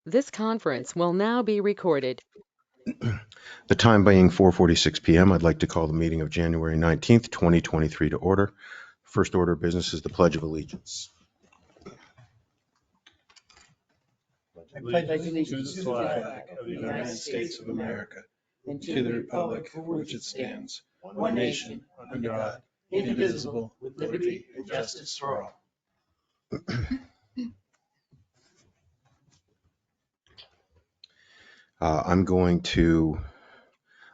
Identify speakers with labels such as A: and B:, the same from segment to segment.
A: This conference will now be recorded.
B: The time being 4:46 p.m., I'd like to call the meeting of January 19th, 2023 to order. First order of business is the Pledge of Allegiance.
C: I pledge allegiance to the flag of the United States of America and to the republic for which it stands, one nation, under God, indivisible, with liberty and justice for all.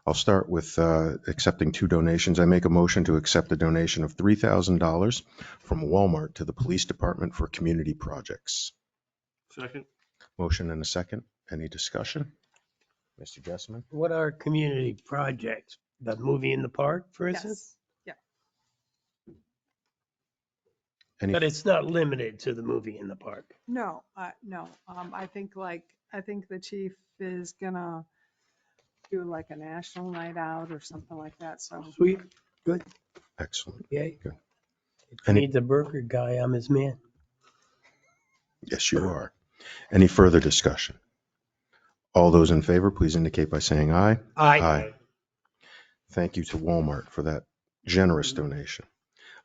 B: I'll start with accepting two donations. I make a motion to accept a donation of $3,000 from Walmart to the police department for community projects.
D: Second.
B: Motion and a second. Any discussion? Mr. Jessamine?
E: What are community projects? The movie in the park, for instance?
F: Yes.
B: Any?
E: But it's not limited to the movie in the park.
F: No, no. I think the chief is gonna do like a national night out or something like that. So
E: Sweet, good,
B: Excellent.
E: yay.
B: Good.
E: If you need the burger guy, I'm his man.
B: Yes, you are. Any further discussion? All those in favor, please indicate by saying aye.
E: Aye.
B: Thank you to Walmart for that generous donation.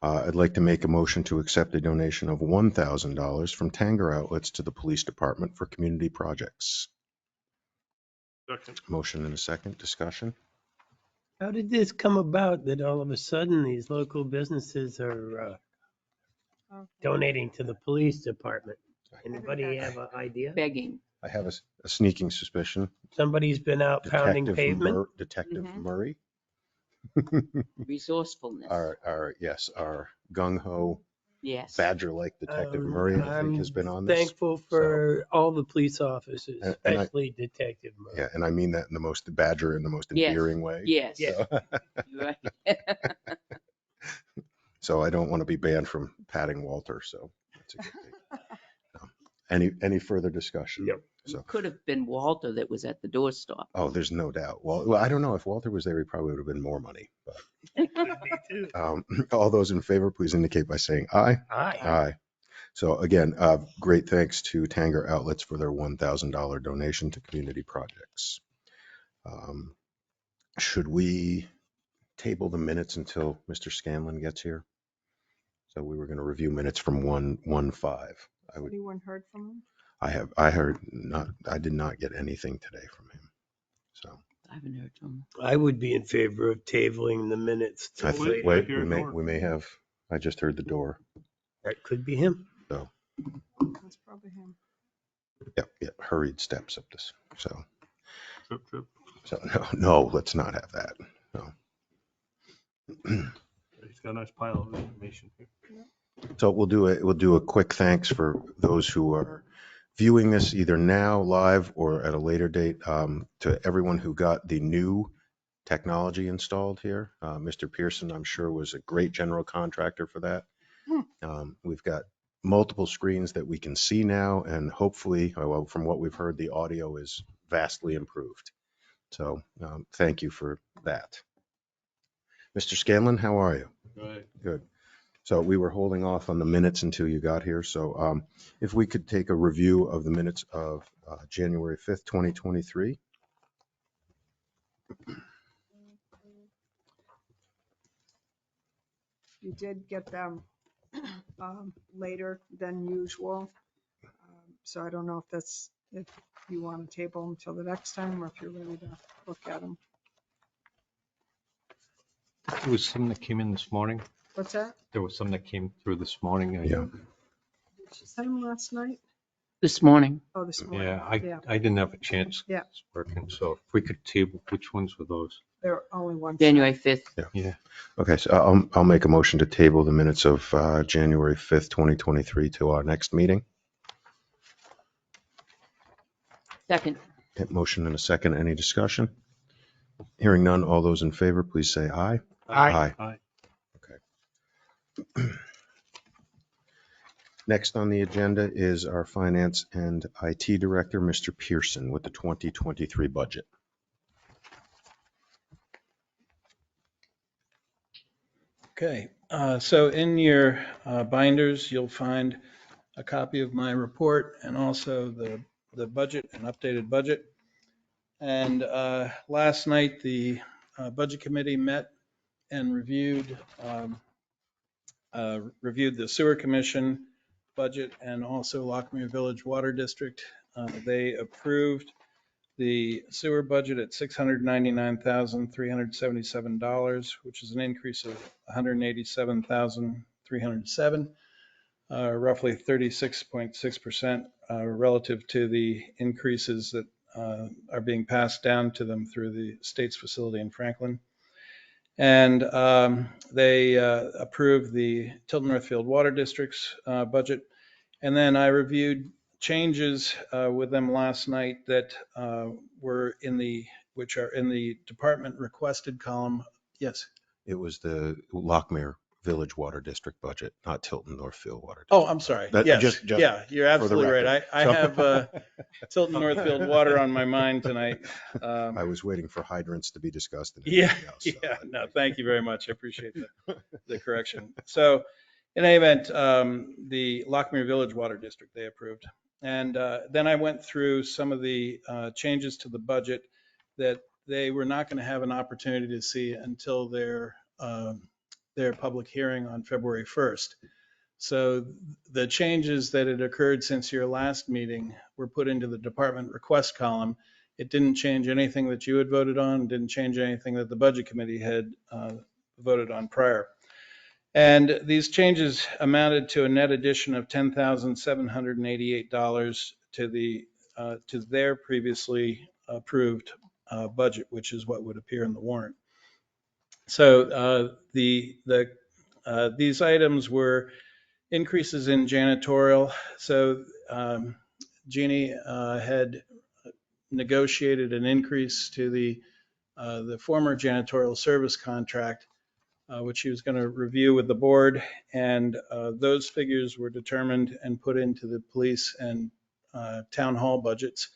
B: I'd like to make a motion to accept a donation of $1,000 from Tanger Outlets to the police department for community projects.
D: Second.
B: Motion and a second. Discussion?
E: How did this come about that all of a sudden these local businesses are donating to the police department? Anybody have an idea?
G: Begging.
B: I have a sneaking suspicion.
E: Somebody's been out pounding pavement?
B: Detective
G: Mhm.
B: Murray.
G: Resourcefulness.
B: Our gung-ho,
G: Yes.
B: badger-like Detective Murray, I think, has been on this.
E: Thankful for all the police officers,
B: And I-
E: especially Detective Murray.
B: Yeah, and I mean that in the most badger in the most
G: Yes.
B: endearing way.
G: Yes.
E: Yeah.
B: So,
G: Right.
B: so I don't want to be banned from patting Walter, so that's a good thing. Any further discussion?
E: Yep.
B: So,
G: Could have been Walter that was at the doorstop.
B: oh, there's no doubt. Well, I don't know. If Walter was there, he probably would have been more money. But,
E: Me too.
B: all those in favor, please indicate by saying aye.
E: Aye.
B: Aye. So again, great thanks to Tanger Outlets for their $1,000 donation to community projects. Should we table the minutes until Mr. Scanlon gets here? So we were going to review minutes from 1:15.
F: anyone heard from him?
B: I did not get anything today from him. So
G: I haven't heard from him.
E: I would be in favor of tabling the minutes.
B: I
E: till
B: think,
E: later.
B: wait,
D: hear a door.
B: we may have, I just heard the door.
E: That could be him.
B: So,
F: That's probably him.
B: yeah, hurried steps up this. So
D: Trip.
B: no, let's not have that. No.
D: He's got a nice pile of information here.
B: So we'll do a quick thanks for those who are viewing this either now live or at a later date, to everyone who got the new technology installed here. Mr. Pearson, I'm sure, was a great general contractor for that. We've got multiple screens that we can see now, and hopefully, well, from what we've heard, the audio is vastly improved. So thank you for that. Mr. Scanlon, how are you?
D: Right.
B: Good. So we were holding off on the minutes until you got here. So if we could take a review of the minutes of January 5th, 2023.
F: You did get them later than usual. So I don't know if you want to table them till the next time or if you're ready to look at them.
H: There was some that came in this morning.
F: What's that?
H: There was some that came through this morning.
B: Yeah.
F: Did you send them last night?
G: This morning.
F: Oh, this morning.
H: Yeah, I didn't have a chance.
F: Yeah.
H: It's working. So if we could table, which ones were those?
F: There are only one.
G: January 5th.
H: Yeah.
B: Okay, so I'll make a motion to table the minutes of January 5th, 2023 to our next meeting.
G: Second.
B: Motion and a second. Any discussion? Hearing none, all those in favor, please say aye.
E: Aye.
D: Aye.
B: Okay. Next on the agenda is our Finance and IT Director, Mr. Pearson, with the 2023 budget.
C: Okay, so in your binders, you'll find a copy of my report and also the the budget, an updated budget. And last night, the Budget Committee met and reviewed the Sewer Commission budget and also Lockmere Village Water District. They approved the sewer budget at $699,377, which is an increase of $187,307, roughly 36.6% relative to the increases that are being passed down to them through the state's facility in Franklin. And they approved the Tilton Northfield Water District's budget. And then I reviewed changes with them last night that which are in the department requested column. Yes.
B: It was the Lockmere Village Water District budget, not Tilton Northfield Water District.
C: Oh, I'm sorry.
B: That-
C: Yes.
B: just
C: Yeah, you're
B: for the
C: absolutely right.
B: record.
C: I have Tilton Northfield Water on my mind tonight.
B: I was waiting for hydrants to be discussed. And
C: Yeah,
B: everything else, so
C: yeah, no, thank you very much. I appreciate the correction. So in any event, the Lockmere Village Water District, they approved. And then I went through some of the changes to the budget that they were not going to have an opportunity to see until their public hearing on February 1st. So the changes that had occurred since your last meeting were put into the department request column. It didn't change anything that you had voted on, didn't change anything that the Budget Committee had voted on prior. And these changes amounted to a net addition of $10,788 to their previously approved budget, which is what would appear in the warrant. So these items were increases in janitorial. So Jeannie had negotiated an increase to the former janitorial service contract, which he was going to review with the board. And those figures were determined and put into the police and town hall budgets.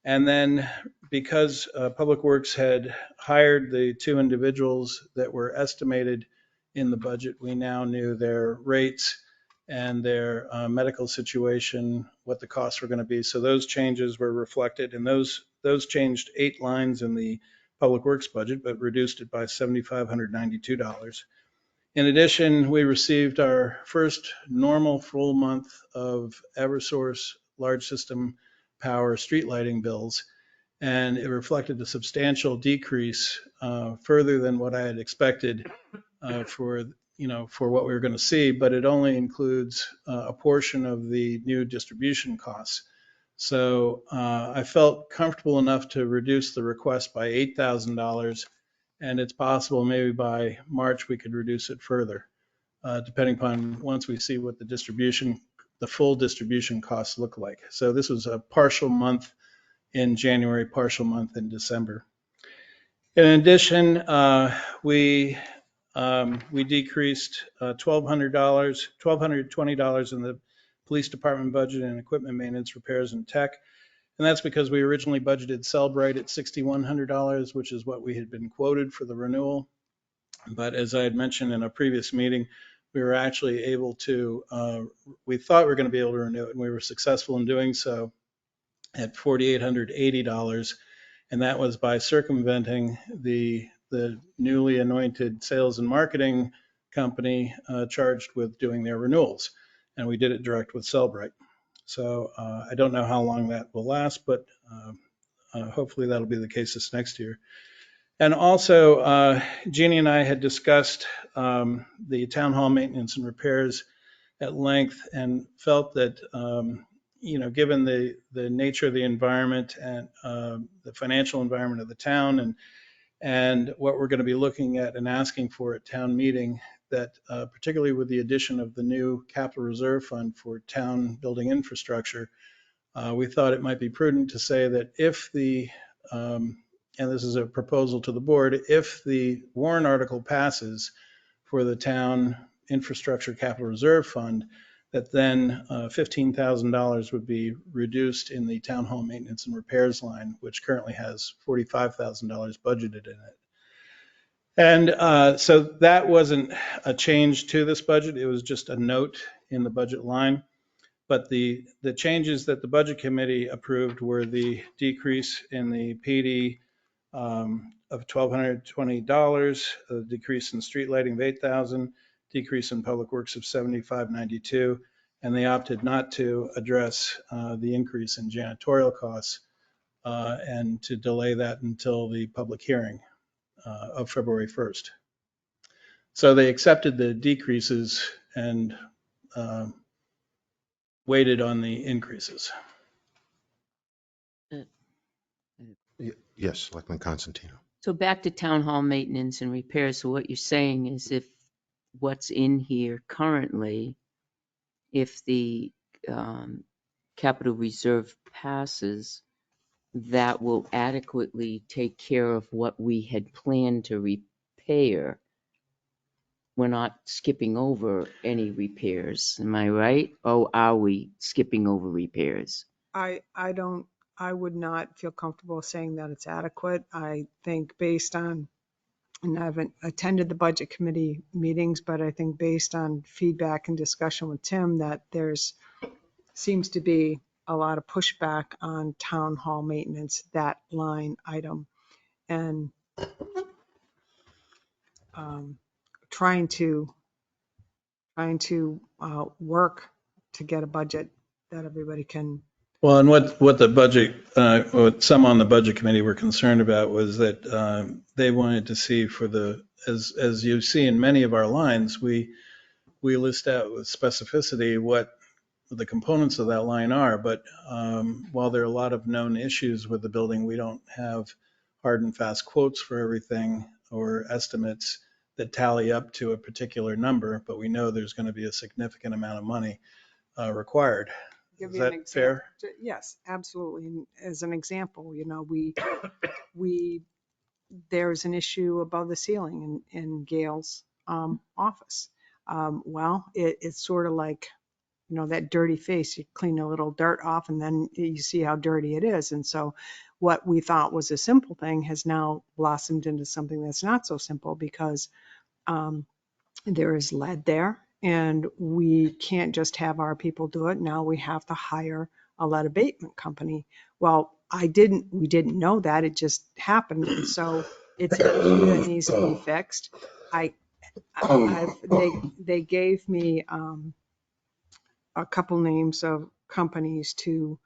C: And then because Public Works had hired the two individuals that were estimated in the budget, we now knew their rates and their medical situation, what the costs were going to be. So those changes were reflected, and those changed 8 lines in the Public Works budget, but reduced it by $7,592. In addition, we received our first normal full month of Eversource large system power street lighting bills, and it reflected a substantial decrease further than what I had expected for what we were going to see, but it only includes a portion of the new distribution costs. So I felt comfortable enough to reduce the request by $8,000, and it's possible maybe by March we could reduce it further, depending upon once we see what the full distribution costs look like. So this was a partial month in January, partial month in December. In addition, we decreased $1,220 in the police department budget and equipment maintenance, repairs, and tech. And that's because we originally budgeted Cellbrite at $6,100, which is what we had been quoted for the renewal. But as I had mentioned in a previous meeting, we were actually able to, we thought we were going to be able to renew it, and we were successful in doing so at $4,880. And that was by circumventing the newly anointed sales and marketing company charged with doing their renewals. And we did it direct with Cellbrite. So I don't know how long that will last, but hopefully that'll be the case this next year. And also, Jeannie and I had discussed the town hall maintenance and repairs at length and felt that, given the nature of the environment and the financial environment of the town and what we're going to be looking at and asking for at town meeting, that particularly with the addition of the new capital reserve fund for town building infrastructure, we thought it might be prudent to say that if and this is a proposal to the board, if the warrant article passes for the town infrastructure capital reserve fund, that then $15,000 would be reduced in the town hall maintenance and repairs line, which currently has $45,000 budgeted in it. And so that wasn't a change to this budget. It was just a note in the budget line. But the changes that the Budget Committee approved were the decrease in the PD of $1,220, a decrease in street lighting of $8,000, decrease in public works of $75.92, and they opted not to address the increase in janitorial costs and to delay that until the public hearing of February 1st. So they accepted the decreases and waited on the increases.
B: Yes, Selectman Constantino.
G: So back to town hall maintenance and repairs. So what you're saying is if what's in here currently, if the capital reserve passes, that will adequately take care of what we had planned to repair. We're not skipping over any repairs, am I right? Or are we skipping over repairs?
F: I would not feel comfortable saying that it's adequate. I think based on, and I haven't attended the budget committee meetings, but I think based on feedback and discussion with Tim, that there's seems to be a lot of pushback on town hall maintenance, that line item, and trying to work to get a budget that everybody can.
C: Well, and what the budget, what some on the Budget Committee were concerned about was that they wanted to see for the, as you see in many of our lines, we list out with specificity what the components of that line are. But while there are a lot of known issues with the building, we don't have hard and fast quotes for everything or estimates that tally up to a particular number, but we know there's going to be a significant amount of money required.
F: Give
C: Is
F: you an
C: that
F: example.
C: fair?
F: Yes, absolutely. And as an example, there's an issue above the ceiling in Gail's office. Well, it's sort of like, that dirty face. You clean a little dirt off and then you see how dirty it is. And so what we thought was a simple thing has now blossomed into something that's not so simple, because there is lead there and we can't just have our people do it. Now we have to hire a lead abatement company. Well, we didn't know that, it just happened. And so it's an issue that needs to be fixed. They gave me a couple names of companies to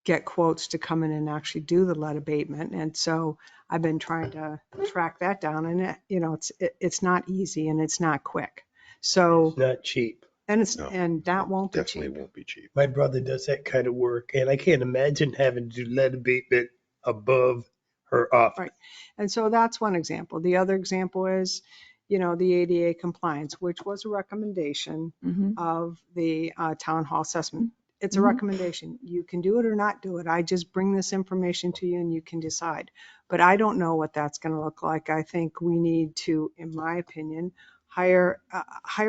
F: get quotes to come in and actually do the lead abatement. And so I've been trying to track that down, and it's not easy and it's not quick. So,
E: It's not cheap.
F: and
B: No,
F: and that won't be
B: Definitely
F: cheap.
B: won't be cheap.
E: My brother does that kind of work, and I can't imagine having to do lead abatement above her office.
F: Right. And so that's one example. The other example is, the ADA compliance, which was a recommendation of the town hall assessment. It's a recommendation. You can do it or not do it. I just bring this information to you and you can decide. But I don't know what that's going to look like. I think we need to, in my opinion, hire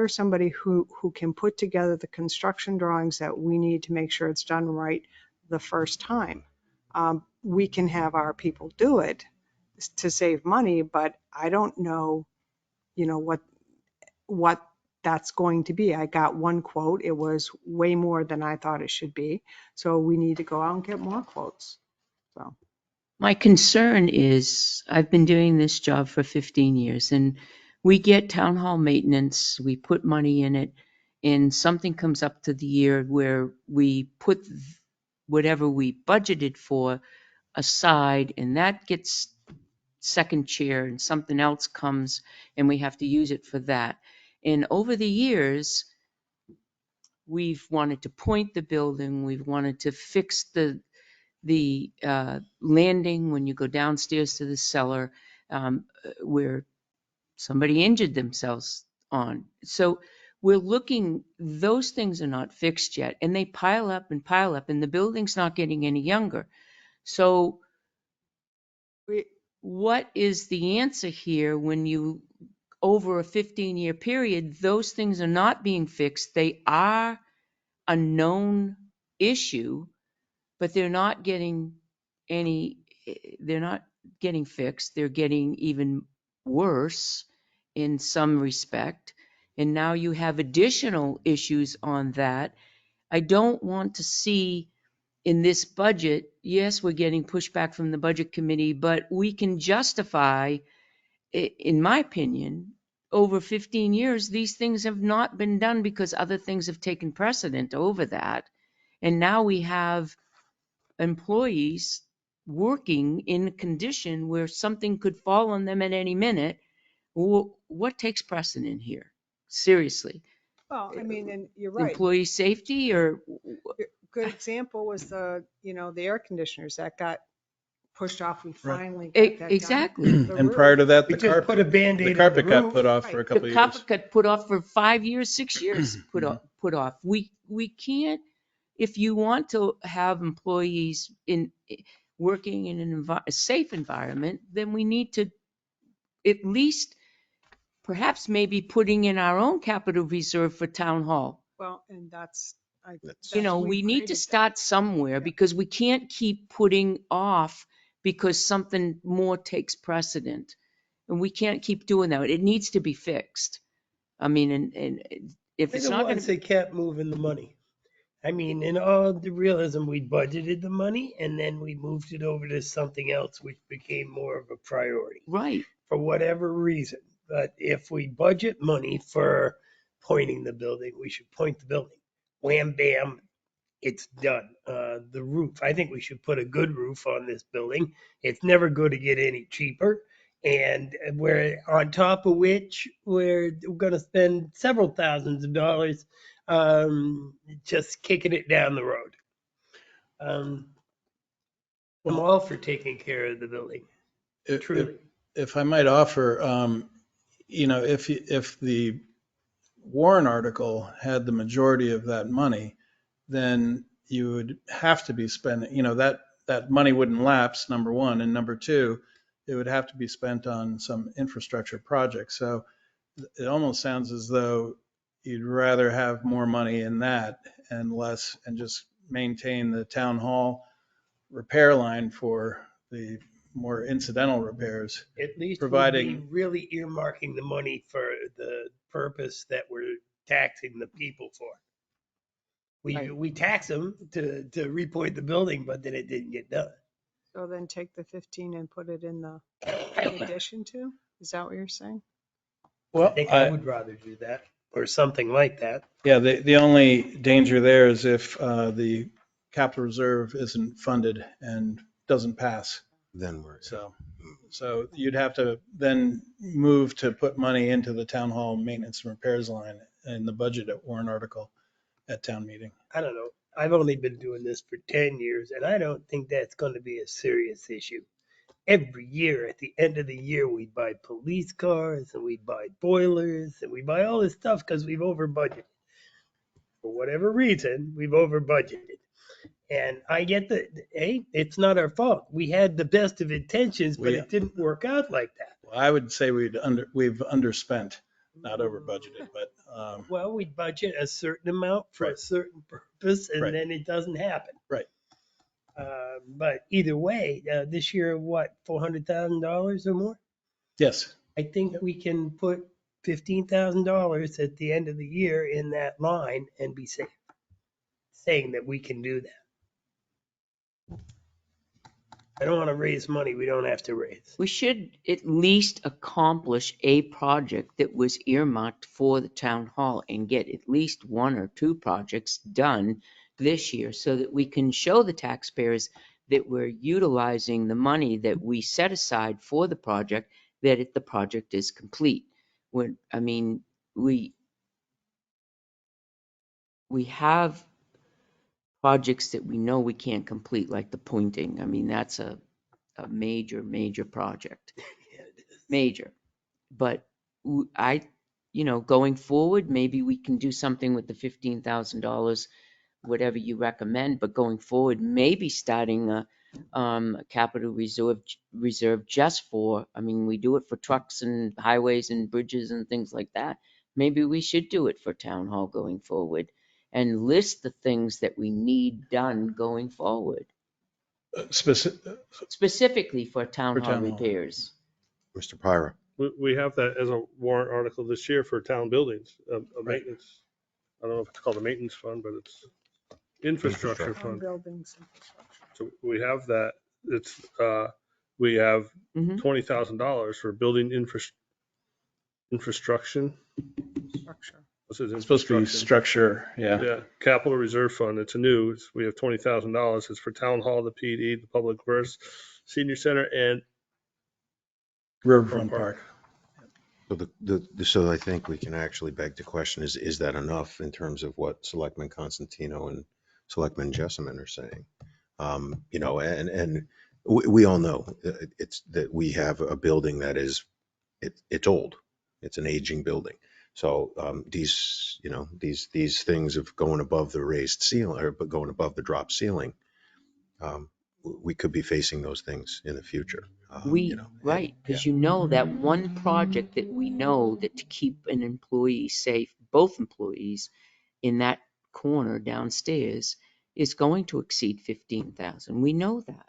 F: somebody who can put together the construction drawings that we need to make sure it's done right the first time. We can have our people do it to save money, but I don't know, what that's going to be. I got one quote. It was way more than I thought it should be. So we need to go out and get more quotes. So
G: My concern is I've been doing this job for 15 years and we get town hall maintenance, we put money in it, and something comes up to the year where we put whatever we budgeted for aside, and that gets second chair and something else comes and we have to use it for that. And over the years, we've wanted to point the building, we've wanted to fix the landing when you go downstairs to the cellar, where somebody injured themselves on. So we're looking, those things are not fixed yet, and they pile up, and the building's not getting any younger. So what is the answer here when you, over a 15-year period, those things are not being fixed? They are a known issue, but they're not getting fixed. They're getting even worse in some respect. And now you have additional issues on that. I don't want to see in this budget, yes, we're getting pushback from the budget committee, but we can justify, in my opinion, over 15 years, these things have not been done because other things have taken precedent over that. And now we have employees working in a condition where something could fall on them at any minute. What takes precedent here? Seriously,
F: Well, I mean, and you're right.
G: employee safety or
F: Good example was the air conditioners that got pushed off. We
C: Right.
F: finally got that done.
G: Exactly.
F: The
C: And prior to
F: roof.
C: that,
E: We
C: the
E: just put a
C: carpet,
E: Band-Aid
C: the
E: on the
C: carpet got
E: roof.
C: put off for a
F: Right.
C: couple
G: The
C: of
G: carpet
C: years.
G: got put off for 5 years, 6 years, put off. We can't, if you want to have employees working in a safe environment, then we need to at least perhaps maybe putting in our own capital reserve for town hall.
F: Well, and that's,
G: We need to
F: created that.
G: start somewhere
F: Yeah.
G: because we can't keep putting off because something more takes precedent. And we can't keep doing that. It needs to be fixed. I mean, and if
E: They're
G: it's
E: the
G: not going
E: ones
G: to,
E: that kept moving the money. I mean, in all the realism, we budgeted the money and then we moved it over to something else, which became more of a priority
G: right,
E: for whatever reason. But if we budget money for pointing the building, we should point the building. Wham, bam, it's done. The roof, I think we should put a good roof on this building. It's never going to get any cheaper. And we're on top of which we're going to spend several thousands of dollars just kicking it down the road. I'm all for taking care of the building, truly.
C: If I might offer, if the Warren article had the majority of that money, then you would have to be spending, that money wouldn't lapse, number one. And number two, it would have to be spent on some infrastructure project. So it almost sounds as though you'd rather have more money in that and less, and just maintain the town hall repair line for the more incidental repairs.
E: At least we'll be
C: providing-
E: really earmarking the money for the purpose that we're taxing the people for.
G: Right.
E: We tax them to repoint the building, but then it didn't get done.
F: So then take the 15 and put it in addition to? Is that what you're saying?
E: I
C: Well,
E: think I would rather do that or something like that.
C: yeah, the only danger there is if the capital reserve isn't funded and doesn't pass.
B: Then we're,
C: So you'd have to then move to put money into the town hall maintenance and repairs line in the budget at Warren article at town meeting.
E: I don't know. I've only been doing this for 10 years and I don't think that's going to be a serious issue. Every year, at the end of the year, we buy police cars and we buy boilers and we buy all this stuff because we've over budgeted. For whatever reason, we've over budgeted. And I get that, hey, it's not our fault. We had the best of intentions, but it didn't work out like that.
C: Well, I would say we've underspent, not over budgeted, but
E: Well, we budget a certain amount for a
C: Right.
E: certain purpose and
C: Right.
E: then it doesn't happen.
C: Right.
E: But either way, this year, what, $400,000 or more?
C: yes.
E: I think we can put $15,000 at the end of the year in that line and be safe, saying that we can do that. I don't want to raise money we don't have to raise.
G: we should at least accomplish a project that was earmarked for the town hall and get at least one or two projects done this year so that we can show the taxpayers that we're utilizing the money that we set aside for the project, that the project is complete. We have projects that we know we can't complete, like the pointing. I mean, that's a major, major project. Major. But going forward, maybe we can do something with the $15,000, whatever you recommend, but going forward, maybe starting a capital reserve just for, we do it for trucks and highways and bridges and things like that. Maybe we should do it for town hall going forward and list the things that we need done going forward, specifically for town
C: For
G: hall
C: town hall.
G: repairs.
B: Mr. Pyra.
D: We have that as a warrant article this year for town buildings, a
C: Right.
D: maintenance. I don't know if it's called a maintenance fund, but it's infrastructure
F: Town
D: fund.
F: buildings, infrastructure.
D: So we have that. It's, we have
G: Mhm.
D: $20,000 for building infrastructure.
F: Structure.
D: What's it?
C: It's supposed to be
D: Infrastructure.
C: structure, yeah.
D: Yeah, capital reserve fund. It's a new. We have $20,000. It's for town hall, the PD, the public works, senior center, and
C: Riverfront
D: Park.
C: Park.
B: So so I think we can actually beg the question, is that enough in terms of what Selectman Constantino and Selectman Jessamine are saying? You know, and we all know it's that we have a building that is, it's old. It's an aging building. So these, you know, these things of going above the raised ceiling or going above the drop ceiling, we could be facing those things in the future. You know,
G: Right, because you know that one project that we know that to keep an employee safe, both employees in that corner downstairs is going to exceed 15,000. We know that.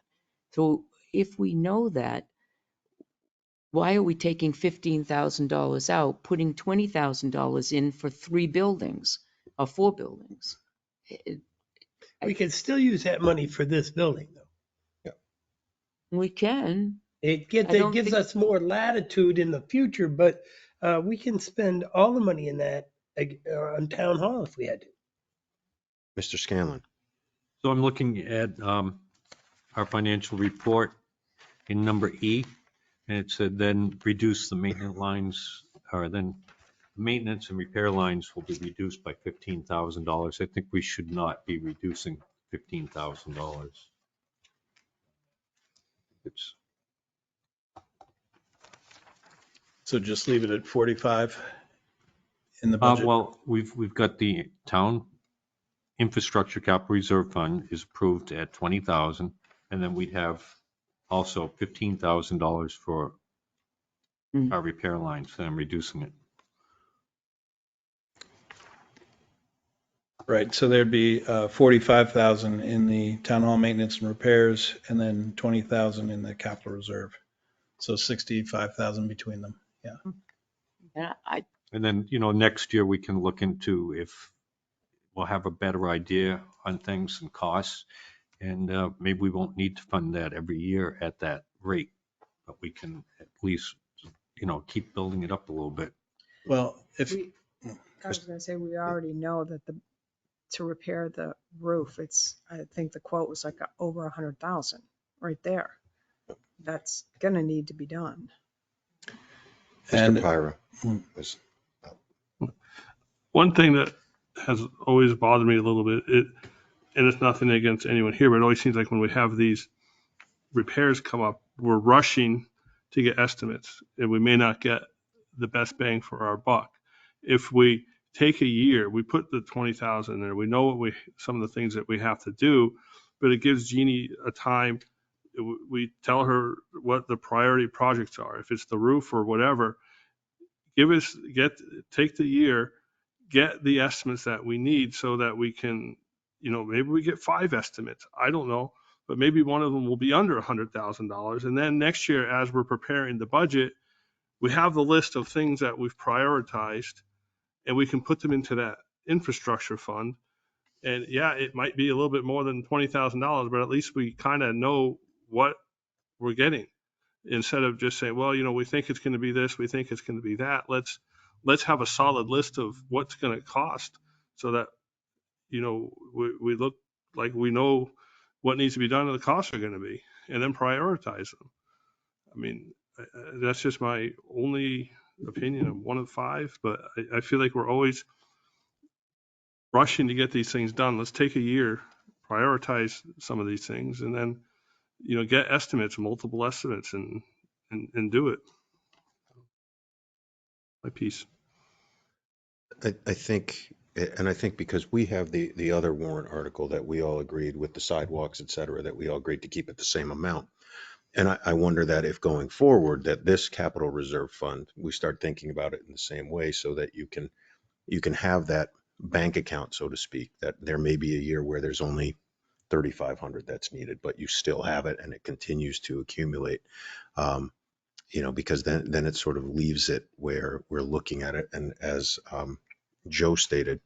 G: So if we know that, why are we taking $15,000 out, putting $20,000 in for 3 buildings or 4 buildings? It-
E: We could still use that money for this building, though.
G: We can.
E: It
G: I don't
E: gives
G: think-
E: us more latitude in the future, but we can spend all the money in that on town hall if we had to.
B: Mr. Scanlon.
H: So I'm looking at our financial report in number E, and it said then reduce the maintenance lines, or then maintenance and repair lines will be reduced by $15,000. I think we should not be reducing $15,000. It's,
C: So just leave it at 45 in the budget.
H: well, we've got the town infrastructure capital reserve fund is approved at 20,000, and then we'd have also $15,000 for
G: Mm.
H: our repair lines, and I'm reducing it.
C: Right, so there'd be 45,000 in the town hall maintenance and repairs, and then 20,000 in the capital reserve. So 65,000 between them. Yeah.
G: And
H: And then, next year we can look into if we'll have a better idea on things and costs. And maybe we won't need to fund that every year at that rate, but we can at least, keep building it up a little bit.
C: Well, if,
F: I was gonna say, we already know that to repair the roof, I think the quote was like over 100,000 right there. That's gonna need to be done.
B: Mr.
C: and
B: Pyra.
D: One thing that has always bothered me a little bit, and it's nothing against anyone here, but it always seems like when we have these repairs come up, we're rushing to get estimates, and we may not get the best bang for our buck. If we take a year, we put the 20,000 there, we know some of the things that we have to do, but it gives Jeannie a time. We tell her what the priority projects are. If it's the roof or whatever, take the year, get the estimates that we need so that we can, maybe we get 5 estimates. I don't know, but maybe one of them will be under $100,000. And then next year, as we're preparing the budget, we have the list of things that we've prioritized, and we can put them into that infrastructure fund. And yeah, it might be a little bit more than $20,000, but at least we kind of know what we're getting, instead of just saying, well, we think it's going to be this, we think it's going to be that. Let's have a solid list of what's going to cost, so that, we look like we know what needs to be done and the costs are going to be, and then prioritize them. I mean, that's just my only opinion. I'm one of 5, but I feel like we're always rushing to get these things done. Let's take a year, prioritize some of these things, and then, get estimates, multiple estimates, and do it. My piece.
B: I think, and I think because we have the other warrant article that we all agreed with, the sidewalks, et cetera, that we all agreed to keep at the same amount. And I wonder that if going forward, that this capital reserve fund, we start thinking about it in the same way, so that you can have that bank account, so to speak, that there may be a year where there's only 3,500 that's needed, but you still have it and it continues to accumulate. Because then it sort of leaves it where we're looking at it. And as Joe stated,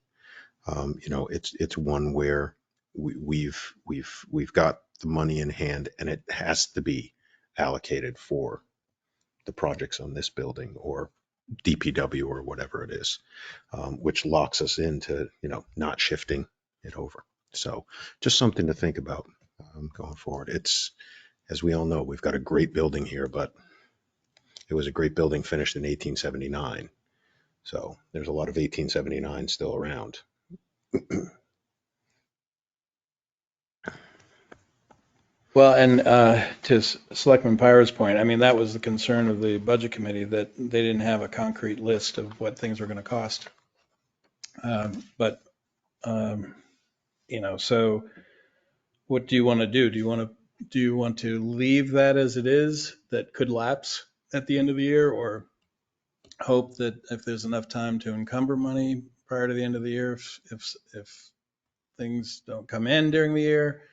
B: it's one where we've got the money in hand, and it has to be allocated for the projects on this building or DPW or whatever it is, which locks us into, not shifting it over. So just something to think about going forward. It's, as we all know, we've got a great building here, but it was a great building finished in 1879. So there's a lot of 1879 still around.
C: Well, and to Selectman Pyra's point, I mean, that was the concern of the budget committee, that they didn't have a concrete list of what things were going to cost. But, so what do you want to do? Do you want to leave that as it is, that could lapse at the end of the year, or hope that if there's enough time to encumber money prior to the end of the year, if things don't come in during the year,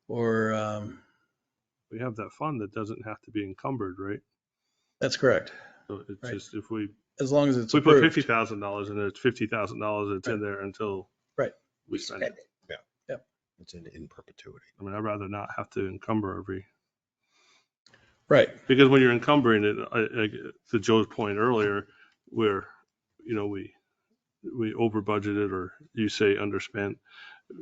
C: or
D: We have that fund that doesn't have to be encumbered, right?
C: that's correct.
D: So it's
C: Right.
D: just, if we
C: As long as it's
D: put
C: approved.
D: $50,000 in there, it's $50,000 that's in there until
C: Right.
D: we spend it.
B: It's in perpetuity.
D: I mean, I'd rather not have to encumber
C: Right.
D: because when you're encumbering it, to Joe's point earlier, where, we over budgeted, or you say underspent,
C: A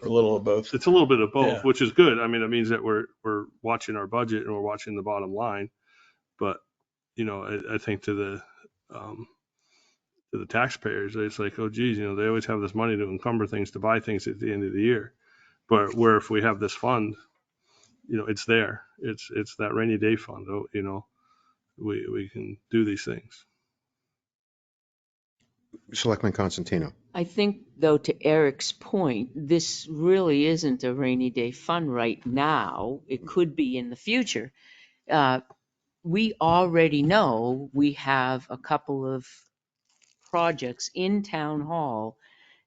C: little of both.
D: it's a little bit of both,
C: Yeah.
D: which is good. I mean, it means that we're watching our budget and we're watching the bottom line. But, I think to the taxpayers, it's like, oh geez, they always have this money to encumber things, to buy things at the end of the year. But where if we have this fund, it's there. It's that rainy day fund. We can do these things.
B: Selectman Constantino.
G: I think, though, to Eric's point, this really isn't a rainy day fund right now. It could be in the future. We already know we have a couple of projects in town hall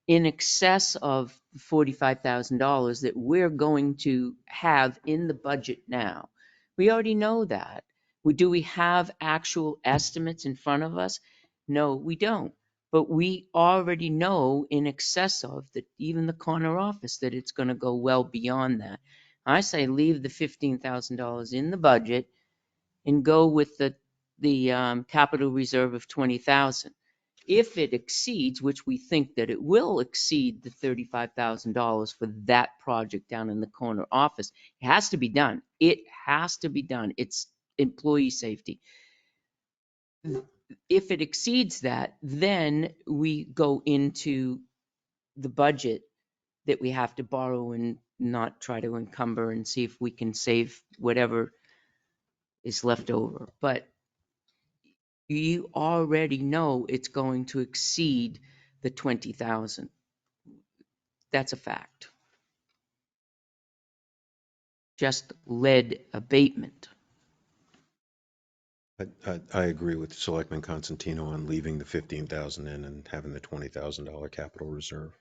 G: in excess of $45,000 that we're going to have in the budget now. We already know that. Do we have actual estimates in front of us? No, we don't. But we already know in excess of that, even the corner office, that it's going to go well beyond that. I say leave the $15,000 in the budget and go with the capital reserve of 20,000. If it exceeds, which we think that it will exceed, the $35,000 for that project down in the corner office, it has to be done. It has to be done. It's employee safety. If it exceeds that, then we go into the budget that we have to borrow and not try to encumber, and see if we can save whatever is left over. But you already know it's going to exceed the 20,000. That's a fact. Just lead abatement.
B: I agree with Selectman Constantino on leaving the 15,000 in and having the $20,000 capital reserve.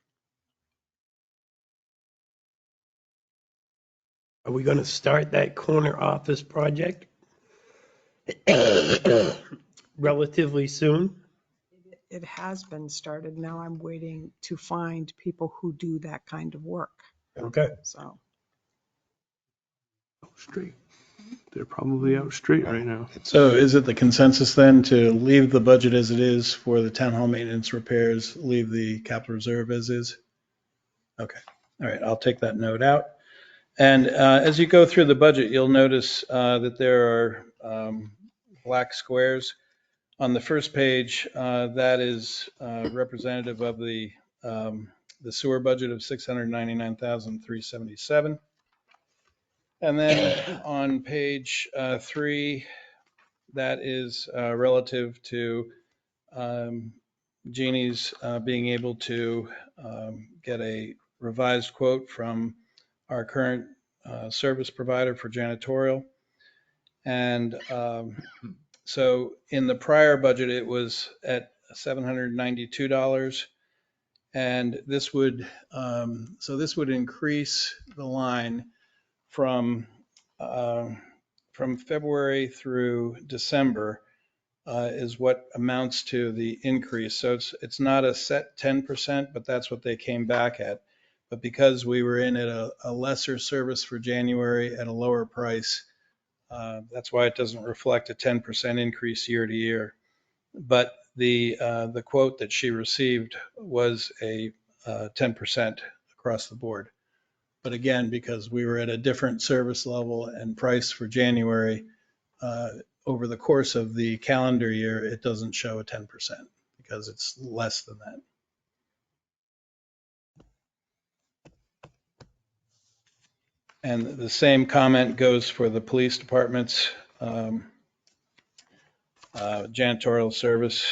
E: Are we going to start that corner office project relatively soon?
F: It has been started. Now I'm waiting to find people who do that kind of work.
E: Okay.
F: So
D: Out straight. They're probably out straight right now.
C: So is it the consensus then to leave the budget as it is for the town hall maintenance repairs, leave the capital reserve as is? Okay. All right. I'll take that note out. And as you go through the budget, you'll notice that there are black squares. On the first page, that is representative of the sewer budget of $699,377. And then on page 3, that is relative to Jeannie's being able to get a revised quote from our current service provider for janitorial. And so in the prior budget, it was at $792. And this would, this would increase the line from February through December is what amounts to the increase. So it's not a set 10%, but that's what they came back at. But because we were in at a lesser service for January at a lower price, that's why it doesn't reflect a 10% increase year to year. But the quote that she received was a 10% across the board. But again, because we were at a different service level and price for January, over the course of the calendar year, it doesn't show a 10% because it's less than that. And the same comment goes for the police department's janitorial service.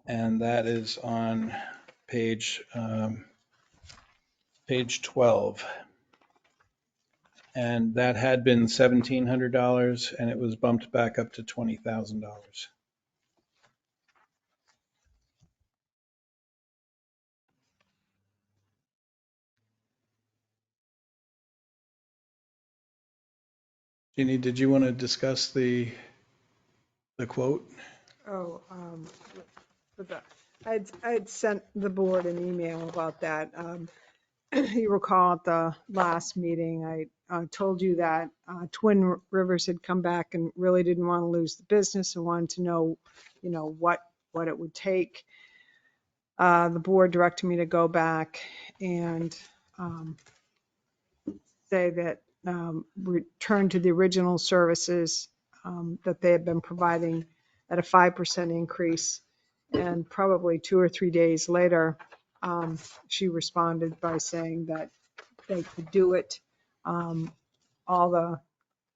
C: And that is on page 12. And that had been $1,700 and it was bumped back up to $20,000. Jeannie, did you want to discuss the quote?
F: Oh, for the, I'd sent the board an email about that. You recall at the last meeting, I told you that Twin Rivers had come back and really didn't want to lose the business and wanted to know, what it would take. The board directed me to go back and say that return to the original services that they had been providing at a 5% increase. And probably 2 or 3 days later, she responded by saying that they could do it, all the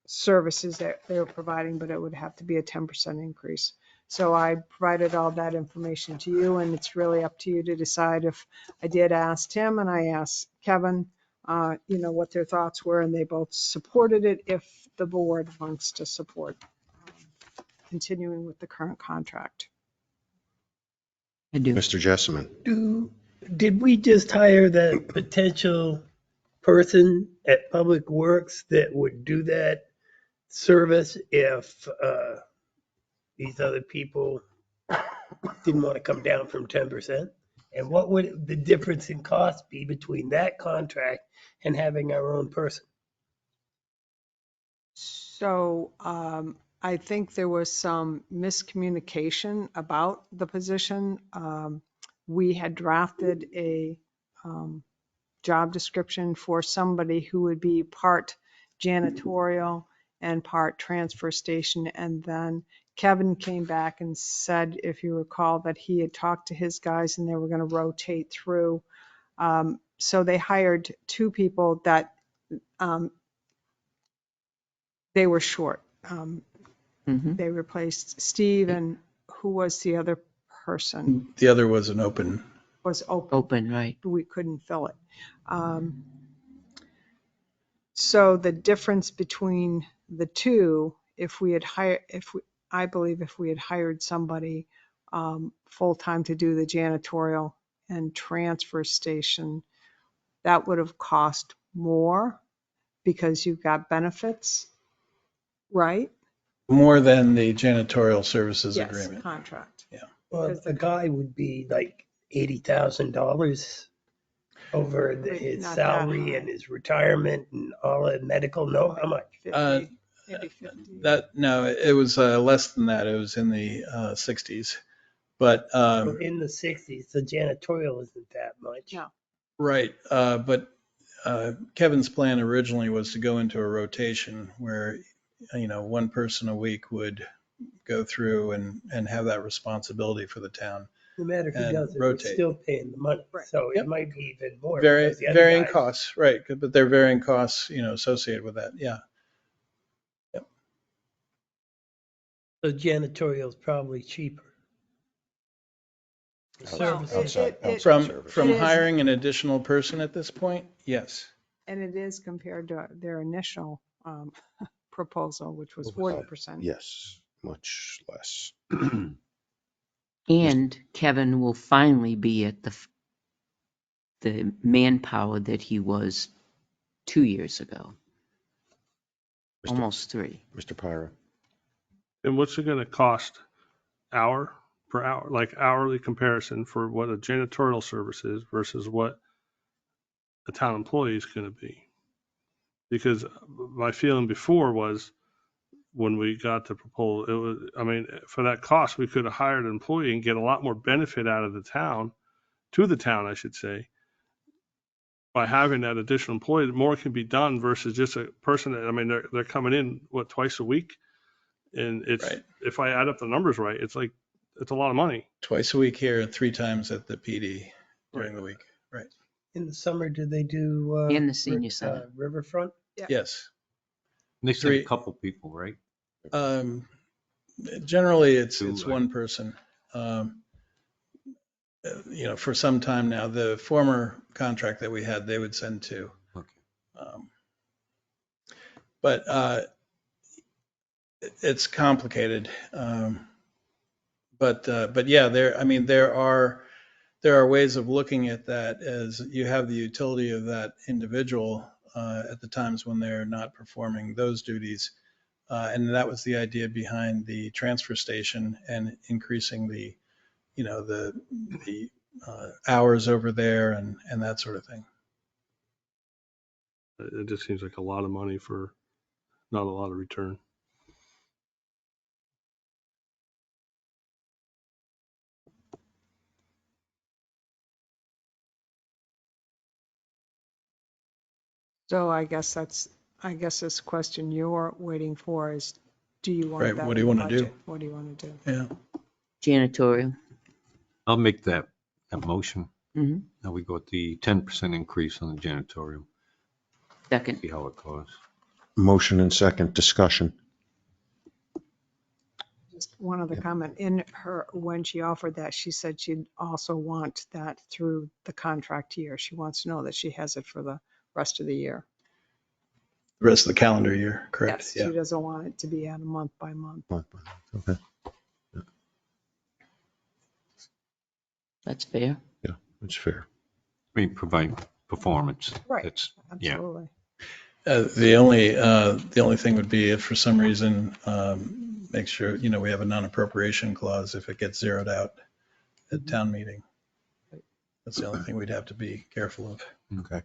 F: services that they were providing, but it would have to be a 10% increase. So I provided all that information to you, and it's really up to you to decide. If I did ask Tim and I asked Kevin, what their thoughts were, and they both supported it if the board wants to support continuing with the current contract.
G: I do.
B: Mr. Jessamine.
E: Did we just hire that potential person at Public Works that would do that service if these other people didn't want to come down from 10%? And what would the difference in cost be between that contract and having our own person?
F: So I think there was some miscommunication about the position. We had drafted a job description for somebody who would be part janitorial and part transfer station. And then Kevin came back and said, if you recall, that he had talked to his guys and they were going to rotate through. So they hired 2 people that they were short. They replaced Steve, and who was the other person?
C: The other was an open.
F: Was open.
G: Open, right.
F: We couldn't fill it. So the difference between the two, I believe if we had hired somebody full-time to do the janitorial and transfer station, that would have cost more because you've got benefits, right?
C: More than the janitorial services
F: Yes,
C: agreement.
F: contract.
C: Yeah.
E: Well, a guy would be like $80,000 over his
F: Not that
E: salary
F: high.
E: and his retirement and all the medical. No, how much?
F: 50, maybe 50.
C: No, it was less than that. It was in the 60s. But
E: So in the 60s, the janitorial isn't that much.
F: No.
C: right. But Kevin's plan originally was to go into a rotation where, one person a week would go through and have that responsibility for the town.
E: No matter who
C: And
E: does it, it's
C: rotate.
E: still paying the money.
F: Right.
E: So
C: Yep.
E: it might be even more. because the other
C: Varying
E: guys-
C: costs, right? But there are varying costs, associated with that. Yeah.
E: The janitorial is probably cheaper. The services-
B: Outside
C: From
F: It is.
C: hiring an additional person at this point, yes.
F: And it is compared to their initial proposal, which was 40%.
B: Yes, much less.
G: And Kevin will finally be at the manpower that he was 2 years ago,
B: Mr.
G: almost 3.
B: Mr. Pyra.
D: And what's it gonna cost? Hour per hour, like hourly comparison for what a janitorial service is versus what a town employee is going to be. Because my feeling before was when we got the proposal, it was, I mean, for that cost, we could have hired an employee and get a lot more benefit out of the town, to the town, I should say, by having that additional employee. More can be done versus just a person that, I mean, they're coming in, what, twice a week? And it's,
C: Right.
D: if I add up the numbers right, it's like, it's a lot of money.
C: Twice a week here and 3 times at the PD during the week. Right.
E: In the summer, do they do?
G: In the senior center.
E: Riverfront?
C: Yes.
H: They sent a
C: 3,
H: couple people, right?
C: generally it's
H: Two, right?
C: one person. For some time now, the former contract that we had, they would send 2.
H: Okay.
C: But it's complicated. But yeah, there are ways of looking at that, as you have the utility of that individual at the times when they're not performing those duties. And that was the idea behind the transfer station and increasing the hours over there and that sort of thing.
D: It just seems like a lot of money for not a lot of return.
F: So I guess this question you're waiting for is, do you want
C: Right,
F: that
C: what do
F: in
C: you
F: the
C: wanna do?
F: budget? What do you want to do?
C: Yeah.
G: Janitorial.
H: I'll make that motion.
G: Hmm.
H: Now we go with the 10% increase on the janitorial,
G: Second.
H: see how it goes.
B: Motion and second discussion.
F: Just one other comment. When she offered that, she said she'd also want that through the contract year. She wants to know that she has it for the rest of the year.
C: The rest of the calendar year, correct?
F: Yes, she doesn't want it to be on a month by month.
B: Okay.
G: That's fair.
B: Yeah, that's fair.
H: I mean, provide performance.
F: Right.
H: That's, yeah.
F: Absolutely.
C: The only thing would be if for some reason, make sure, we have a non-appropriation clause if it gets zeroed out at town meeting. That's the only thing we'd have to be careful of.
B: Okay.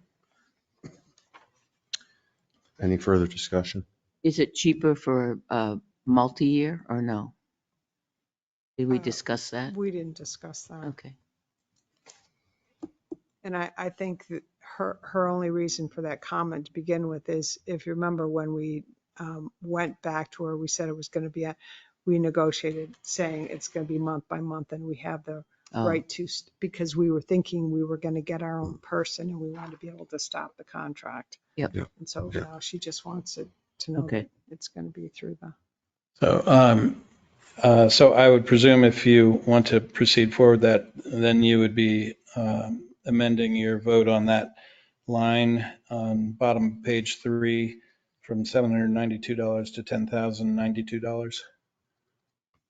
B: Any further discussion?
G: Is it cheaper for a multi-year or no? Did we discuss that?
F: We didn't discuss that.
G: Okay.
F: And I think that her only reason for that comment to begin with is, if you remember when we went back to where we said it was going to be, we negotiated saying it's going to be month by month, and we have the right to, because we were thinking we were going to get our own person and we wanted to be able to stop the contract.
G: Yep.
F: And so
B: Yeah.
F: now she just wants it to know
G: Okay.
F: that it's going to be through the.
C: So I would presume if you want to proceed forward, that then you would be amending your vote on that line on bottom page 3 from $792 to $10,092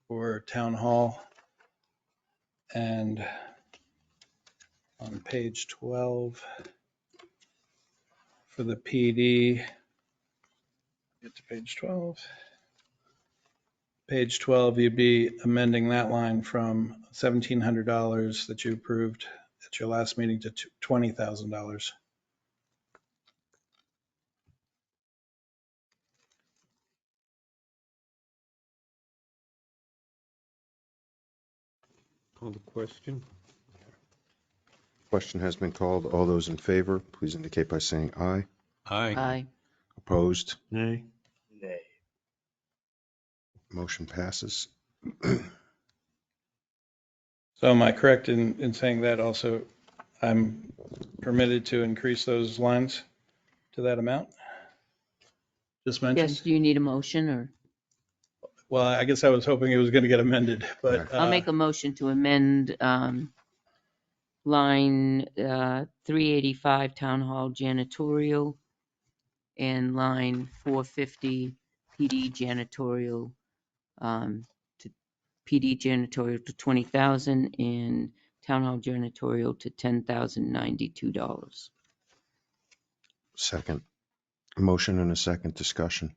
C: for town hall. And on page 12 for the PD, get to page 12. Page 12, you'd be amending that line from $1,700 that you approved at your last meeting to $20,000.
H: Call the question.
B: Question has been called. All those in favor, please indicate by saying aye.
H: Aye.
G: Aye.
B: Opposed?
D: Nay.
E: Nay.
B: Motion passes.
C: So am I correct in saying that also I'm permitted to increase those lines to that amount? Just mentioned?
G: Yes, do you need a motion or?
C: Well, I guess I was hoping it was going to get amended, but.
G: I'll make a motion to amend line 385 Town Hall janitorial and line 450 PD janitorial to PD janitorial to $20,000 and Town Hall janitorial to $10,092.
B: Second. Motion and a second discussion.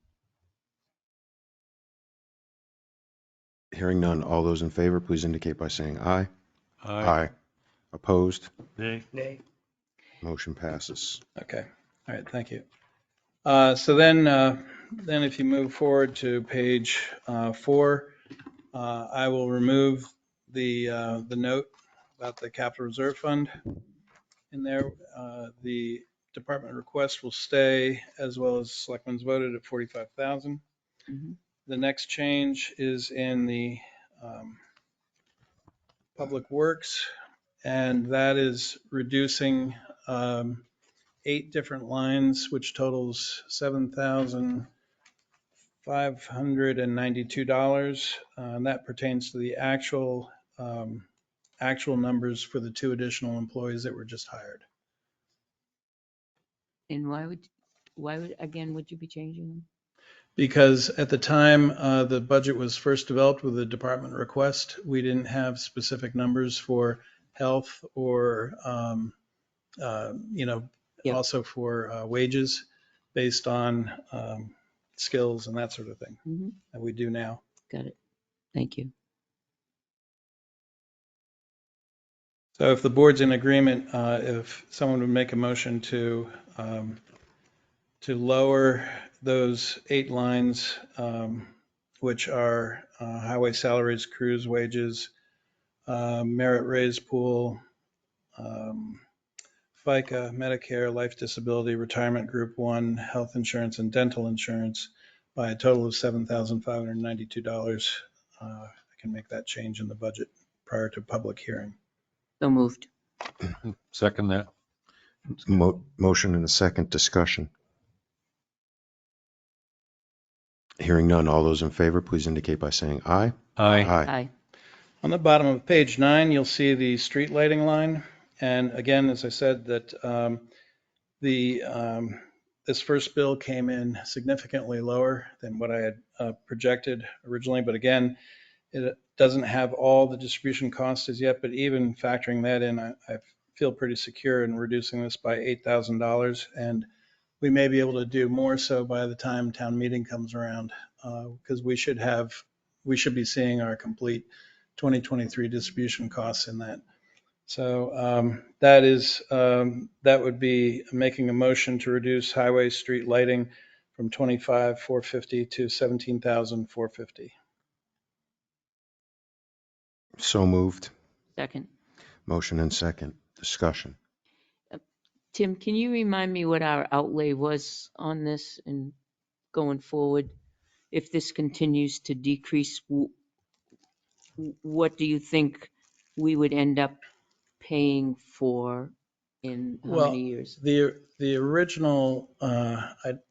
B: Hearing none, all those in favor, please indicate by saying aye.
H: Aye.
B: Opposed?
D: Nay.
E: Nay.
B: Motion passes.
C: Okay, all right, thank you. So then if you move forward to page 4, I will remove the note about the capital reserve fund in there. The department request will stay, as well as selectmen's voted at 45,000.
G: Mhm.
C: The next change is in the public works, and that is reducing 8 different lines, which totals $7,592. And that pertains to the actual numbers for the 2 additional employees that were just hired.
G: And again, would you be changing them?
C: Because at the time the budget was first developed with the department request, we didn't have specific numbers for health or,
G: Yep.
C: also for wages based on skills and that sort of thing
G: Mhm.
C: that we do now.
G: Got it. Thank you.
C: So if the board's in agreement, if someone would make a motion to lower those 8 lines, which are highway salaries, crews wages, merit raise pool, FICA, Medicare, life disability, retirement group 1, health insurance and dental insurance by a total of $7,592. I can make that change in the budget prior to public hearing.
G: So moved.
H: Second that.
B: Motion and a second discussion. Hearing none, all those in favor, please indicate by saying aye.
H: Aye.
G: Aye.
C: On the bottom of page 9, you'll see the street lighting line. And again, as I said, that this first bill came in significantly lower than what I had projected originally. But again, it doesn't have all the distribution costs as yet, but even factoring that in, I feel pretty secure in reducing this by $8,000. And we may be able to do more so by the time town meeting comes around, because we should be seeing our complete 2023 distribution costs in that. So that would be making a motion to reduce highway street lighting from 25,450 to 17,450.
B: So moved.
G: Second.
B: Motion and second discussion.
G: Tim, can you remind me what our outlay was on this and going forward? If this continues to decrease, what do you think we would end up paying for in how
C: Well,
G: many years?
C: the original, having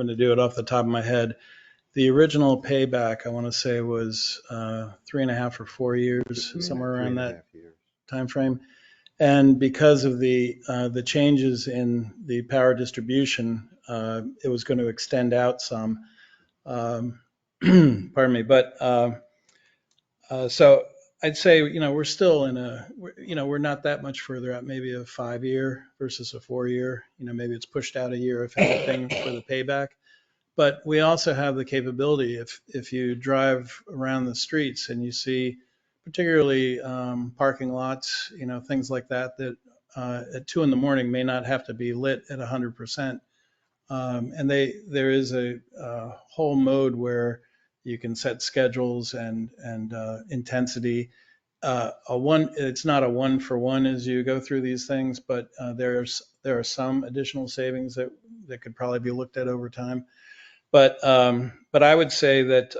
C: to do it off the top of my head, the original payback, I want to say, was 3.5 or 4 years, somewhere around that time frame. And because of the changes in the power distribution, it was going to extend out some. Pardon me, but so I'd say, we're still we're not that much further out, maybe a 5-year versus a 4-year. Maybe it's pushed out a year, if anything, for the payback. But we also have the capability, if you drive around the streets and you see, particularly parking lots, things like that, that at 2 a.m. may not have to be lit at 100%. And there is a whole mode where you can set schedules and intensity. It's not a 1-for-1 as you go through these things, but there are some additional savings that could probably be looked at over time. But I would say that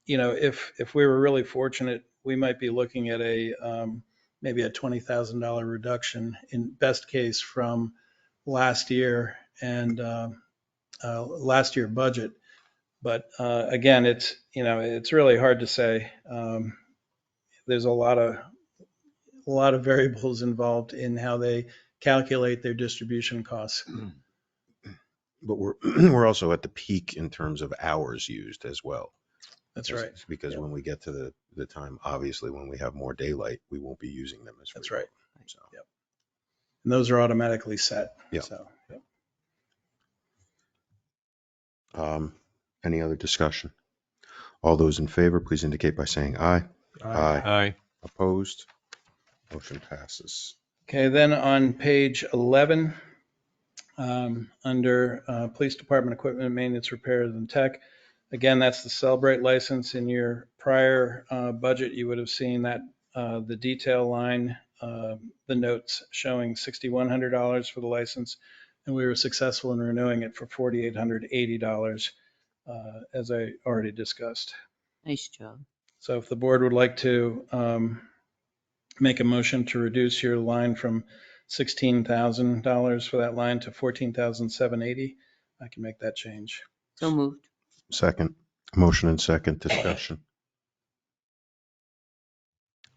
C: if we were really fortunate, we might be looking at maybe a $20,000 reduction in best case from last year and last year budget. But again, it's really hard to say. There's a lot of variables involved in how they calculate their distribution costs.
B: But we're also at the peak in terms of hours used as well.
C: That's right.
B: Because
C: Yep.
B: when we get to the time, obviously, when we have more daylight, we won't be using them as frequently.
C: That's right.
B: So.
C: Yep. And those are automatically set.
B: Yeah.
C: So, yep.
B: Any other discussion? All those in favor, please indicate by saying aye.
H: Aye.
B: Opposed? Motion passes.
C: Okay, then on page 11, under Police Department Equipment Maintenance, Repairs and Tech, again, that's the Celebrate license. In your prior budget, you would have seen that the detail line, the notes showing $6,100 for the license, and we were successful in renewing it for $4,880, as I already discussed.
G: Nice job.
C: So if the board would like to make a motion to reduce your line from $16,000 for that line to $14,780, I can make that change.
G: So moved.
B: Second. Motion and second. Discussion.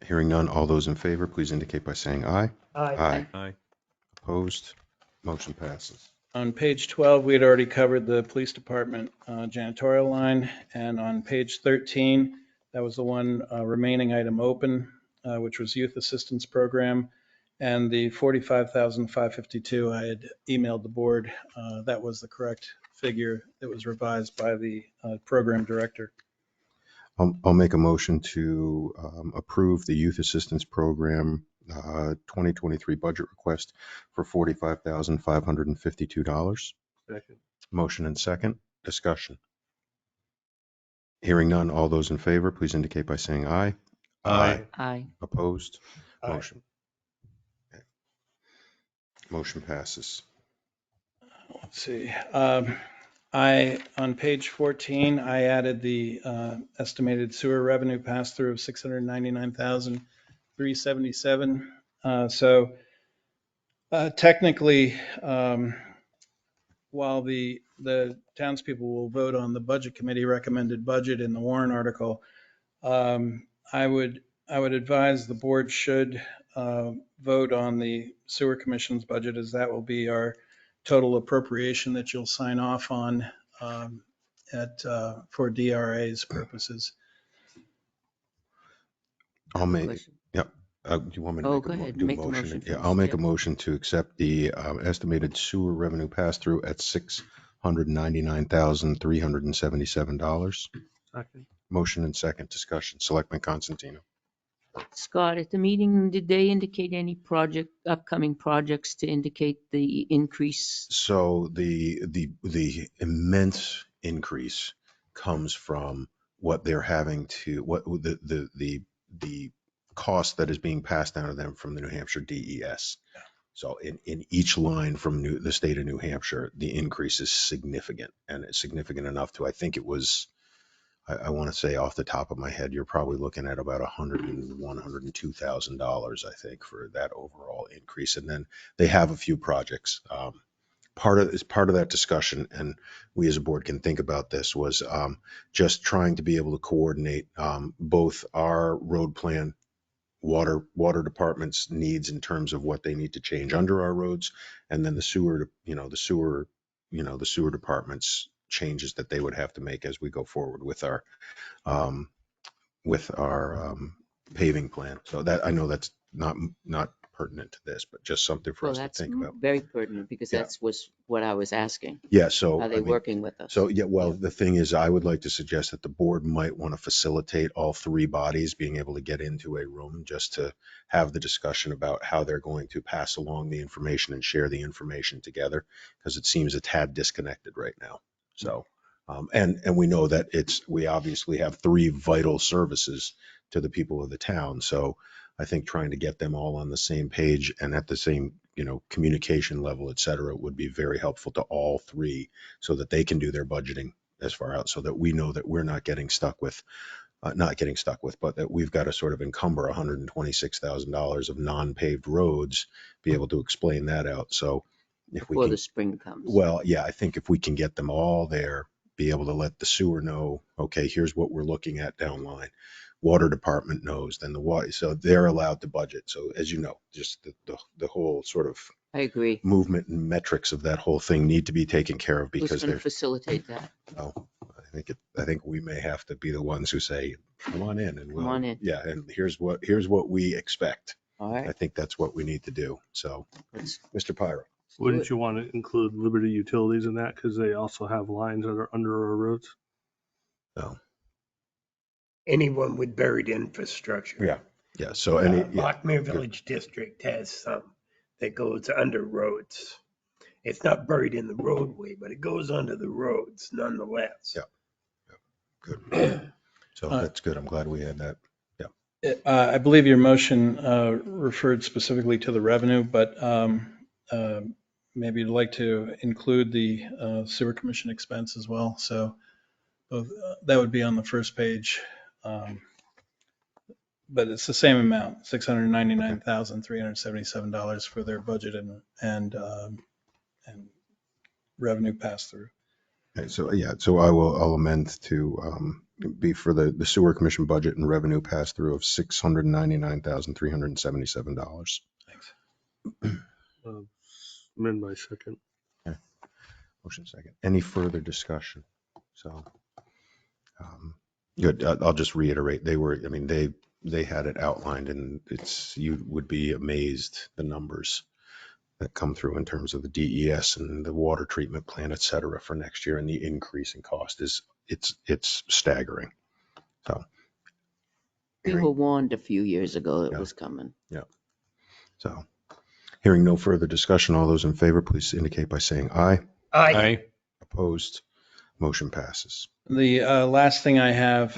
B: Hearing none. All those in favor, please indicate by saying aye.
E: Aye.
H: Aye.
B: Opposed? Motion passes.
C: On page 12, we had already covered the police department janitorial line. And on page 13, that was the one remaining item open, which was youth assistance program. And the $45,552, I had emailed the board. That was the correct figure that was revised by the program director.
B: I'll make a motion to approve the Youth Assistance Program 2023 budget request for $45,552.
D: Second.
B: Motion and second. Discussion. Hearing none. All those in favor, please indicate by saying aye.
H: Aye.
G: Aye.
B: Opposed?
E: Aye.
B: Motion. Okay. Motion passes.
C: Let's see. On page 14, I added the estimated sewer revenue pass-through of $699,377. So technically, while the townspeople will vote on the budget committee recommended budget in the warrant article, I would advise the board should vote on the sewer commission's budget, as that will be our total appropriation that you'll sign off on for DRA's purposes.
B: I'll make,
G: Question.
B: yep. Do you want me to
G: Oh,
B: make
G: go
B: a
G: ahead.
B: do
G: Make the motion
B: Yeah,
G: first,
B: I'll make
G: yeah.
B: a motion to accept the estimated sewer revenue pass-through at $699,377.
D: Second.
B: Motion and second. Discussion. Selectman Constantino.
G: Scott, at the meeting, did they indicate any upcoming projects to indicate the increase?
B: So the immense increase comes from what they're having to, what the cost that is being passed down to them from the New Hampshire DES. So in each line from the state of New Hampshire, the increase is significant, and it's significant enough to, I think it was, I want to say off the top of my head, you're probably looking at about $102,000, I think, for that overall increase. And then they have a few projects. Part of that discussion, and we as a board can think about this, was just trying to be able to coordinate both our road plan, water department's needs in terms of what they need to change under our roads, and then the sewer department's changes that they would have to make as we go forward with our paving plan. So that, I know that's not pertinent to this, but just something for
G: Well,
B: us to
G: that's
B: think about.
G: very pertinent because
B: Yeah.
G: that's was what I was asking.
B: Yeah, so
G: Are
B: I
G: they
B: mean,
G: working with us?
B: so, yeah, well,
G: Yeah.
B: the thing is, I would like to suggest that the board might want to facilitate all three bodies being able to get into a room just to have the discussion about how they're going to pass along the information and share the information together, because it seems a tad disconnected right now. So, and we know that we obviously have three vital services to the people of the town. So I think trying to get them all on the same page and at the same, communication level, et cetera, would be very helpful to all three, so that they can do their budgeting as far out, so that we know that we're not getting stuck with, but that we've got to sort of encumber $126,000 of non-paved roads, be able to explain that out. So if we
G: Before
B: can,
G: the spring comes.
B: well, yeah, I think if we can get them all there, be able to let the sewer know, okay, here's what we're looking at down line. Water department knows, then the water, so they're allowed to budget. So as you know, just the whole sort of
G: I agree.
B: movement and metrics of that whole thing need to be taken care of,
G: Who's
B: because
G: going to
B: they're,
G: facilitate that?
B: well, I think we may have to be the ones who say, come on in, and
G: Come on in.
B: yeah, and here's what we expect.
G: All
B: I
G: right.
B: think that's what we need to do. So,
G: Let's
B: Mr. Pyro.
G: do
D: Wouldn't
G: it.
D: you want to include Liberty Utilities in that? Because they also have lines that are under our roads.
B: No.
E: anyone with buried infrastructure.
B: Yeah. Yeah. So any, yeah,
E: Lockmere Village District has some that goes under roads. It's not buried in the roadway, but it goes under the roads nonetheless.
B: Yeah. Good. So that's good. I'm glad we had that.
C: I believe your motion referred specifically to the revenue, but maybe you'd like to include the sewer commission expense as well. So that would be on the first page. But it's the same amount, $699,377 for their budget and revenue pass through.
B: Okay, so yeah, so I'll amend to be for the sewer commission budget and revenue pass through of $699,377.
C: Thanks.
D: Amend my second.
B: Okay. Motion second. Any further discussion? So, good. I'll just reiterate. They had it outlined, and you would be amazed the numbers that come through in terms of the DES and the water treatment plant, et cetera, for next year. And the increase in cost it's staggering. So
G: We were warned a few years ago it
B: Yeah.
G: was coming.
B: So hearing no further discussion, all those in favor, please indicate by saying aye.
E: Aye.
B: Opposed? Motion passes.
C: The last thing I have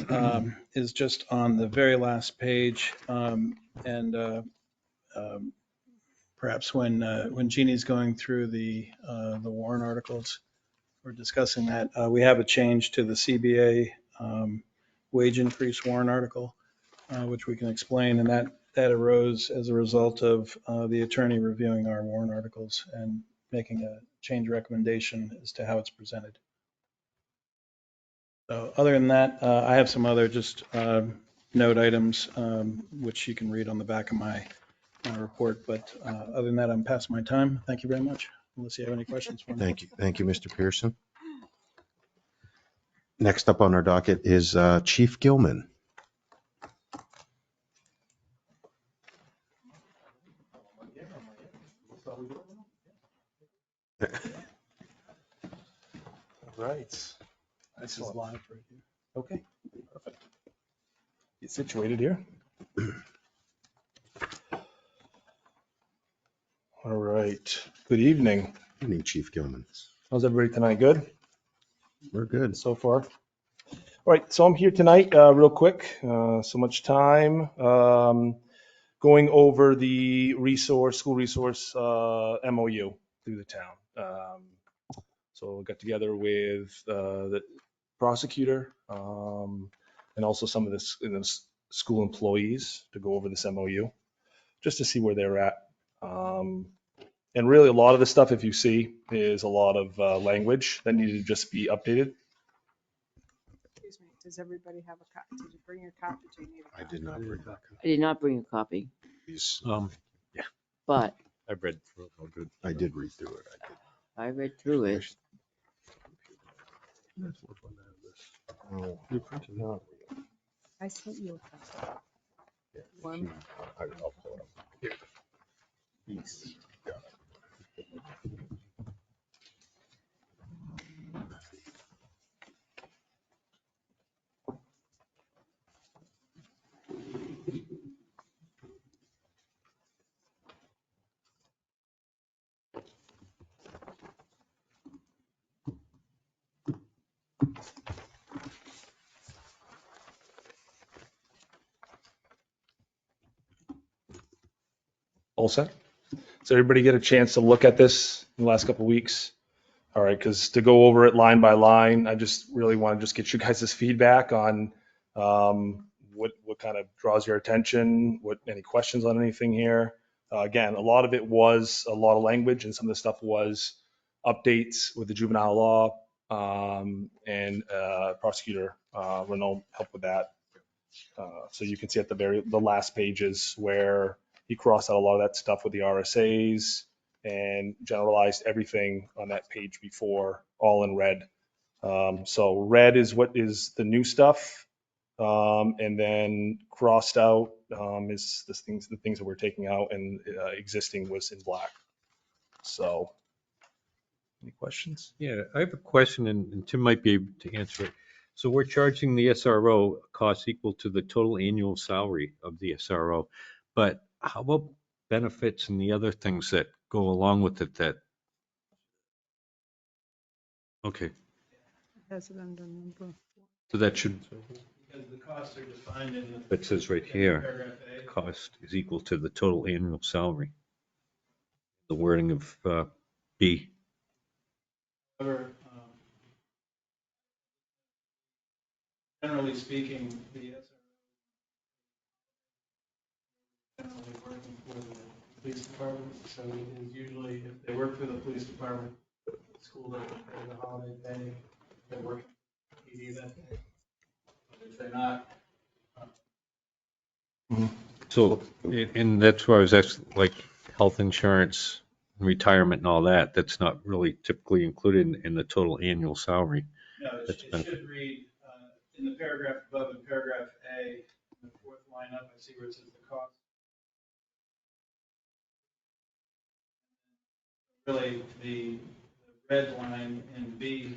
C: is just on the very last page. And perhaps when Jeannie's going through the warrant articles, we're discussing that. We have a change to the CBA wage increase warrant article, which we can explain. And that arose as a result of the attorney reviewing our warrant articles and making a change recommendation as to how it's presented. So other than that, I have some other just note items, which you can read on the back of my report. But other than that, I'm past my time. Thank you very much. Unless you have any questions for me.
B: Thank you. Thank you, Mr. Pearson. Next up on our docket is Chief Gilman.
I: Right.
C: This is live right here.
I: Okay, perfect. Get situated here. All right. Good evening.
B: Evening, Chief Gilman.
I: How's everybody tonight? Good
B: We're good.
I: so far? All right. So I'm here tonight real quick. So much time going over the school resource MOU through the town. So I got together with the prosecutor and also some of the school employees to go over this MOU, just to see where they're at. And really a lot of the stuff, if you see, is a lot of language that needed to just be updated.
F: Excuse me, does everybody have a copy? Did you bring your copy? Do you need a
B: I
F: copy?
B: did not bring that.
G: I did not bring a copy,
B: These,
G: but
H: I've read through it. Oh, good.
B: I did read through it.
G: I read through it.
B: Oh,
D: You're printing out.
F: I sent you a copy.
B: yeah,
F: One.
B: I'll pull it up. Here. Yes. Got it.
I: All set? So everybody get a chance to look at this in the last couple of weeks? All right, because to go over it line by line, I just really want to just get you guys' feedback on what kind of draws your attention, any questions on anything here. Again, a lot of it was a lot of language, and some of the stuff was updates with the juvenile law, and prosecutor Renaud helped with that. So you can see at the last pages where he crossed out a lot of that stuff with the RSAs and generalized everything on that page before, all in red. So red is what is the new stuff, and then crossed out is the things that we're taking out, and existing was in black. So, any questions?
H: Yeah, I have a question, and Tim might be able to answer it. So we're charging the SRO costs equal to the total annual salary of the SRO. But how about benefits and the other things that go along with it that, okay,
F: Has it under number?
H: so that should,
C: Because the costs are defined in
H: it says right here,
C: paragraph
H: the
C: A.
H: cost is equal to the total annual salary. The wording of B.
C: However, generally speaking, the SRO generally working for the police department, so it is usually, if they work for the police department, the school doesn't pay the holiday pay, they're working for PD that day. But if they're not,
H: So, and that's why I was asking, like, health insurance, retirement and all that, that's not really typically included in the total annual salary.
C: no,
H: That's
C: it
H: benefit.
C: should read, in the paragraph above, in paragraph A, in the fourth line up, I see where it says the cost. Really, the red line in B,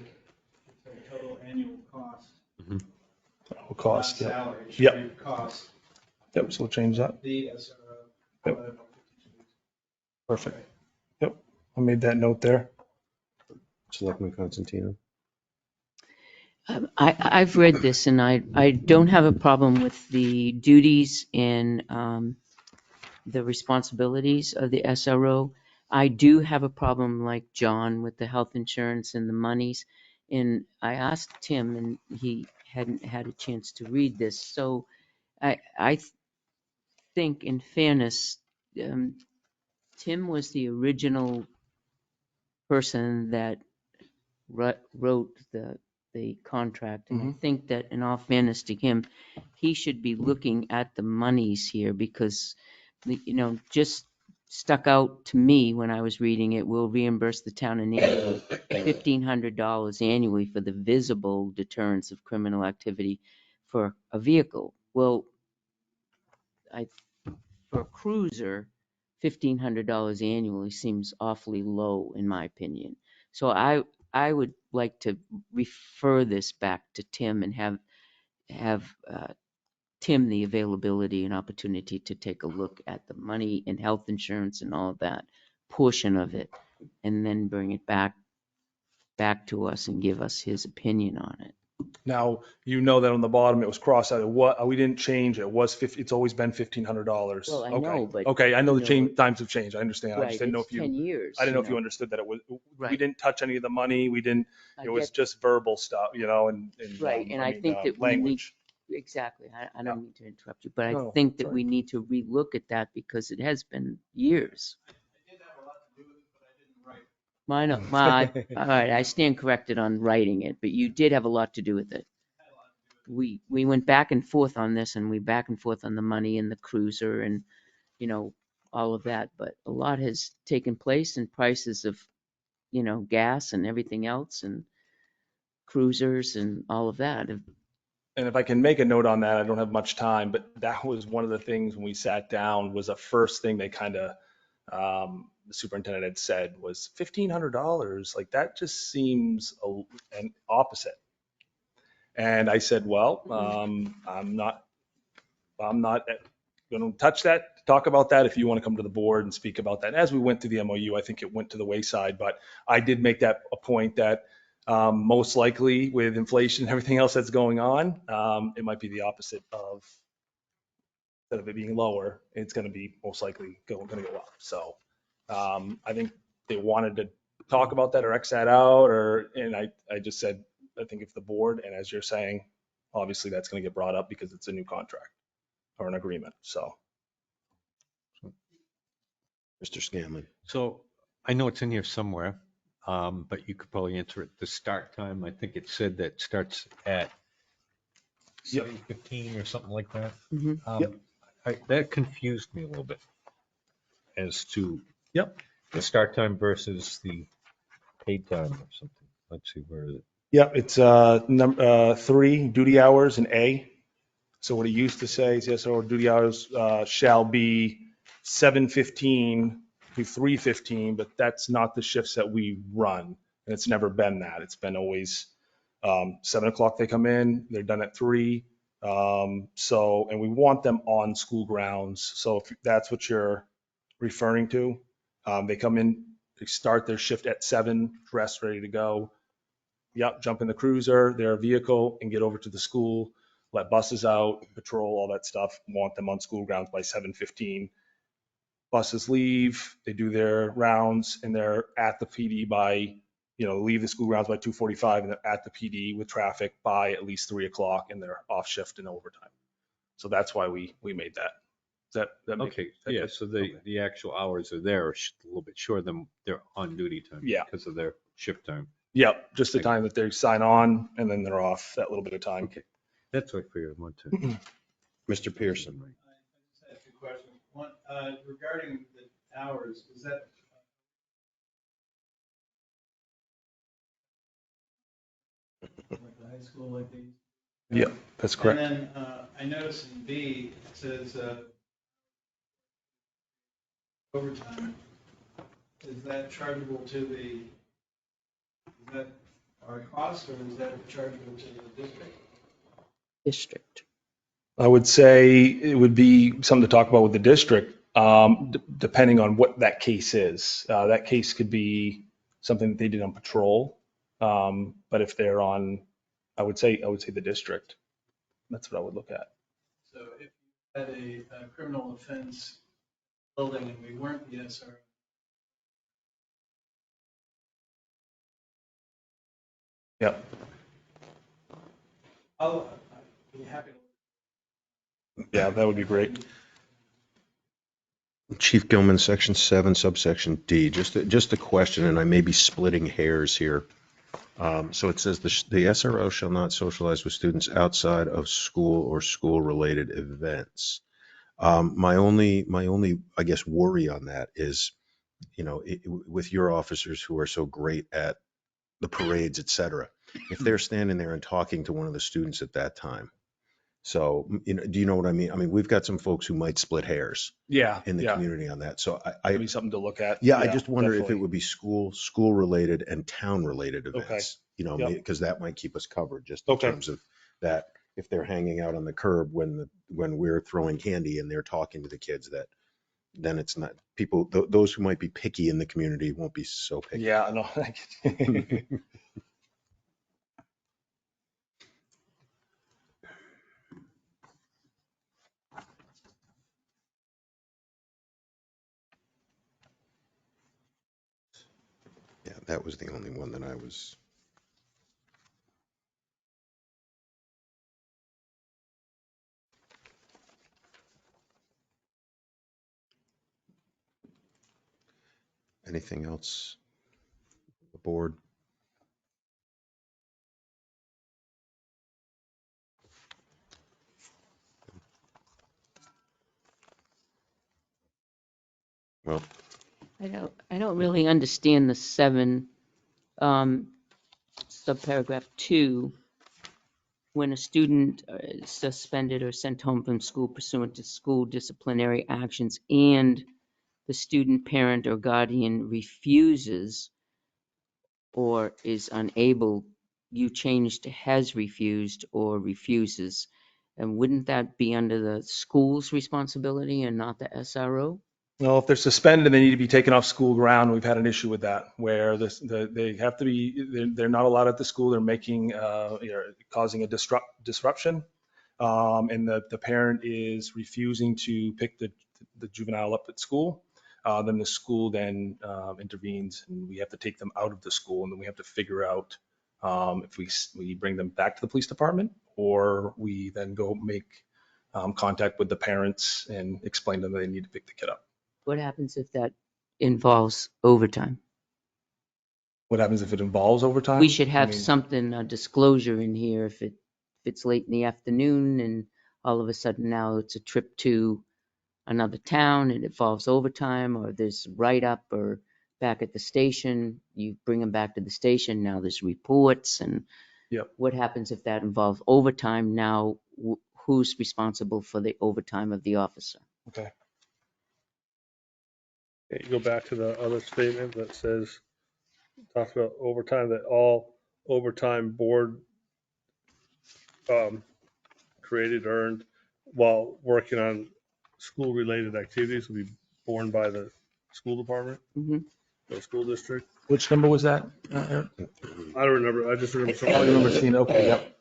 C: it's the total annual cost,
I: Cost,
C: not
I: yep.
C: salary. It should
I: Yep.
C: read cost,
I: Yep, so we'll change that.
C: the SRO.
I: Yep.
C: divided by 52 weeks.
I: Perfect. Yep, I made that note there.
B: Selectman Constantino?
G: I've read this and I don't have a problem with the duties and the responsibilities of the SRO. I do have a problem like John with the health insurance and the monies. And I asked Tim and he hadn't had a chance to read this. So I think in fairness, Tim was the original person that wrote the contract. And I think that in all fairness to him, he should be looking at the monies here because, just stuck out to me when I was reading it, will reimburse the town an annual $1,500 annually for the visible deterrence of criminal activity for a vehicle. Well, for a cruiser, $1,500 annually seems awfully low in my opinion. So I would like to refer this back to Tim and have Tim the availability and opportunity to take a look at the money and health insurance and all of that portion of it, and then bring it back to us and give us his opinion on it.
I: Now, you know that on the bottom, it was crossed out. What, we didn't change it. It was it's always been $1,500.
G: Well, I
I: Okay.
G: know, but,
I: Okay, I know the
G: you know,
I: times have changed. I understand. I just
G: Right,
I: didn't know
G: it's
I: if you,
G: 10 years.
I: I didn't know if you understood that it was, we
G: Right.
I: didn't touch any of the money. We didn't,
G: I
I: it was
G: get-
I: just verbal stuff, and
G: Right, and I think that we need,
I: language.
G: exactly, I don't mean to interrupt you, but I
I: No,
G: think that
I: sorry.
G: we need to relook at that because it has been years.
C: I did have a lot to do with it, but I didn't write.
G: Mine, all right, I stand corrected on writing it, but you did have a lot to do with it. We went back and forth on this and we back and forth on the money and the cruiser and, all of that, but a lot has taken place in prices of, gas and everything else and cruisers and all of that.
I: And if I can make a note on that, I don't have much time, but that was one of the things when we sat down was the first thing they kind of, the superintendent had said was $1,500. Like that just seems an opposite. And I said, well, I'm not going to touch that, talk about that if you want to come to the board and speak about that. And as we went through the MOU, I think it went to the wayside, but I did make that a point that most likely with inflation and everything else that's going on, it might be the opposite of, instead of it being lower, it's going to be most likely going to go up. So I think they wanted to talk about that or X that out, and I just said, I think if the board, and as you're saying, obviously that's going to get brought up because it's a new contract or an agreement. So.
B: Mr. Scanlon?
H: So I know it's in here somewhere, but you could probably answer it. The start time, I think it said that starts at 7:15 or something like that.
G: Mhm.
H: That confused me a little bit as to
I: Yep.
H: the start time versus the paid time or something. Let's see, where is it?
I: Yep, it's 3 duty hours in A. So what it used to say is, yes, or duty hours shall be 7:15 to 3:15, but that's not the shifts that we run. And it's never been that. It's been always 7 o'clock they come in, they're done at 3. And we want them on school grounds. So if that's what you're referring to, they come in, they start their shift at 7, dressed, ready to go. Yep, jump in the cruiser, their vehicle, and get over to the school, let buses out, patrol, all that stuff. Want them on school grounds by 7:15. Buses leave, they do their rounds, and they're at the PD by, leave the school grounds by 2:45, and they're at the PD with traffic by at least 3 o'clock, and they're off shift and overtime. So that's why we made that. That make
H: Okay,
I: that
H: yeah,
I: good?
H: so
I: Okay.
H: the actual hours are there, a little bit shorter than their on-duty time.
I: Yeah.
H: Because of their shift time.
I: Yep, just the
H: Okay.
I: time that they sign on, and then they're off that little bit of time.
H: Okay, that's what I figured I wanted to.
B: Mr. Pearson.
C: I just have 2 questions. One, regarding the hours, is that like the high school like these?
I: Yep, that's correct.
C: And then I noticed in B, it says overtime. Is that chargeable to is that our cost, or is that chargeable to the district?
G: District.
I: I would say it would be something to talk about with the district, depending on what that case is. That case could be something that they did on patrol. But if they're on, I would say the district. That's what I would look at.
C: So if you had a criminal offense building and we weren't the SRO,
I: Yep.
C: I'd be happy to.
I: Yeah, that would be great.
B: Chief Gilman, Section 7, subsection D, just a question, and I may be splitting hairs here. So it says the SRO shall not socialize with students outside of school or school-related events. My only, I guess, worry on that is, with your officers who are so great at the parades, et cetera, if they're standing there and talking to one of the students at that time. So, do you know what I mean? I mean, we've got some folks who might split hairs
I: Yeah.
B: in the
I: Yeah.
B: community on that. So
I: That'd be something to look at.
B: I just wonder if it
I: definitely.
B: would be school related and town related events,
I: Yep.
B: because that might keep us covered just in
I: Okay.
B: terms of that. If they're hanging out on the curb when we're throwing candy and they're talking to the kids, then it's not people, those who might be picky in the community won't be so picky.
I: Yeah, no.
B: Yeah, that was the only one that I was. Anything else? The board? Well,
G: I don't really understand the 7, subparagraph 2. When a student is suspended or sent home from school pursuant to school disciplinary actions and the student parent or guardian refuses or is unable, you changed to has refused or refuses. And wouldn't that be under the school's responsibility and not the SRO?
I: No, if they're suspended, they need to be taken off school ground. We've had an issue with that, where they have to be, they're not allowed at the school. They're making, causing a disruption. And the parent is refusing to pick the juvenile up at school. Then the school then intervenes, and we have to take them out of the school, and then we have to figure out if we bring them back to the police department, or we then go make contact with the parents and explain to them they need to pick the kid up.
G: What happens if that involves overtime?
I: What happens if it involves overtime?
G: We should have
I: I mean,
G: something, a disclosure in here if it's late in the afternoon and all of a sudden now it's a trip to another town and it involves overtime, or there's write-up, or back at the station, you bring them back to the station, now there's reports, and
I: Yep.
G: what happens if that involves overtime? Now, who's responsible for the overtime of the officer?
I: Okay.
D: You go back to the other statement that says, talks about overtime, that all overtime board created, earned while working on school-related activities will be borne by the school department,
G: Mhm.
D: the school district.
I: Which number was that? Eric?
D: I don't remember. I just remember.
I: I remember seeing, okay, yep.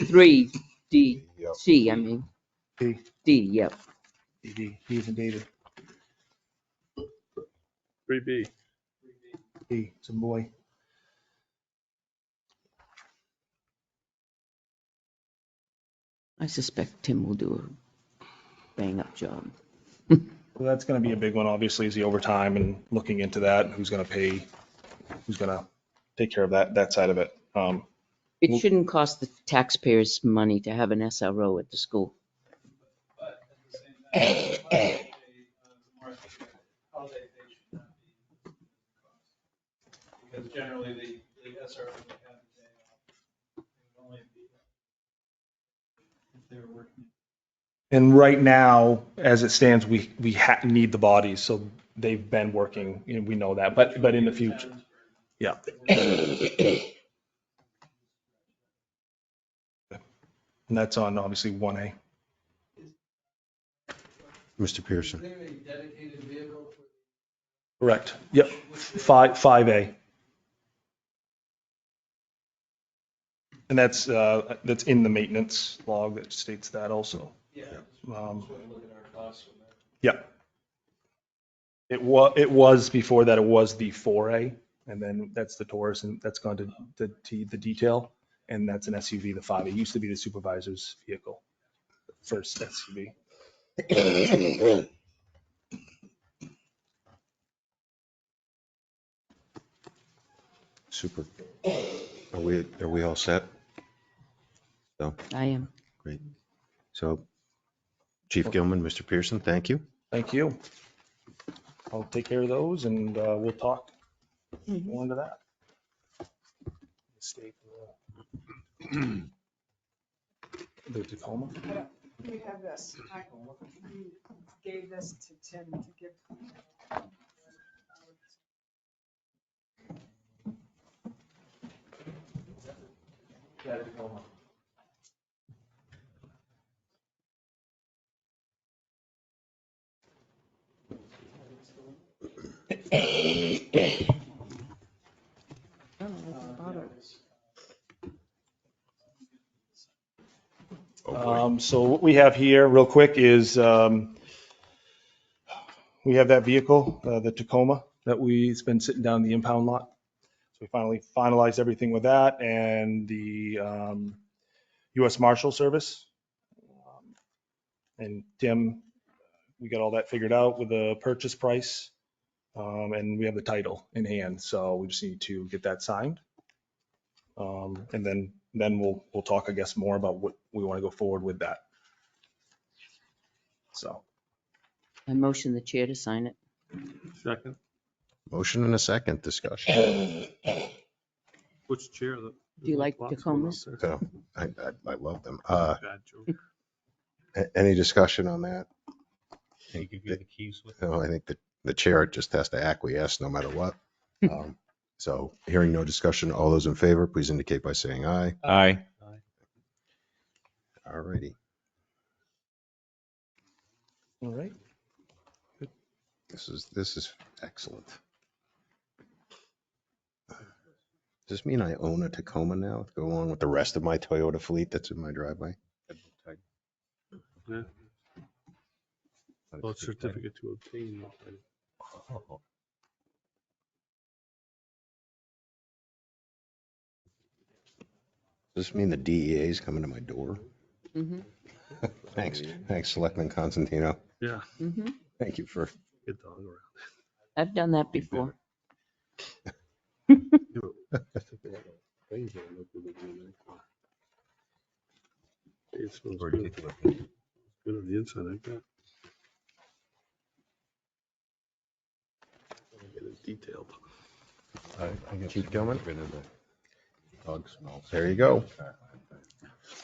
G: 3D,
B: Yep.
G: C, I mean,
I: D,
G: D, yep.
I: D, D's and David.
D: 3B.
I: D, it's a boy.
G: I suspect Tim will do a bang-up job.
I: Well, that's going to be a big one, obviously, is the overtime and looking into that, who's going to pay, who's going to take care of that side of it.
G: It shouldn't cost the taxpayers money to have an SRO at the school.
C: Because generally the SRO would have the day off. It would only be if they were working.
I: And right now, as it stands, we need the bodies, so they've been working, we know that, but in the future, yeah. And that's on obviously 1A.
B: Mr. Pearson.
C: Is there a dedicated vehicle for?
I: Correct. Yep. 5A. And that's in the maintenance log that states that also.
C: Yeah.
I: Um,
C: So look at our costs from there.
I: Yeah. It was before that, it was the 4A, and then that's the Taurus, and that's gone to the detail, and that's an SUV, the 5A. It used to be the supervisor's vehicle, the first SUV.
B: Super. Are we all set? So,
G: I am.
B: great. So Chief Gilman, Mr. Pearson, thank you.
I: Thank you. I'll take care of those, and we'll talk more into that. The Tacoma.
F: We have this. I gave this to Tim to give.
I: So what we have here, real quick, is we have that vehicle, the Tacoma, it's been sitting down in the impound lot. So we finally finalized everything with that, and the U.S. Marshal Service. And Tim, we got all that figured out with the purchase price, and we have the title in hand. So we just need to get that signed. And then we'll talk, I guess, more about what we want to go forward with that. So.
G: I motion the chair to sign it.
D: Second.
B: Motion and a second discussion.
D: Which chair?
G: Do you like Tacomas?
B: So I love them.
D: Bad joke.
B: Any discussion on that?
H: You give you the keys with.
B: No, I think the chair just has to acquiesce no matter what. So hearing no discussion, all those in favor, please indicate by saying aye.
H: Aye.
B: All righty.
I: All right.
B: This is excellent. Does this mean I own a Tacoma now to go along with the rest of my Toyota fleet that's in my driveway?
D: Yeah. Well, certificate to obtain.
B: Does this mean the DEA is coming to my door?
G: Mm-hmm.
B: Thanks, Selectman Constantino.
D: Yeah.
G: Mm-hmm.
B: Thank you for.
D: Get the hung around.
G: I've done that before.
D: It smells good. Good on the inside, I bet. Get it detailed.
B: Chief Gilman? There you go.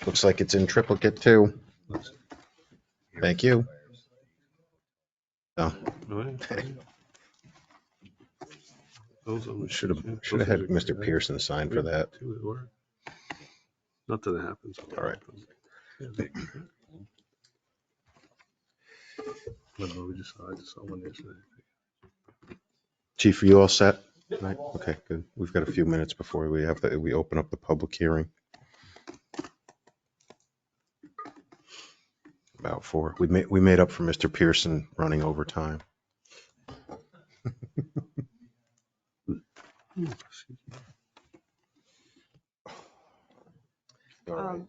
B: Looks like it's in triplicate too. Thank you. Oh, should have had Mr. Pearson sign for that.
D: Not that it happens.
B: All right.
D: I just saw one yesterday.
B: Chief, are you all set? Right. Okay, good. We've got a few minutes before we open up the public hearing. About 4. We made up for Mr. Pearson running over time. All right.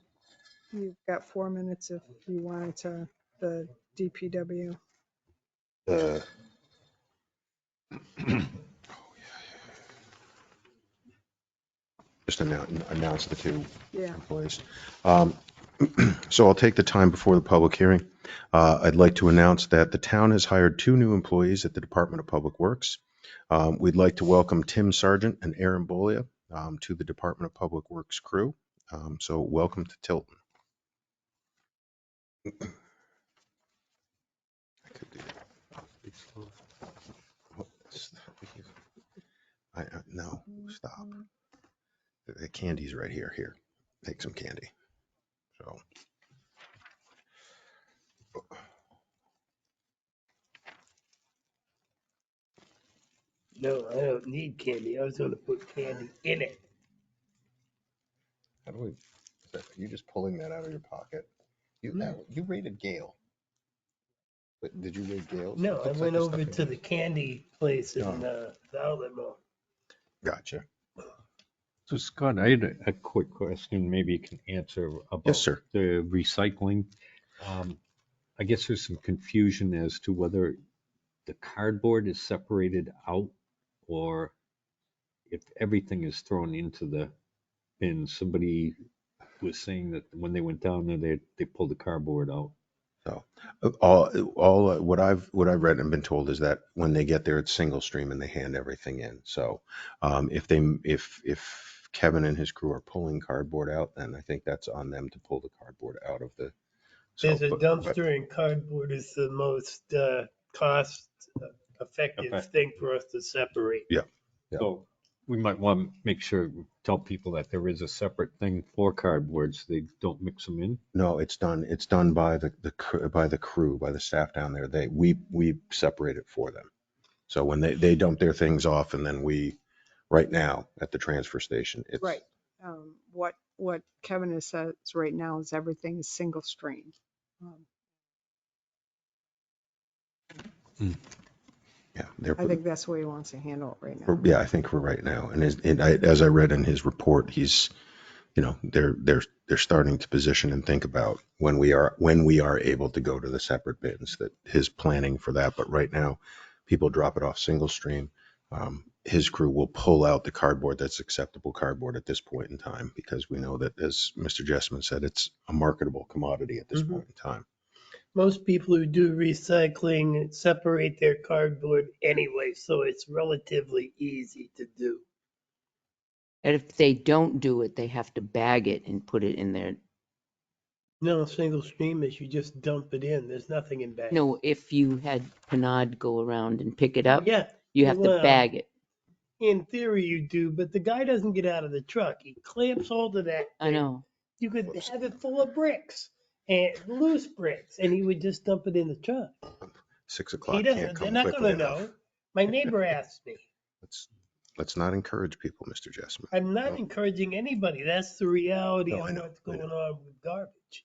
F: You've got 4 minutes if you wanted to, the DPW.
B: Just announce the 2
F: Yeah.
B: employees. So I'll take the time before the public hearing. I'd like to announce that the town has hired 2 new employees at the Department of Public Works. We'd like to welcome Tim Sargent and Aaron Bolia to the Department of Public Works crew. So welcome to Tilton. I could do that. No, stop. The candy's right here. Here, take some candy. So.
E: No, I don't need candy. I was gonna put candy in it.
B: How do we? Are you just pulling that out of your pocket? You rated Gale. But did you rate Gale?
E: No, I went over to the candy place in
B: Oh.
E: the outlet mall.
B: Gotcha.
H: So Scott, I had a quick question, maybe you can answer about
B: Yes, sir.
H: the recycling. I guess there's some confusion as to whether the cardboard is separated out or if everything is thrown into the bin. Somebody was saying that when they went down there, they pulled the cardboard out.
B: So all what I've read and been told is that when they get there, it's single stream and they hand everything in. So if Kevin and his crew are pulling cardboard out, then I think that's on them to pull the cardboard out of the.
E: There's a dumpster and cardboard is the most cost effective thing for us to separate.
B: Yeah.
H: So we might want to make sure, tell people that there is a separate thing for cardboard so they don't mix them in.
B: No, it's done by the crew, by the staff down there. We separate it for them. So when they dump their things off, and then right now at the transfer station, it's
F: Right. What Kevin has said right now is everything is single stream.
B: Yeah,
F: I think that's the way he wants to handle it right now.
B: yeah, I think we're right now. And as I read in his report, he's, they're starting to position and think about when we are able to go to the separate bins, that his planning for that. But right now, people drop it off single stream. His crew will pull out the cardboard that's acceptable cardboard at this point in time, because we know that, as Mr. Jessman said, it's a marketable commodity at this point in time.
E: Most people who do recycling separate their cardboard anyway, so it's relatively easy to do.
G: And if they don't do it, they have to bag it and put it in their,
E: No, single stream is you just dump it in. There's nothing in bag.
G: no, if you had Panad go around and pick it up,
E: Yeah,
G: you have to
E: well,
G: bag it.
E: in theory you do, but the guy doesn't get out of the truck. He clamps hold of that
G: I
E: thing.
G: know.
E: You could have it full of bricks and loose bricks, and he would just dump it in the truck.
B: 6
E: He
B: o'clock
E: doesn't.
B: can't
E: They're
B: come
E: not
B: quickly
E: going to
B: enough.
E: know. My neighbor asked me.
B: Let's not encourage people, Mr. Jessman.
E: I'm not encouraging anybody. That's the reality
B: No,
E: of
B: I know,
E: what's going on with garbage.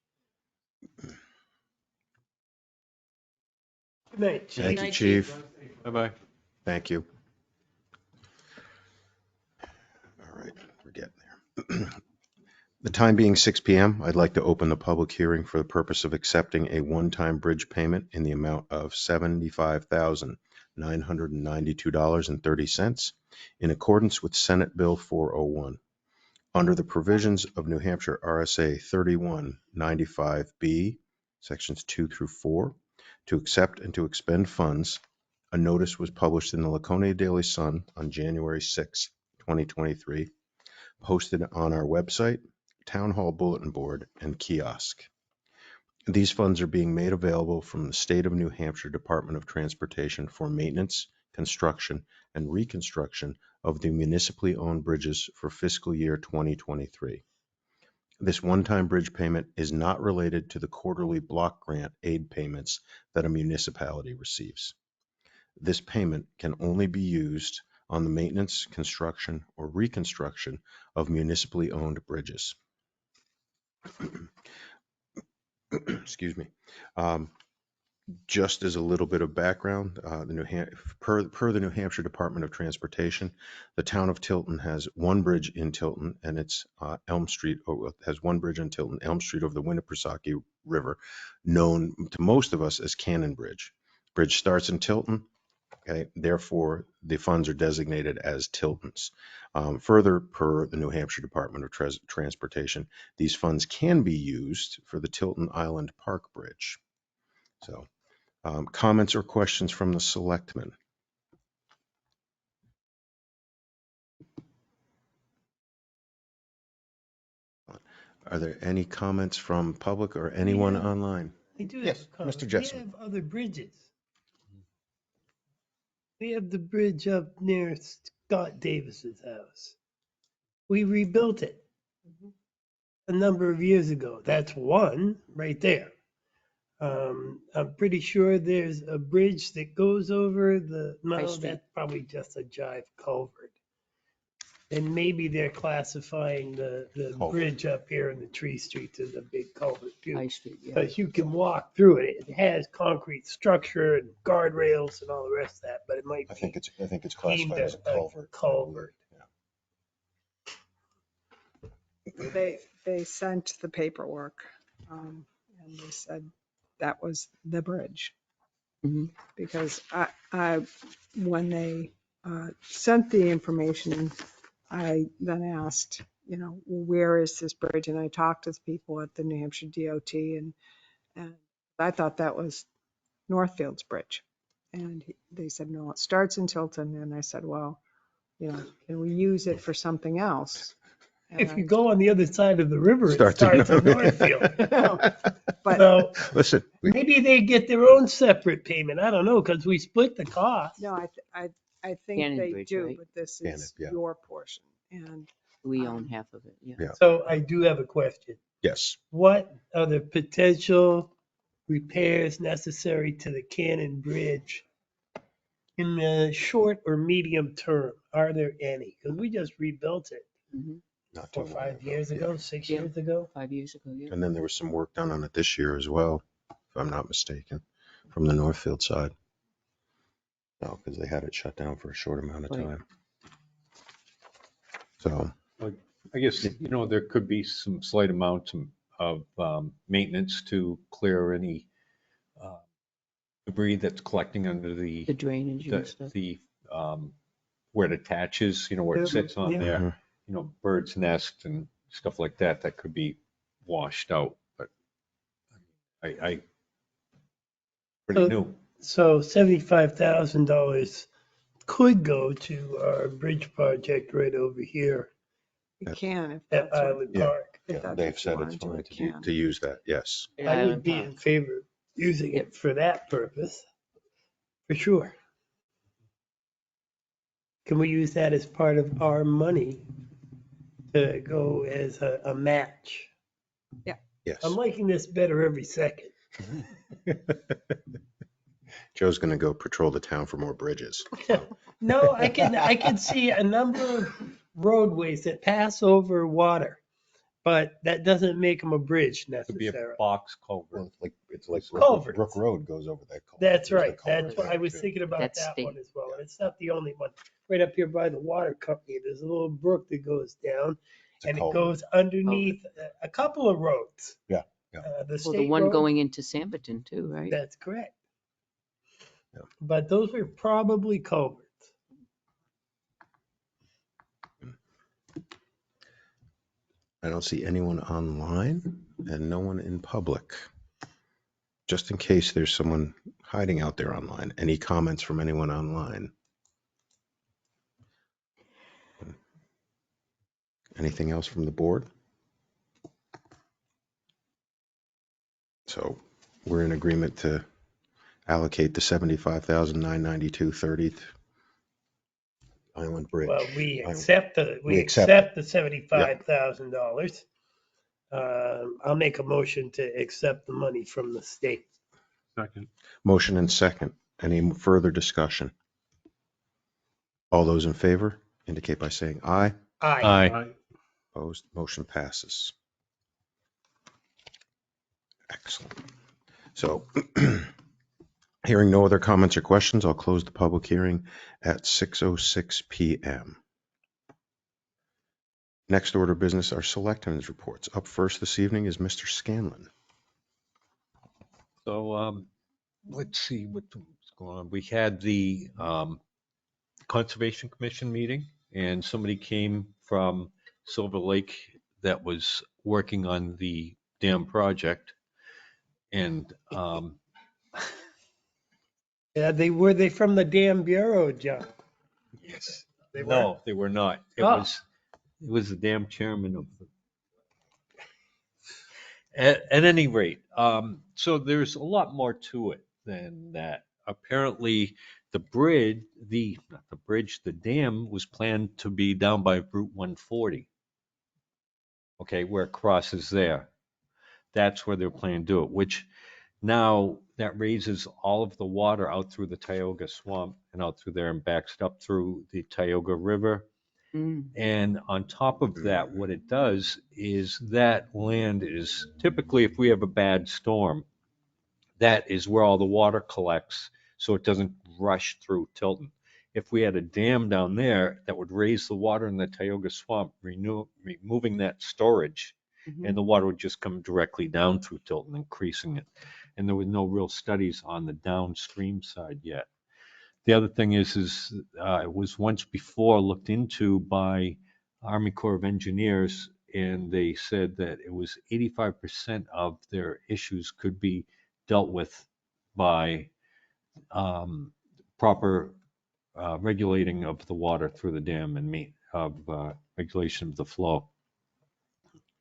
E: Good night, Chief.
B: Thank you, Chief.
H: Bye-bye.
B: Thank you. All right, we're getting there. The time being 6 p.m., I'd like to open the public hearing for the purpose of accepting a one-time bridge payment in the amount of $75,992.30 in accordance with Senate Bill 401. Under the provisions of New Hampshire RSA 3195B, sections 2 through 4, to accept and to expend funds, a notice was published in the Laconia Daily Sun on January 6, 2023, posted on our website, Town Hall Bulletin Board, and kiosk. These funds are being made available from the State of New Hampshire Department of Transportation for maintenance, construction, and reconstruction of the municipally owned bridges for fiscal year 2023. This one-time bridge payment is not related to the quarterly block grant aid payments that a municipality receives. This payment can only be used on the maintenance, construction, or reconstruction of municipally owned bridges. Excuse me. Just as a little bit of background, per the New Hampshire Department of Transportation, the town of Tilton has one bridge in Tilton, and it's Elm Street, has one bridge in Tilton, Elm Street over the Winnipesaukee River, known to most of us as Cannon Bridge. Bridge starts in Tilton. Okay, therefore, the funds are designated as Tilton's. Further, per the New Hampshire Department of Transportation, these funds can be used for the Tilton Island Park Bridge. So, comments or questions from the selectmen? Are there any comments from public or anyone online?
E: I do have
B: Yes,
E: a comment.
B: Mr. Jessamine.
E: We have other bridges. We have the bridge up near Scott Davis's house. We rebuilt it a number of years ago. That's one right there. I'm pretty sure there's a bridge that goes over no,
G: Street.
E: that's probably just a jive culvert. And maybe they're classifying the
B: Culvert.
E: bridge up here in the Tree Street as a big culvert too.
G: High Street, yeah.
E: Because you can walk through it. It has concrete structure and guardrails and all the rest of that, but it might
B: I
E: be
B: think it's
E: deemed
B: classified as a culvert.
E: culvert.
F: They sent the paperwork, and they said that was the bridge.
G: Mhm.
F: Because when they sent the information, I then asked, where is this bridge? And I talked to the people at the New Hampshire DOT, and I thought that was Northfield's bridge. And they said, no, it starts in Tilton. And I said, well, can we use it for something else?
E: If you go on the other side of the river, it
B: Starts
E: starts
B: in-
E: in Northfield.
F: But
E: So
B: Listen,
E: maybe they get their own separate payment. I don't know, because we split the cost.
F: no, I think
G: Cannon
F: they
G: Bridge,
F: do,
G: right?
F: but this
B: Cannon,
F: is
B: yeah.
F: your portion. And
G: We own half of it, yeah.
B: Yeah.
E: So I do have a question.
B: yes.
E: What are the potential repairs necessary to the Cannon Bridge in the short or medium term? Are there any? Because we just rebuilt it
G: Mhm.
B: Not
E: 4
B: too
E: or
B: long
E: 5 years
B: Yeah.
E: ago, 6
G: Yeah.
E: years ago.
G: 5 years ago, yeah.
B: And then there was some work done on it this year as well, if I'm not mistaken, from the Northfield side. No, because they had it shut down for a short amount of
G: Right.
B: time. So,
H: I guess, there could be some slight amounts of maintenance to clear any debris that's collecting under
G: The drainage and stuff.
H: where it attaches, where it sits on
E: Yeah.
H: there, bird's nest and stuff like that, that could be washed out, but I pretty new.
E: So $75,000 could go to our bridge project right over here
F: it can if
E: at
F: that's what,
E: Island
B: Yeah.
E: Park.
F: if
B: yeah,
F: that's
B: they've
F: what you
B: said
F: want
B: it's
F: to do,
B: fine
F: it
B: to, do,
F: can.
B: to use that, yes.
E: I would be in favor of using it for that purpose, for sure. Can we use that as part of our money to go as a match?
B: Yes.
E: I'm liking this better every second.
B: Joe's going to go patrol the town for more bridges.
E: No, I can see a number of roadways that pass over water, but that doesn't make them a bridge
H: Could be a
E: necessarily.
H: box culvert.
B: Well, it's like
E: Culverts.
B: Brook Road goes over that culvert.
E: That's
B: There's a
E: right.
B: culvert
E: That's what I
B: there,
E: was
B: too.
E: thinking about
G: That's
E: that one
G: state.
E: as well. And it's not the only one. Right up here by the water company, there's a little brook that goes down
B: It's a
E: and it
B: culvert.
E: goes underneath a couple of roads.
B: Yeah, yeah.
E: The
G: Well,
E: state
G: the one
E: road,
G: going into Samberton too, right?
E: that's correct.
B: Yeah.
E: But those were probably culverts.
B: I don't see anyone online and no one in public. Just in case there's someone hiding out there online. Any comments from anyone online? Anything else from the board? So we're in agreement to allocate the $75,992.30 Island Bridge.
E: Well, we
B: Island-
E: accept the
B: We accept
E: $75,000. I'll make a motion to accept the money from the state.
D: Second.
B: Motion and second. Any further discussion? All those in favor indicate by saying aye.
E: Aye.
H: Aye.
B: Opposed, motion passes. Excellent. So hearing no other comments or questions, I'll close the public hearing at 6:06 PM. Next order of business are selectmen's reports. Up first this evening is Mr. Scanlon.
H: So let's see what's going on. We had the Conservation Commission meeting, and somebody came from Silver Lake that was working on the dam project. And
E: Yeah, were they from the Dam Bureau, John?
H: yes,
E: They were?
H: no, they were not. It
E: Oh.
H: was the dam chairman of the. At any rate, so there's a lot more to it than that. Apparently, the dam was planned to be down by Route 140. Okay, where it crosses there. That's where they're planning to do it, which now that raises all of the water out through the Tioga Swamp and out through there and backs it up through the Tioga River. And on top of that, what it does is that land is typically, if we have a bad storm, that is where all the water collects so it doesn't rush through Tilton. If we had a dam down there that would raise the water in the Tioga Swamp, removing that storage, and the water would just come directly down through Tilton, increasing it. And there were no real studies on the downstream side yet. The other thing is it was once before looked into by Army Corps of Engineers, and they said that it was 85% of their issues could be dealt with by proper regulating of the water through the dam and regulation of the flow.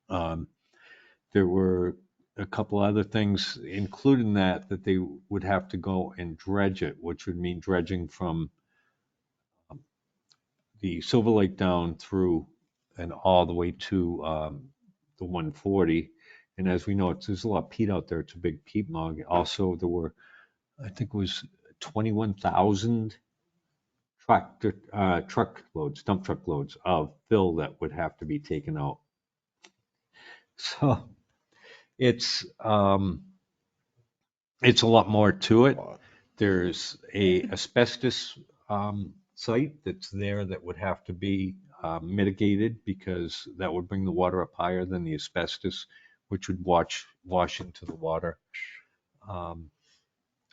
H: There were a couple other things, including that they would have to go and dredge it, which would mean dredging from the Silver Lake down through and all the way to the 140. And as we know, there's a lot of peat out there. It's a big peat mog. Also, there were, I think it was 21,000 dump truck loads of fill that would have to be taken out. So it's a lot more to it. There's a asbestos site that's there that would have to be mitigated because that would bring the water up higher than the asbestos, which would wash into the water.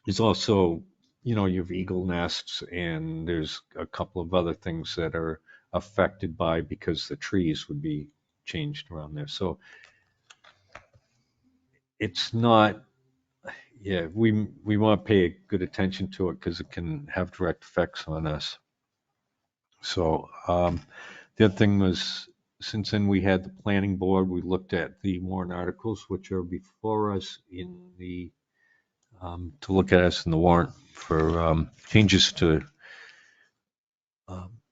H: There's also, you have eagle nests, and there's a couple of other things that are affected by because the trees would be changed around there. So it's not. Yeah, we want to pay good attention to it because it can have direct effects on us. So the other thing was, since then we had the planning board, we looked at the warrant articles, which are before us to look at us in the warrant for changes to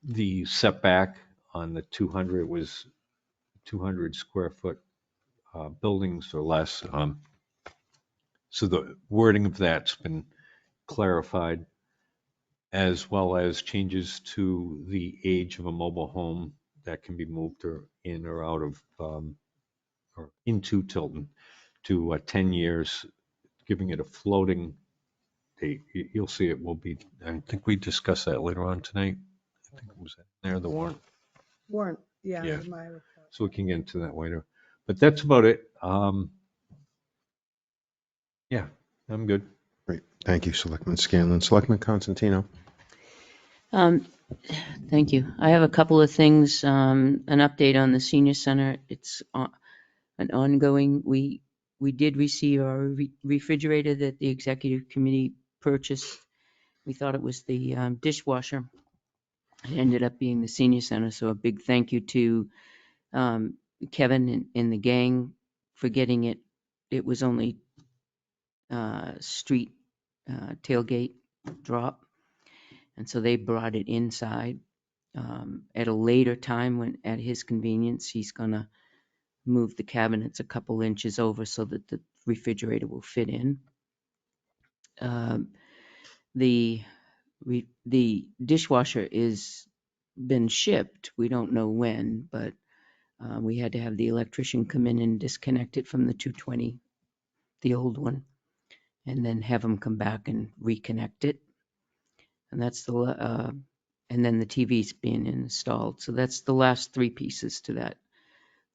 H: the setback on the 200 was 200 square foot buildings or less. So the wording of that's been clarified, as well as changes to the age of a mobile home that can be moved or in or out of or into Tilton to 10 years, giving it a floating date. You'll see it will be, I think we discussed that later on tonight. I think it was there, the warrant.
F: Warrant, yeah,
H: Yeah.
F: in my report.
H: So we can get into that later. But that's about it. Yeah, I'm good.
B: Great. Thank you, Selectman Scanlon. Selectman Constantino.
G: Thank you. I have a couple of things, an update on the senior center. It's an ongoing, we did receive our refrigerator that the executive committee purchased. We thought it was the dishwasher. It ended up being the senior center, so a big thank you to Kevin and the gang for getting it. It was only street tailgate drop, and so they brought it inside. At a later time, when at his convenience, he's gonna move the cabinets a couple inches over so that the refrigerator will fit in. The dishwasher is been shipped. We don't know when, but we had to have the electrician come in and disconnect it from the 220, the old one, and then have him come back and reconnect it. And that's and then the TV's being installed. So that's the last 3 pieces to that,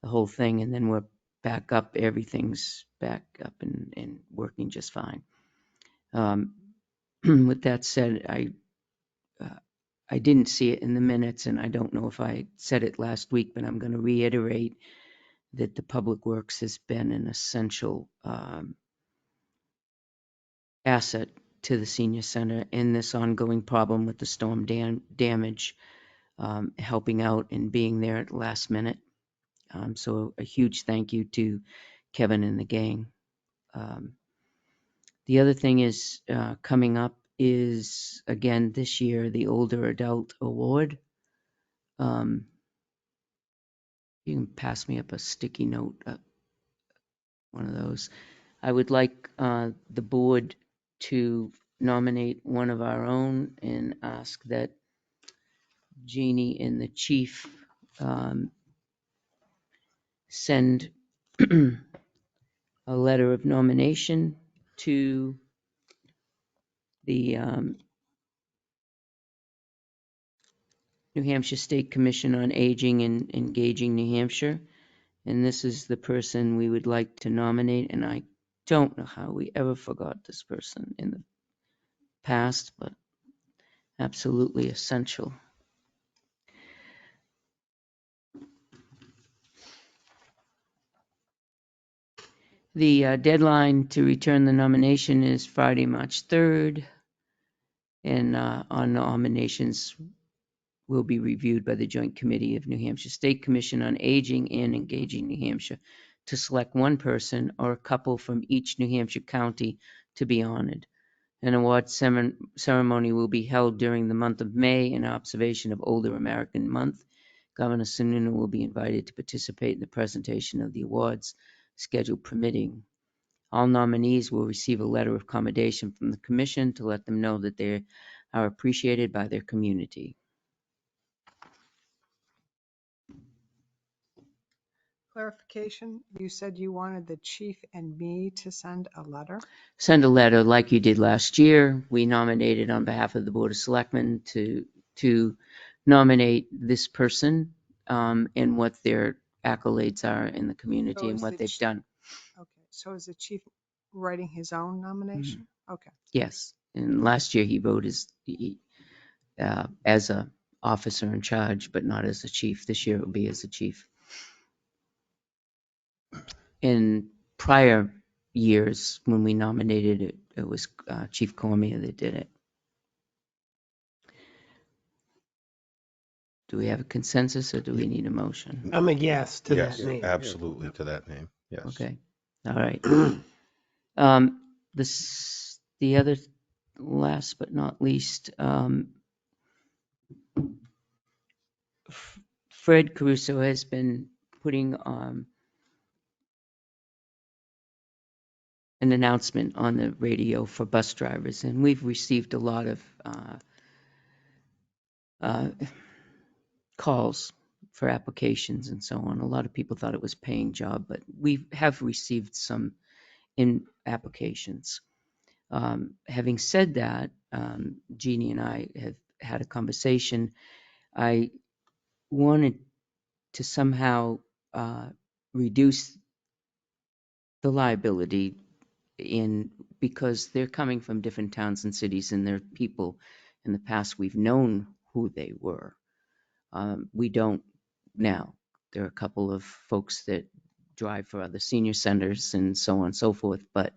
G: the whole thing. And then we're back up. Everything's back up and working just fine. With that said, I didn't see it in the minutes, and I don't know if I said it last week, but I'm going to reiterate that the Public Works has been an essential asset to the senior center in this ongoing problem with the storm damage, helping out and being there at the last minute. So a huge thank you to Kevin and the gang. The other thing is coming up is, again, this year, the Older Adult Award. You can pass me up a sticky note, one of those. I would like the board to nominate one of our own and ask that Jeannie and the chief send a letter of nomination to the New Hampshire State Commission on Aging and Engaging New Hampshire. And this is the person we would like to nominate. And I don't know how we ever forgot this person in the past, but absolutely essential. The deadline to return the nomination is Friday, March 3rd. And our nominations will be reviewed by the Joint Committee of New Hampshire State Commission on Aging and Engaging New Hampshire to select one person or a couple from each New Hampshire county to be honored. An award ceremony will be held during the month of May in observation of Older American Month. Governor Sununu will be invited to participate in the presentation of the awards, schedule permitting. All nominees will receive a letter of commendation from the commission to let them know that they are appreciated by their community.
F: Clarification, you said you wanted the chief and me to send a letter?
G: Send a letter like you did last year. We nominated on behalf of the Board of Selectmen to nominate this person and what their accolades are in the community
F: So
G: and
F: is
G: what
F: the
G: they've done.
F: Okay, so is the chief writing his own nomination? Okay.
G: Yes, and last year he wrote as a officer in charge, but not as a chief. This year it will be as a chief. In prior years, when we nominated it, it was Chief Cormier that did it. Do we have a consensus or do we need a motion?
E: I'm a yes to
B: Yes,
E: that name.
B: absolutely to that name. Yes.
G: Okay, all right. The other, last but not least, Fred Caruso has been putting an announcement on the radio for bus drivers, and we've received a lot of calls for applications and so on. A lot of people thought it was a paying job, but we have received some applications. Having said that, Jeannie and I have had a conversation. I wanted to somehow reduce the liability because they're coming from different towns and cities, and they're people in the past we've known who they were. We don't now. There are a couple of folks that drive for other senior centers and so on and so forth. But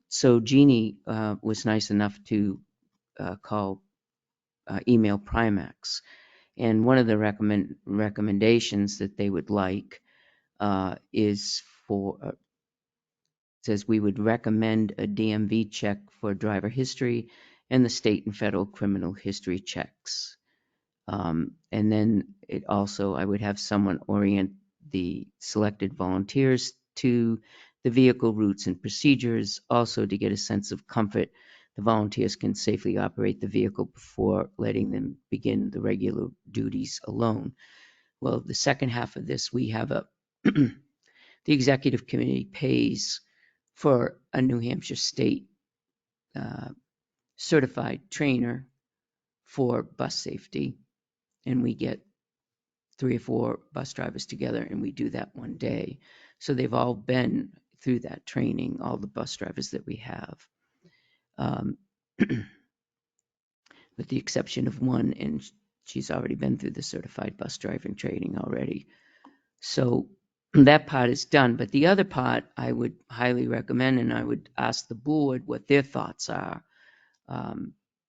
G: so Jeannie was nice enough to email Primax. And one of the recommendations that they would like is says we would recommend a DMV check for driver history and the state and federal criminal history checks. And then I would have someone orient the selected volunteers to the vehicle routes and procedures, also to get a sense of comfort. The volunteers can safely operate the vehicle before letting them begin the regular duties alone. Well, the second half of this, we have the executive committee pays for a New Hampshire state certified trainer for bus safety, and we get 3 or 4 bus drivers together and we do that one day. So they've all been through that training, all the bus drivers that we have. With the exception of one, and she's already been through the certified bus driving training already. So that part is done. But the other part, I would highly recommend, and I would ask the board what their thoughts are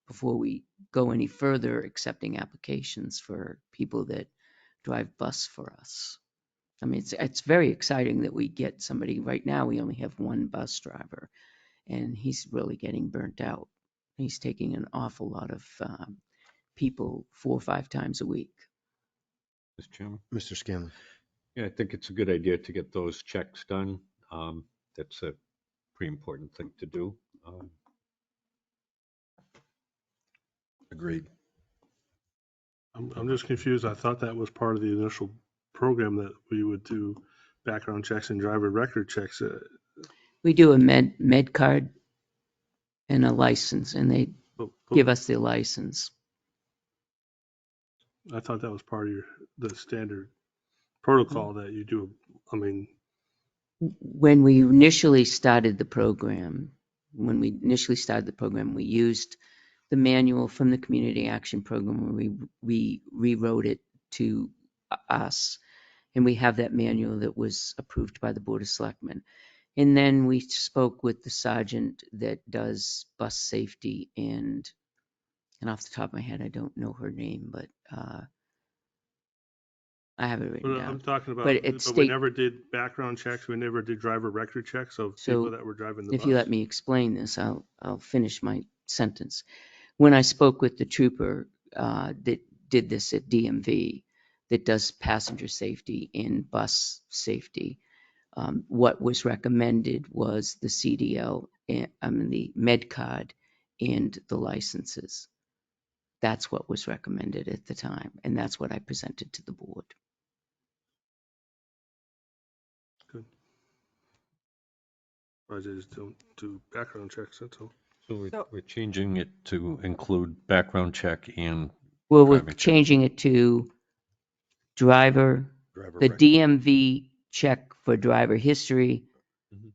G: before we go any further accepting applications for people that drive bus for us. I mean, it's very exciting that we get somebody. Right now, we only have one bus driver, and he's really getting burnt out. He's taking an awful lot of people 4 or 5 times a week.
H: Mr. Chairman?
B: Mr. Scanlon.
H: Yeah, I think it's a good idea to get those checks done. That's a pretty important thing to do.
B: Agreed.
D: I'm just confused. I thought that was part of the initial program that we would do background checks and driver record checks.
G: We do a med card and a license, and they give us the license.
D: I thought that was part of the standard protocol that you do. I mean,
G: When we initially started the program, we used the manual from the Community Action Program, where we rewrote it to us. And we have that manual that was approved by the Board of Selectmen. And then we spoke with the sergeant that does bus safety, and off the top of my head, I don't know her name, but I have it written down.
D: I'm talking about,
G: But
D: but
G: it's
D: we never did background checks. We never did driver record checks of
G: So,
D: people that were driving the bus.
G: If you let me explain this, I'll finish my sentence. When I spoke with the trooper that did this at DMV, that does passenger safety and bus safety, what was recommended was the CDL, the med card, and the licenses. That's what was recommended at the time, and that's what I presented to the board.
D: Good. I just don't do background checks, that's all.
H: So we're changing it to include background check and
G: Well, we're
H: driving check.
G: changing it to driver, the
B: record.
G: DMV check for driver history,
H: Mhm.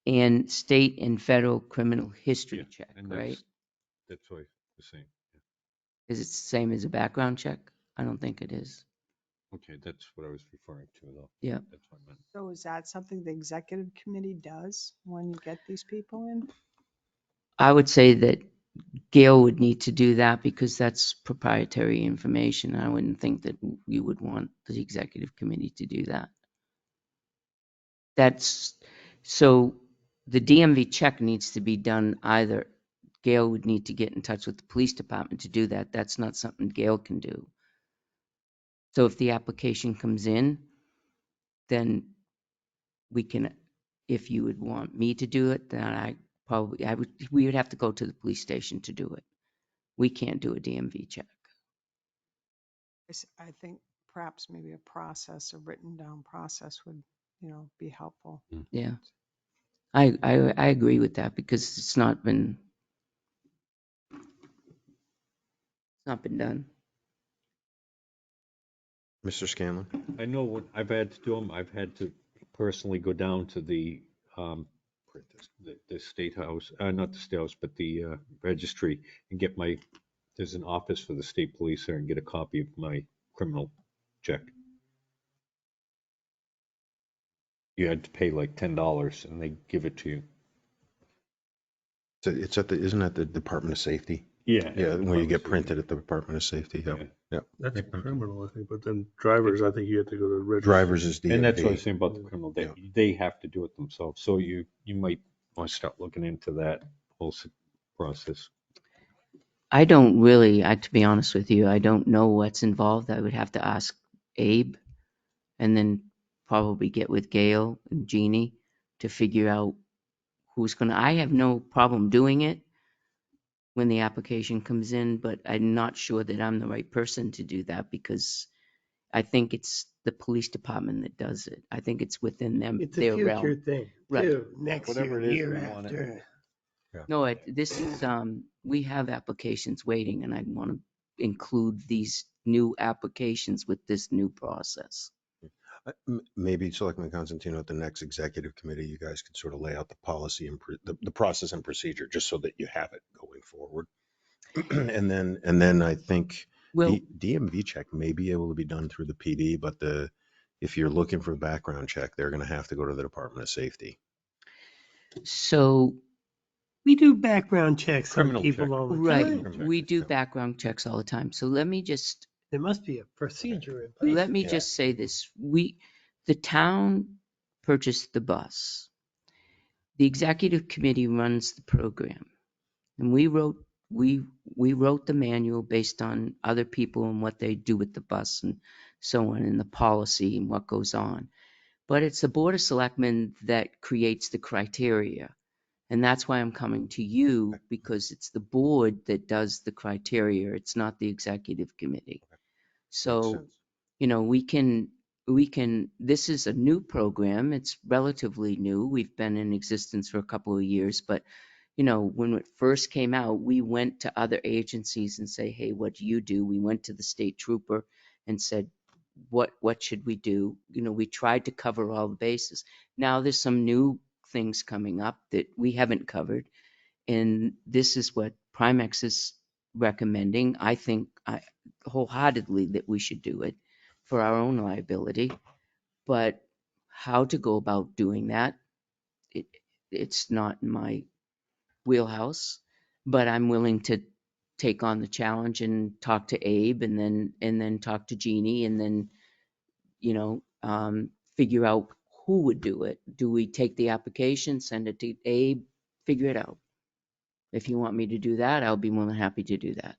G: and state and federal criminal history
H: Yeah,
G: check,
H: and
G: right?
H: That's what I'm saying.
G: Is it the same as a background check? I don't think it is.
H: Okay, that's what I was referring to, though.
G: Yeah.
H: That's what I meant.
F: So is that something the executive committee does when you get these people in?
G: I would say that Gail would need to do that because that's proprietary information. I wouldn't think that you would want the executive committee to do that. So the DMV check needs to be done either. Gail would need to get in touch with the police department to do that. That's not something Gail can do. So if the application comes in, then we can, if you would want me to do it, then we would have to go to the police station to do it. We can't do a DMV check.
F: I think perhaps maybe a process, a written down process would, be helpful.
G: Yeah. I agree with that because it's not been done.
B: Mr. Scanlon.
H: I know when I've had to do them, I've had to personally go down to the state house, not the state house, but the registry, and get there's an office for the state police there, and get a copy of my criminal check. You had to pay like $10 and they give it to you.
B: It's isn't that the Department of Safety?
H: Yeah.
B: Yeah, where you get printed at the Department of Safety. Yep.
H: Yeah.
D: That's criminal, I think, but then drivers, I think you have to go to the registry.
B: Drivers is DMV.
H: And that's what I was saying about the criminal.
B: Yeah.
H: They have to do it themselves. So you might want to start looking into that whole process.
G: I don't really, to be honest with you, I don't know what's involved. I would have to ask Abe and then probably get with Gail and Jeannie to figure out who's gonna, I have no problem doing it when the application comes in, but I'm not sure that I'm the right person to do that because I think it's the police department that does it. I think it's within them,
E: It's a
G: their
E: future
G: realm.
E: thing,
G: Right.
E: too, next
B: Whatever
E: year,
B: it is,
E: year
B: we want it.
E: after.
G: No, this is, we have applications waiting and I want to include these new applications with this new process.
B: Maybe Selectman Constantino at the next executive committee, you guys could sort of lay out the policy and the process and procedure, just so that you have it going forward. And then I think
G: Well,
B: DMV check may be able to be done through the PD, but if you're looking for the background check, they're going to have to go to the Department of Safety.
G: so,
E: We do background checks on
H: Criminal
E: people
H: check.
E: all the
G: right,
E: time.
G: we do background checks all the time. So let me just
E: There must be a procedure in place.
G: Let me
B: Yeah.
G: just say this. The town purchased the bus. The executive committee runs the program. And we wrote the manual based on other people and what they do with the bus and so on, and the policy and what goes on. But it's the Board of Selectmen that creates the criteria. And that's why I'm coming to you, because it's the board that does the criteria. It's not the executive committee.
B: Makes
G: So,
B: sense.
G: you know, this is a new program. It's relatively new. We've been in existence for a couple of years, but you know, when it first came out, we went to other agencies and say, hey, what do you do? We went to the state trooper and said, what should we do? You know, we tried to cover all the bases. Now there's some new things coming up that we haven't covered. And this is what Primex is recommending. I think wholeheartedly that we should do it for our own liability. But how to go about doing that, it's not in my wheelhouse. But I'm willing to take on the challenge and talk to Abe and then talk to Jeannie and then, you know, figure out who would do it. Do we take the application, send it to Abe, figure it out? If you want me to do that, I'll be more than happy to do that.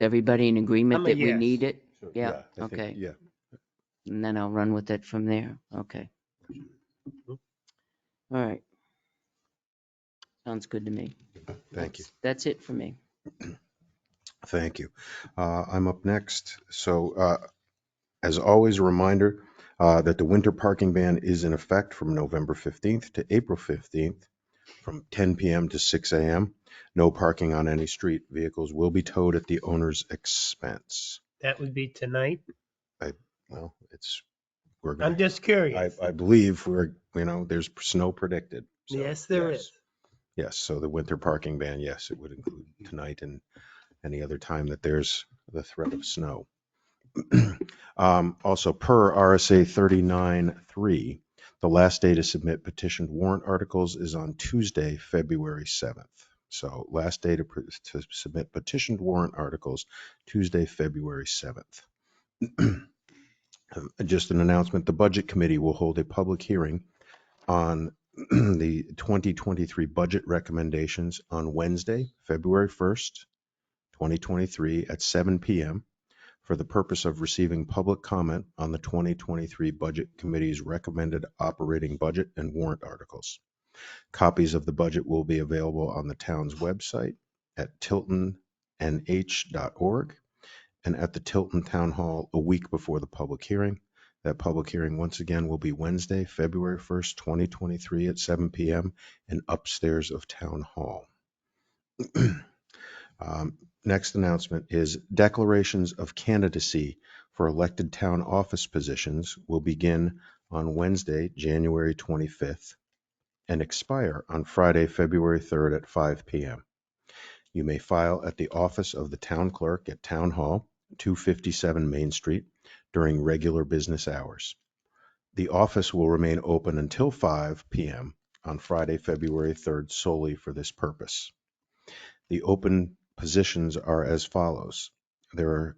G: Everybody in agreement
E: I'm a
G: that we
E: yes.
G: need it?
B: So,
G: Yeah,
B: I think,
G: okay.
B: yeah.
G: And then I'll run with it from there. Okay. All right. Sounds good to me.
B: Thank you.
G: That's it for me.
B: Thank you. I'm up next. So as always, a reminder that the winter parking ban is in effect from November 15th to April 15th from 10 p.m. to 6 a.m. No parking on any street. Vehicles will be towed at the owner's expense.
E: That would be tonight.
B: Well,
E: I'm just curious.
B: I believe there's snow predicted. So,
E: Yes, there is.
B: Yes, so the winter parking ban, yes, it would include tonight and any other time that there's the threat of snow. Also, per RSA 39(3), the last day to submit petitioned warrant articles is on Tuesday, February 7th. So last day to submit petitioned warrant articles, Tuesday, February 7th. Just an announcement, the Budget Committee will hold a public hearing on the 2023 budget recommendations on Wednesday, February 1st, 2023 at 7 p.m. for the purpose of receiving public comment on the 2023 Budget Committee's recommended operating budget and warrant articles. Copies of the budget will be available on the town's website at tiltonnh.org and at the Tilton Town Hall a week before the public hearing. That public hearing, once again, will be Wednesday, February 1st, 2023 at 7 p.m. and upstairs of Town Hall. Next announcement is declarations of candidacy for elected town office positions will begin on Wednesday, January 25th and expire on Friday, February 3rd at 5 p.m. You may file at the office of the town clerk at Town Hall, 257 Main Street, during regular business hours. The office will remain open until 5 p.m. on Friday, February 3rd, solely for this purpose. The open positions are as follows. There are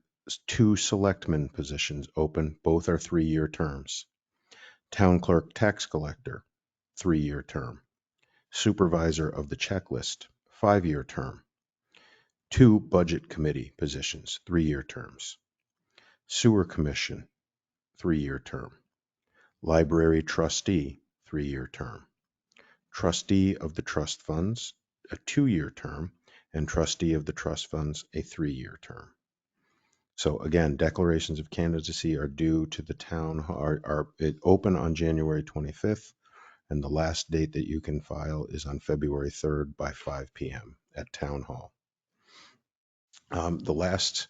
B: 2 selectmen positions open. Both are 3-year terms. Town clerk tax collector, 3-year term. Supervisor of the checklist, 5-year term. 2 budget committee positions, 3-year terms. Sewer commission, 3-year term. Library trustee, 3-year term. Trustee of the trust funds, a 2-year term, and trustee of the trust funds, a 3-year term. So again, declarations of candidacy are due to the town, it open on January 25th, and the last date that you can file is on February 3rd by 5 p.m. at Town Hall. The last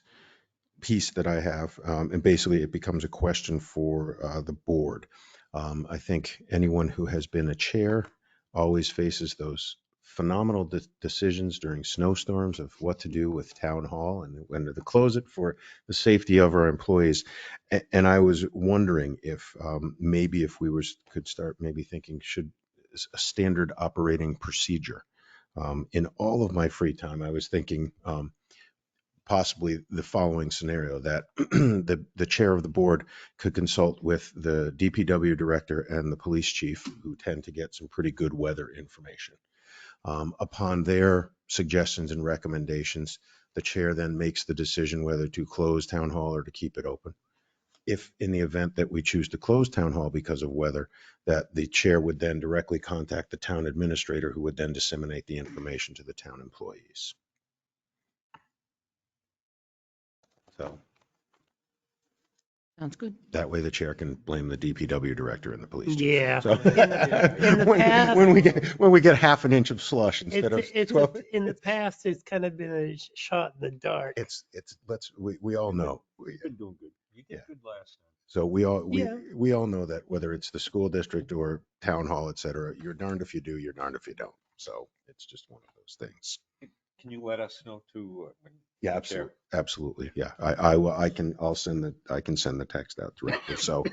B: piece that I have, and basically it becomes a question for the board. I think anyone who has been a chair always faces those phenomenal decisions during snowstorms of what to do with town hall and when to close it for the safety of our employees. And I was wondering if maybe if we could start maybe thinking, should a standard operating procedure. In all of my free time, I was thinking possibly the following scenario, that the chair of the board could consult with the DPW director and the police chief, who tend to get some pretty good weather information. Upon their suggestions and recommendations, the chair then makes the decision whether to close town hall or to keep it open. If in the event that we choose to close town hall because of weather, that the chair would then directly contact the town administrator, who would then disseminate the information to the town employees. So
G: Sounds good.
B: that way the chair can blame the DPW director and the police chief.
E: Yeah.
B: So
E: In the past-
B: when we get half an inch of slush instead of
E: It's
B: 12,
E: in the past, it's kind of been a shot in the dark.
B: we all know.
H: You've been doing good. You did
B: Yeah.
H: good last time.
B: So we
E: Yeah.
B: all know that whether it's the school district or town hall, et cetera, you're darned if you do, you're darned if you don't. So it's just one of those things.
H: Can you let us know too?
B: Yeah, absolutely. Absolutely. Yeah. I can send the text out directly. So,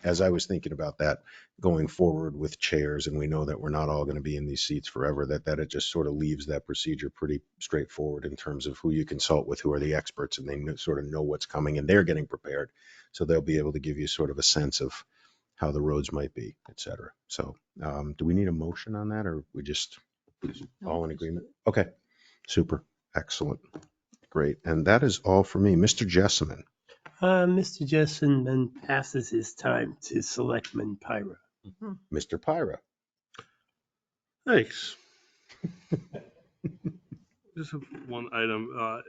B: as I was thinking about that going forward with chairs, and we know that we're not all going to be in these seats forever, that it just sort of leaves that procedure pretty straightforward in terms of who you consult with, who are the experts, and they sort of know what's coming and they're getting prepared. So they'll be able to give you sort of a sense of how the roads might be, et cetera. So, do we need a motion on that, or we just all in agreement? Okay. Super. Excellent. Great. And that is all for me. Mr. Jessamine.
E: Mr. Jessen then passes his time to Selectman Pyra.
B: Mr. Pyra.
D: Thanks. Just one item,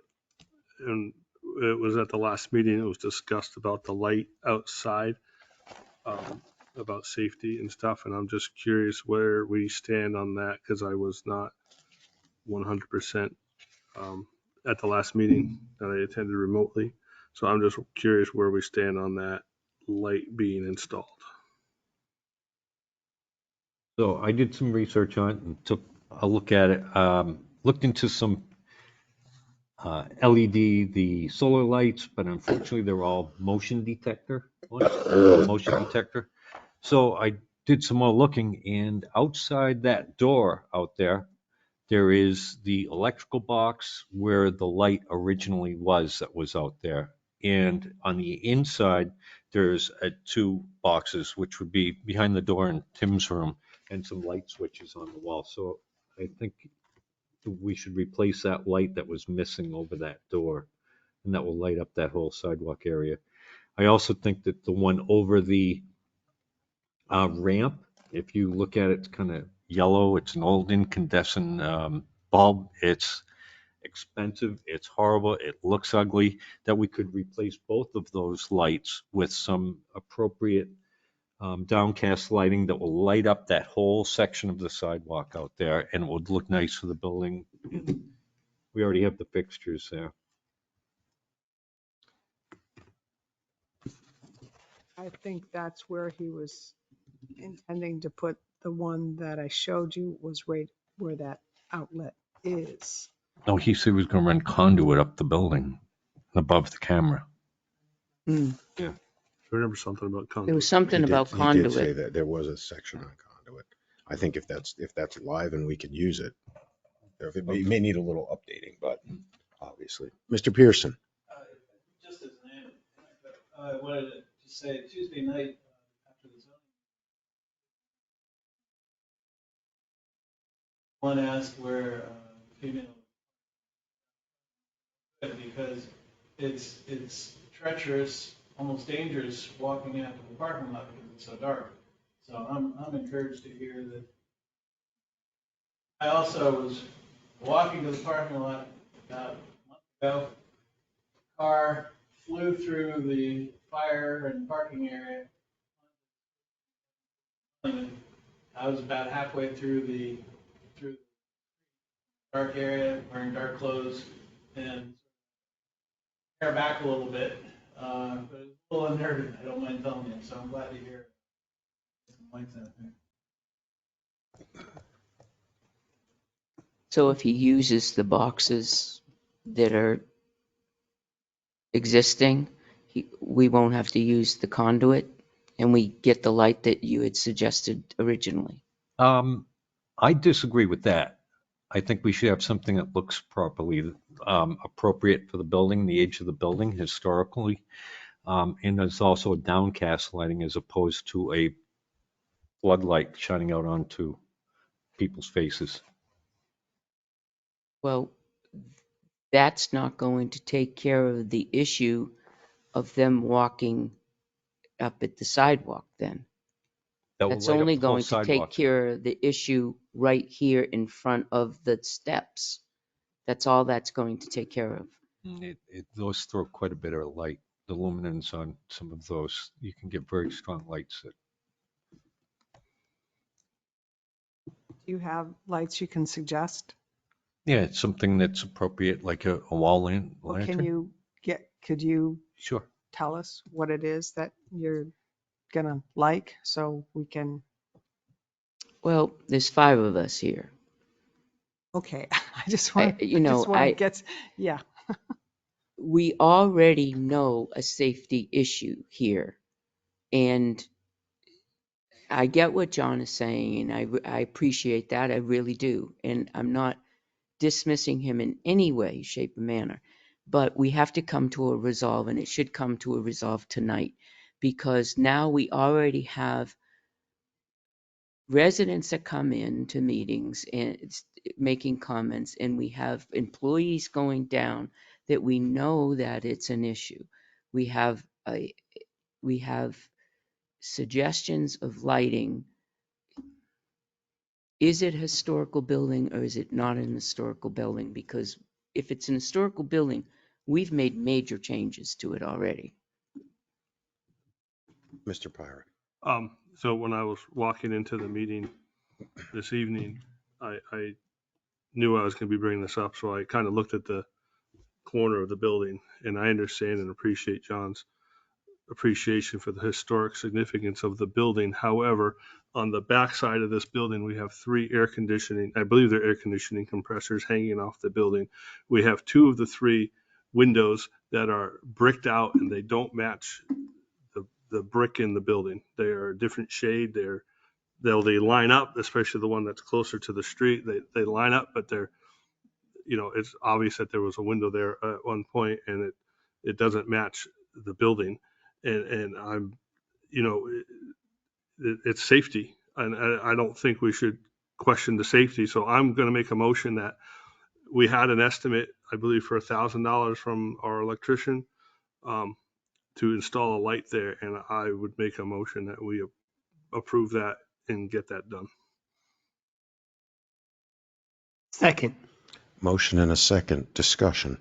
D: and it was at the last meeting, it was discussed about the light outside, about safety and stuff, and I'm just curious where we stand on that, because I was not 100% at the last meeting that I attended remotely. So I'm just curious where we stand on that light being installed.
H: So I did some research on it and took a look at it. Looked into some LED, the solar lights, but unfortunately they're all motion detector. So I did some more looking, and outside that door out there, there is the electrical box where the light originally was that was out there. And on the inside, there's 2 boxes, which would be behind the door in Tim's room, and some light switches on the wall. So I think we should replace that light that was missing over that door, and that will light up that whole sidewalk area. I also think that the one over the ramp, if you look at it, it's kind of yellow. It's an old incandescent bulb. It's expensive. It's horrible. It looks ugly. That we could replace both of those lights with some appropriate downcast lighting that will light up that whole section of the sidewalk out there, and it would look nice for the building. We already have the fixtures there.
F: I think that's where he was intending to put the one that I showed you, was right where that outlet is.
H: No, he said he was going to run conduit up the building above the camera.
G: Mm.
D: I remember something about
G: There
D: conduit.
G: was something about
B: He did say
G: conduit.
B: that there was a section on conduit. I think if that's live and we can use it, it may need a little updating, but obviously. Mr. Pearson.
C: Just as an added, I wanted to say Tuesday night after the zoning. One asked where female, because it's treacherous almost dangerous walking out to the parking lot because it's so dark. So I'm encouraged to hear that. I also was walking to the parking lot about a month ago. Car flew through the fire and parking area. I was about halfway through the dark area, wearing dark clothes, and hair back a little bit, but it was a little unnerving. I don't mind telling you, so I'm glad to hear some lights out there.
G: So if he uses the boxes that are existing, we won't have to use the conduit, and we get the light that you had suggested originally.
H: I disagree with that. I think we should have something that looks properly appropriate for the building, the age of the building historically. And there's also a downcast lighting as opposed to a floodlight shining out onto people's faces.
G: Well, that's not going to take care of the issue of them walking up at the sidewalk then.
H: That will
G: That's
H: light up
G: only
H: the whole
G: going to take
H: sidewalk.
G: care of the issue right here in front of the steps. That's all that's going to take care of.
H: Those throw quite a bit of light. The luminance on some of those, you can get very strong lights.
F: Do you have lights you can suggest?
H: Yeah, it's something that's appropriate, like a wall
F: Or
H: lantern.
F: could you
H: Sure.
F: tell us what it is that you're gonna like so we can,
G: Well, there's 5 of us here.
F: okay, I just want to, yeah.
G: We already know a safety issue here. And I get what John is saying, and I appreciate that. I really do. And I'm not dismissing him in any way, shape, or manner. But we have to come to a resolve, and it should come to a resolve tonight, because now we already have residents that come in to meetings and making comments, and we have employees going down that we know that it's an issue. We have suggestions of lighting. Is it a historical building or is it not an historical building? Because if it's an historical building, we've made major changes to it already.
B: Mr. Pyra.
D: So when I was walking into the meeting this evening, I knew I was going to be bringing this up, so I kind of looked at the corner of the building, and I understand and appreciate John's appreciation for the historic significance of the building. However, on the back side of this building, we have 3 air conditioning, I believe they're air conditioning compressors hanging off the building. We have 2 of the 3 windows that are bricked out, and they don't match the brick in the building. They are a different shade. They line up, especially the one that's closer to the street. They line up, but it's obvious that there was a window there at one point, and it doesn't match the building. And I'm, it's safety, and I don't think we should question the safety. So I'm going to make a motion that we had an estimate, I believe, for $1,000 from our electrician to install a light there, and I would make a motion that we approve that and get that done.
E: Second.
B: Motion and a second. Discussion.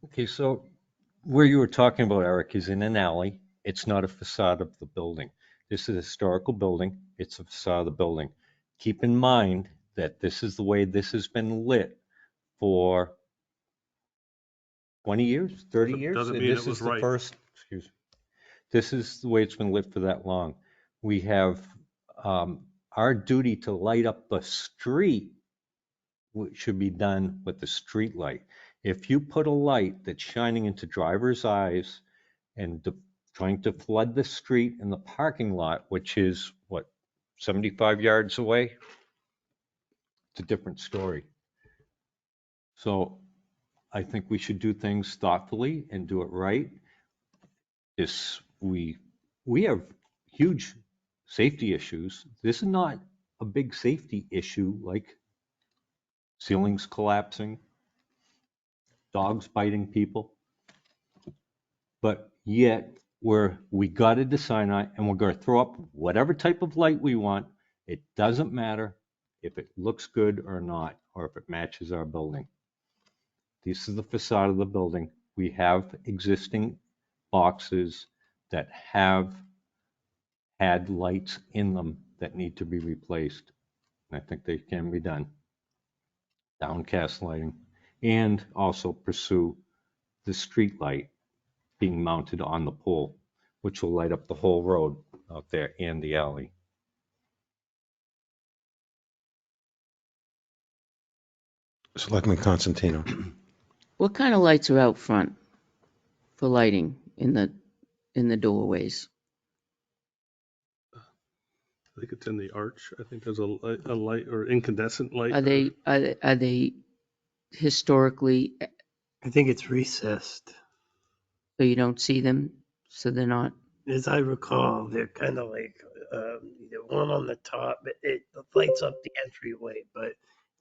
H: Okay, so where you were talking about, Eric, is in an alley. It's not a facade of the building. This is a historical building. It's a facade of the building. Keep in mind that this is the way this has been lit for 20 years, 30 years.
D: Doesn't
H: And
D: mean
H: this
D: it was
H: is the
D: right.
H: first, excuse me. This is the way it's been lit for that long. We have our duty to light up the street, which should be done with the street light. If you put a light that's shining into drivers' eyes and trying to flood the street and the parking lot, which is, 75 yards away? It's a different story. So I think we should do things thoughtfully and do it right. We have huge safety issues. This is not a big safety issue like ceilings collapsing, dogs biting people. but yet we got to decide on it, and we're going to throw up whatever type of light we want. It doesn't matter if it looks good or not, or if it matches our building. This is the facade of the building. We have existing boxes that have had lights in them that need to be replaced. And I think they can be done. Downcast lighting, and also pursue the street light being mounted on the pole, which will light up the whole road out there and the alley.
B: Selectman Constantino.
G: What kind of lights are out front for lighting in the doorways?
D: I think it's in the arch. I think there's a light or incandescent light.
G: Are they historically,
E: I think it's recessed.
G: so you don't see them, so they're not?
E: As I recall, they're kind of like either one on the top. It lights up the entryway, but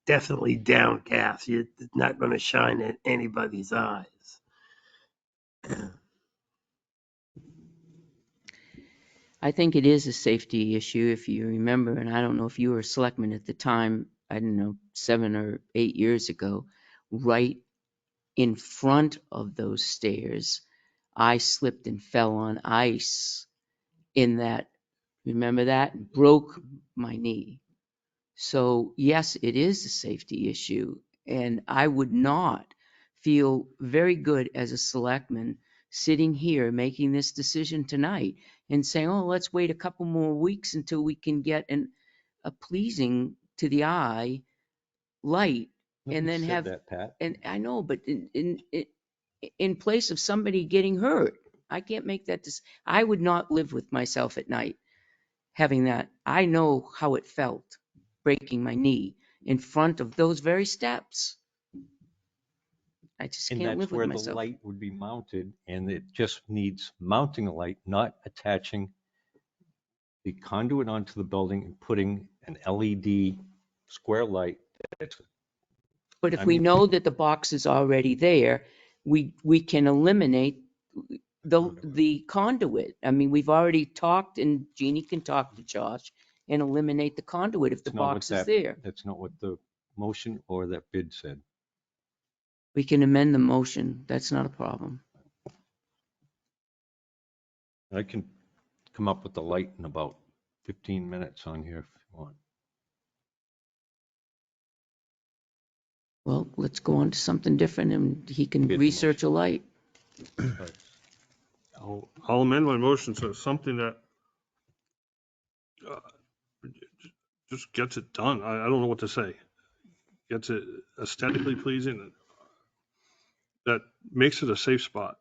E: definitely downcast. It's not going to shine in anybody's eyes.
G: I think it is a safety issue, if you remember, and I don't know if you were a selectman at the time, I don't know, 7 or 8 years ago, right in front of those stairs, I slipped and fell on ice in that, remember that? Broke my knee. So yes, it is a safety issue, and I would not feel very good as a selectman sitting here making this decision tonight and saying, oh, let's wait a couple more weeks until we can get a pleasing to the eye light, and then
H: Nobody said
G: have,
H: that, Pat.
G: and I know, but in place of somebody getting hurt, I can't make that I would not live with myself at night having that. I know how it felt breaking my knee in front of those very steps. I just
H: And
G: can't
H: that's
G: live with
H: where the
G: myself.
H: light would be mounted, and it just needs mounting a light, not attaching the conduit onto the building and putting an LED square light.
G: But if
H: I
G: we
H: mean-
G: know that the box is already there, we can eliminate the conduit. I mean, we've already talked, and Jeannie can talk to Josh and eliminate the conduit if the
H: That's not what
G: box is there.
H: That's not what the motion or that bid said.
G: We can amend the motion. That's not a problem.
H: I can come up with the light in about 15 minutes on here if you want.
G: Well, let's go on to something different, and he can
H: Get the
G: research a light.
H: Right.
D: I'll amend my motion so it's something that uh, just gets it done. I don't know what to say. Gets it aesthetically pleasing. That makes it a safe spot.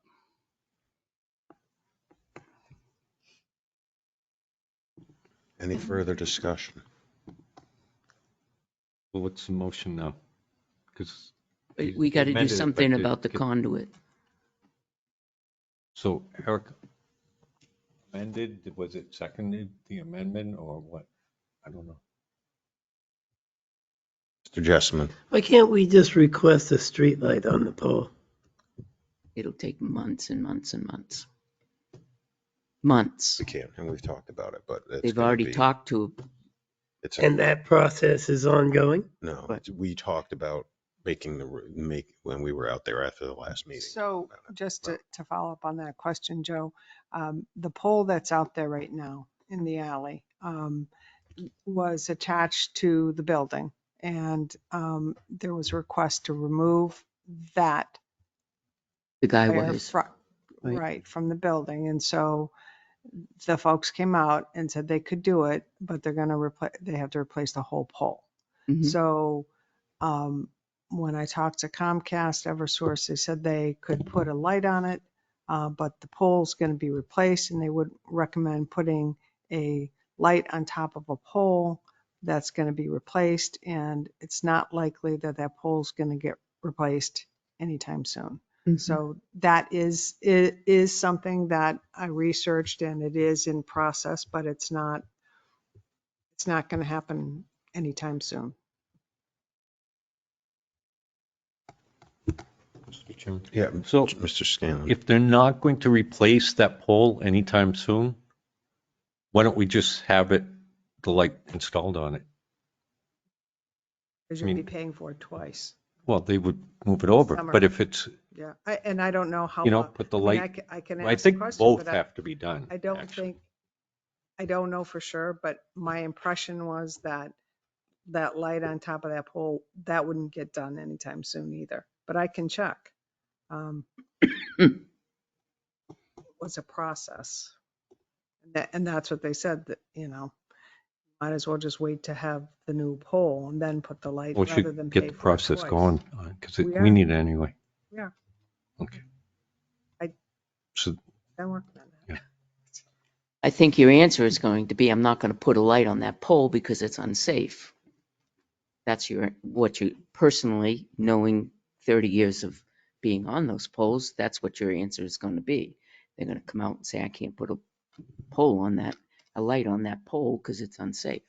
B: Any further discussion?
H: Well, what's the motion now? Because
G: We got to do something about the conduit.
H: So Eric amended, was it seconded, the amendment, or what? I don't know.
B: Mr. Jessamine.
E: Why can't we just request a street light on the pole?
G: It'll take months and months and months. Months.
B: We can't, and we've talked about it, but it's
G: They've
B: gonna
G: already
B: be-
G: talked to,
B: It's
E: And that process is ongoing?
B: no,
G: But-
B: we talked about when we were out there after the last meeting.
F: So just to follow up on that question, Joe, the pole that's out there right now in the alley was attached to the building, and there was a request to remove that
G: the guy
F: wire
G: was.
F: right from the building. And so the folks came out and said they could do it, but they have to replace the whole pole.
G: Mhm.
F: So when I talked to Comcast, Eversource, they said they could put a light on it, but the pole's going to be replaced, and they would recommend putting a light on top of a pole that's going to be replaced, and it's not likely that that pole's going to get replaced anytime soon.
G: Mhm.
F: So that is something that I researched, and it is in process, but it's not going to happen anytime soon.
H: Mr. Jim.
B: Yeah,
H: So
B: Mr. Scanlon.
H: if they're not going to replace that pole anytime soon, why don't we just have the light installed on it?
F: Because
H: I
F: you'd
H: mean-
F: be paying for it twice.
H: Well, they would move it over,
F: Summer.
H: but if it's,
F: Yeah, and I don't know how
H: you know,
F: long.
H: put the
F: I mean,
H: light,
F: I can
H: I
F: ask the
H: think
F: question,
H: both
F: but
H: have to be done.
F: I don't
H: actually.
F: think, I don't know for sure, but my impression was that that light on top of that pole, that wouldn't get done anytime soon either, but I can check. It was a process. And that's what they said, that, might as well just wait to have the new pole and then put the light
H: We
F: rather than
H: should get
F: pay
H: the
F: for it
H: process
F: twice.
H: going, because
F: We
H: we
F: are.
H: need it anyway.
F: Yeah.
H: Okay.
F: I-
H: So,
F: I'm working on that.
H: Yeah.
G: I think your answer is going to be, I'm not going to put a light on that pole because it's unsafe. That's what you personally, knowing 30 years of being on those poles, that's what your answer is going to be. They're going to come out and say, I can't put a light on that pole because it's unsafe.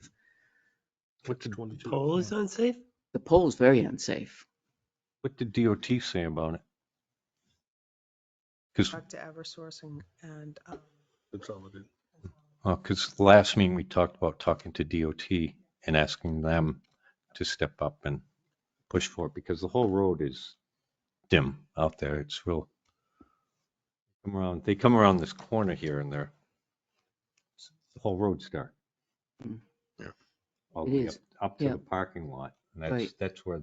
D: What's the 22?
E: Pole is unsafe?
G: The pole is very unsafe.
H: what did DOT say about it? Because
F: Talk to Eversource and
D: That's all it is.
H: the last meeting we talked about talking to DOT and asking them to step up and push for it, because the whole road is dim out there. It's real. They come around this corner here and the whole road's dark.
G: Mm.
B: Yeah.
H: All
G: It
H: the way
G: is.
H: up to
G: Yeah.
H: the parking lot. And
G: Right.
H: that's where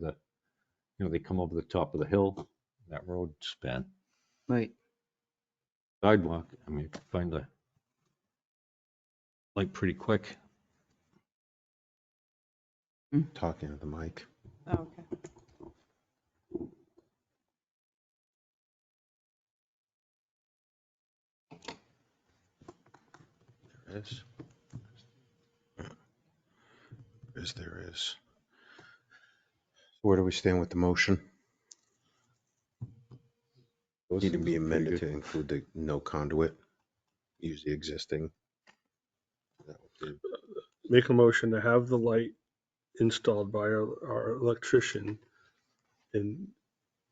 H: they come over the top of the hill, that road span.
G: Right.
H: Sidewalk, I mean, you can find the light pretty quick.
B: Talking to the mic.
F: okay.
B: There is. As there is. Where do we stand with the motion?
H: Those
B: Need to
H: seem
B: be
H: pretty
B: amended
H: good.
B: to include the no conduit. Use the existing. That would be-
D: Make a motion to have the light installed by our electrician. And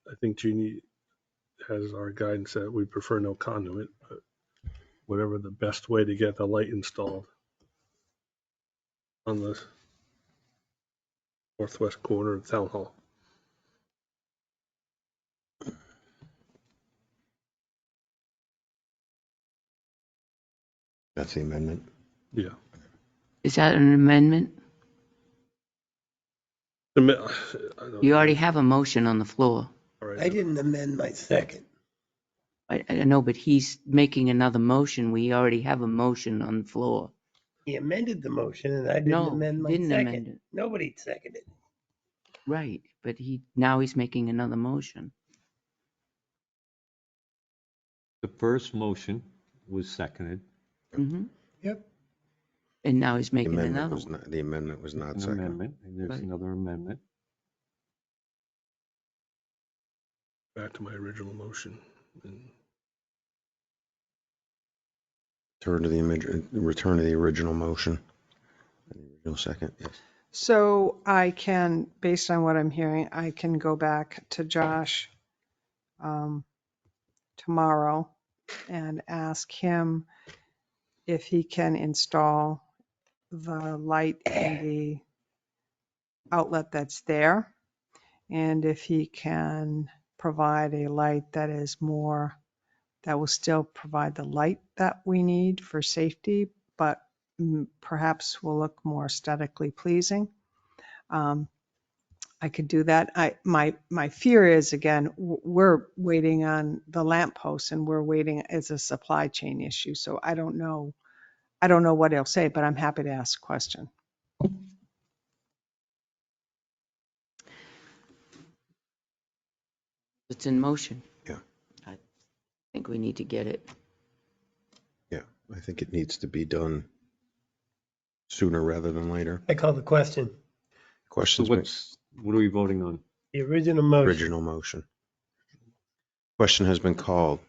D: I think Jeannie has our guidance that we prefer no conduit, but whatever the best way to get the light installed on the northwest corner of Town Hall.
B: That's the amendment.
D: Yeah.
G: Is that an amendment? You already have a motion on the floor.
E: I didn't amend my second.
G: I know, but he's making another motion. We already have a motion on the floor.
E: He amended the motion and I didn't
G: No,
E: amend
G: he
E: my
G: didn't
E: second.
G: amend it.
E: Nobody seconded.
G: Right, but now he's making another motion.
H: The first motion was seconded.
G: Mhm.
E: Yep.
G: And now he's
B: The
G: making
B: amendment
G: another
B: was
G: one.
B: not, the amendment was not
H: An
B: second.
H: amendment, and there's
G: Right.
H: another amendment.
D: Back to my original motion. And
B: Return to the original motion. The original second, yes.
F: So I can, based on what I'm hearing, I can go back to Josh tomorrow and ask him if he can install the light in the outlet that's there, and if he can provide a light that is more, that will still provide the light that we need for safety, but perhaps will look more aesthetically pleasing. I could do that. My fear is, again, we're waiting on the lamp posts and we're waiting, it's a supply chain issue. So I don't know what he'll say, but I'm happy to ask a question.
G: It's in motion.
B: Yeah.
G: I think we need to get it.
B: Yeah, I think it needs to be done sooner rather than later.
E: I call the question.
H: So
B: Questions,
H: what are we voting on?
E: The original motion.
B: original motion. Question has been called.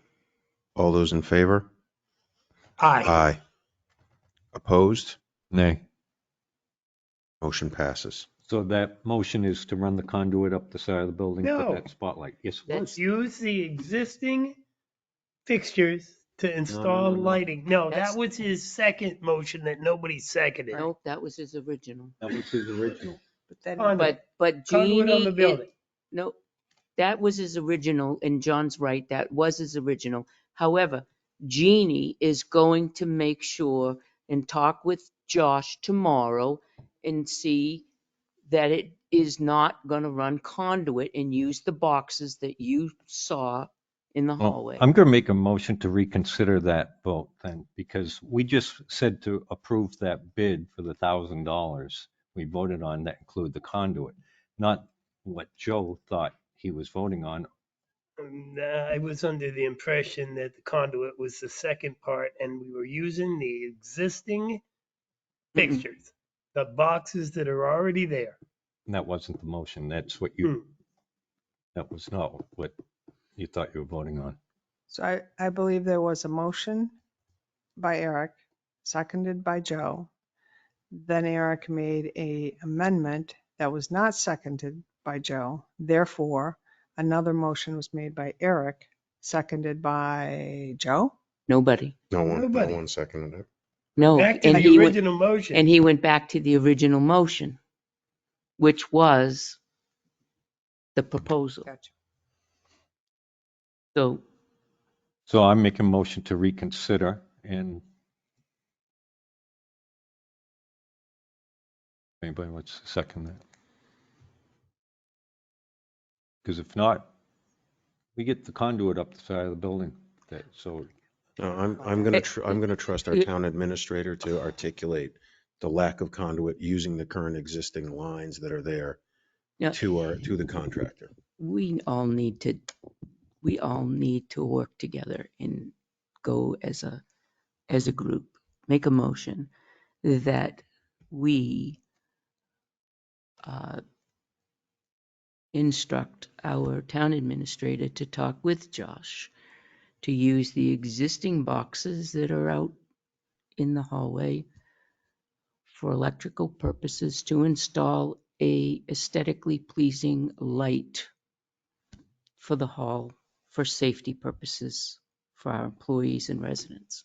B: All those in favor?
E: Aye.
B: Aye. Opposed?
H: Nay.
B: Motion passes.
H: So that motion is to run the conduit up the side of the building, put
E: No.
H: that spotlight. Yes, it
G: That's-
H: was.
E: Use the existing fixtures to install
H: no.
E: lighting. No,
G: That's-
E: that was his second motion that nobody seconded.
G: Nope, that was his original.
H: That was his original.
F: But then,
E: Conduit.
G: But
E: Conduit on
G: Jeannie,
E: the building.
G: no, that was his original, and John's right, that was his original. However, Jeannie is going to make sure and talk with Josh tomorrow and see that it is not going to run conduit and use the boxes that you saw in the
H: Well,
G: hallway.
H: I'm going to make a motion to reconsider that vote then, because we just said to approve that bid for the $1,000 we voted on that include the conduit, not what Joe thought he was voting on.
E: I was under the impression that the conduit was the second part and we were using the existing fixtures, the boxes that are already there.
H: And that wasn't the motion. That's what
E: Hmm.
H: you, that was not what you thought you were voting on.
F: so I believe there was a motion by Eric, seconded by Joe. Then Eric made a amendment that was not seconded by Joe. Therefore, another motion was made by Eric, seconded by Joe.
G: Nobody.
B: No
E: Nobody.
B: one seconded it.
G: No,
E: Back to
G: and
E: the
G: he went,
E: original motion.
G: and he went back to the original motion, which was the proposal.
F: Gotcha.
G: So
H: So I'm making a motion to reconsider and anybody wants to second that? Because if not, we get the conduit up the side of the building. So
B: No, I'm gonna trust our town administrator to articulate the lack of conduit using the current existing lines that are there
G: Yeah.
B: to the contractor.
G: we all need to work together and go as a group, make a motion that we instruct our town administrator to talk with Josh to use the existing boxes that are out in the hallway for electrical purposes to install a aesthetically pleasing light for the hall for safety purposes for our employees and residents.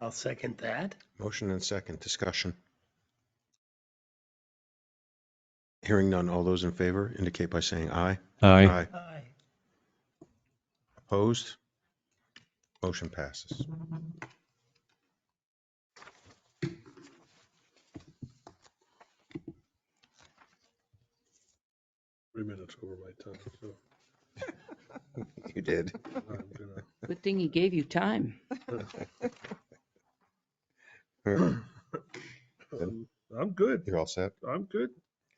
E: I'll second that.
B: Motion and second, discussion. Hearing none, all those in favor indicate by saying aye.
H: aye.
E: Aye.
B: Opposed? Motion passes.
D: 3 minutes over my time, so
B: You did.
D: I'm gonna.
G: Good thing he gave you time.
D: I'm good.
B: You're all set?
D: I'm good.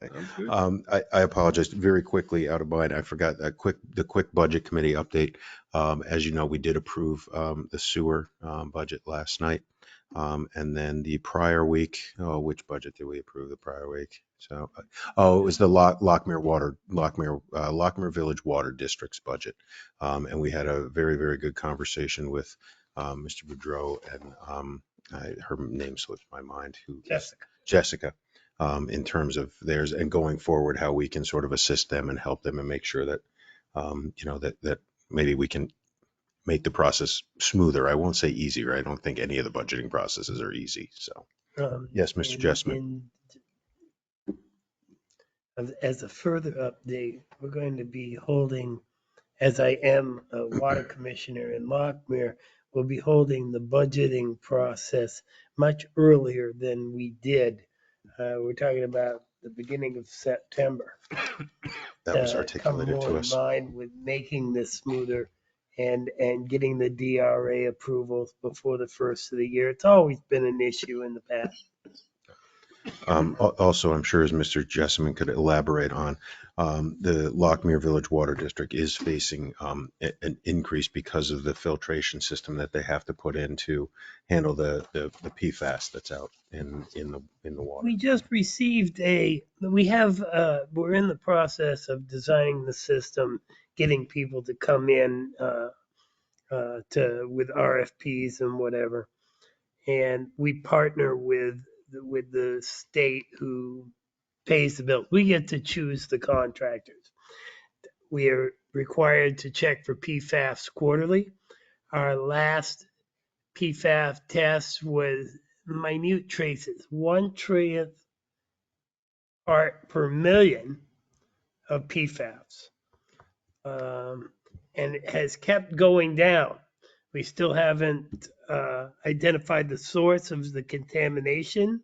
B: Okay.
D: I'm good.
B: I apologize very quickly out of mind. I forgot the quick budget committee update. As you know, we did approve the sewer budget last night. And then the prior week, which budget did we approve the prior week? So, it was the Lockmere Village Water District's budget. And we had a very, very good conversation with Mr. Boudreau and her name slips my mind. Jessica. In terms of theirs and going forward, how we can sort of assist them and help them and make sure that, that maybe we can make the process smoother. I won't say easier. I don't think any of the budgeting processes are easy. So, yes, Mr. Jessman.
E: As a further update, we're going to be holding, as I am a water commissioner in Lockmere, we'll be holding the budgeting process much earlier than we did. We're talking about the beginning of September.
B: That was articulated to us.
E: Come more in line with making this smoother and getting the DRA approvals before the first of the year. It's always been an issue in the past.
B: Also, I'm sure as Mr. Jessamine could elaborate on, the Lockmere Village Water District is facing an increase because of the filtration system that they have to put in to handle the PFAS that's out in the water.
E: We just received we're in the process of designing the system, getting people to come in with RFPs and whatever. And we partner with with the state who pays the bill. We get to choose the contractors. We are required to check for PFAS quarterly. Our last PFAS test was minute traces, 1/3 part per million of PFAS. And it has kept going down. We still haven't identified the source of the contamination,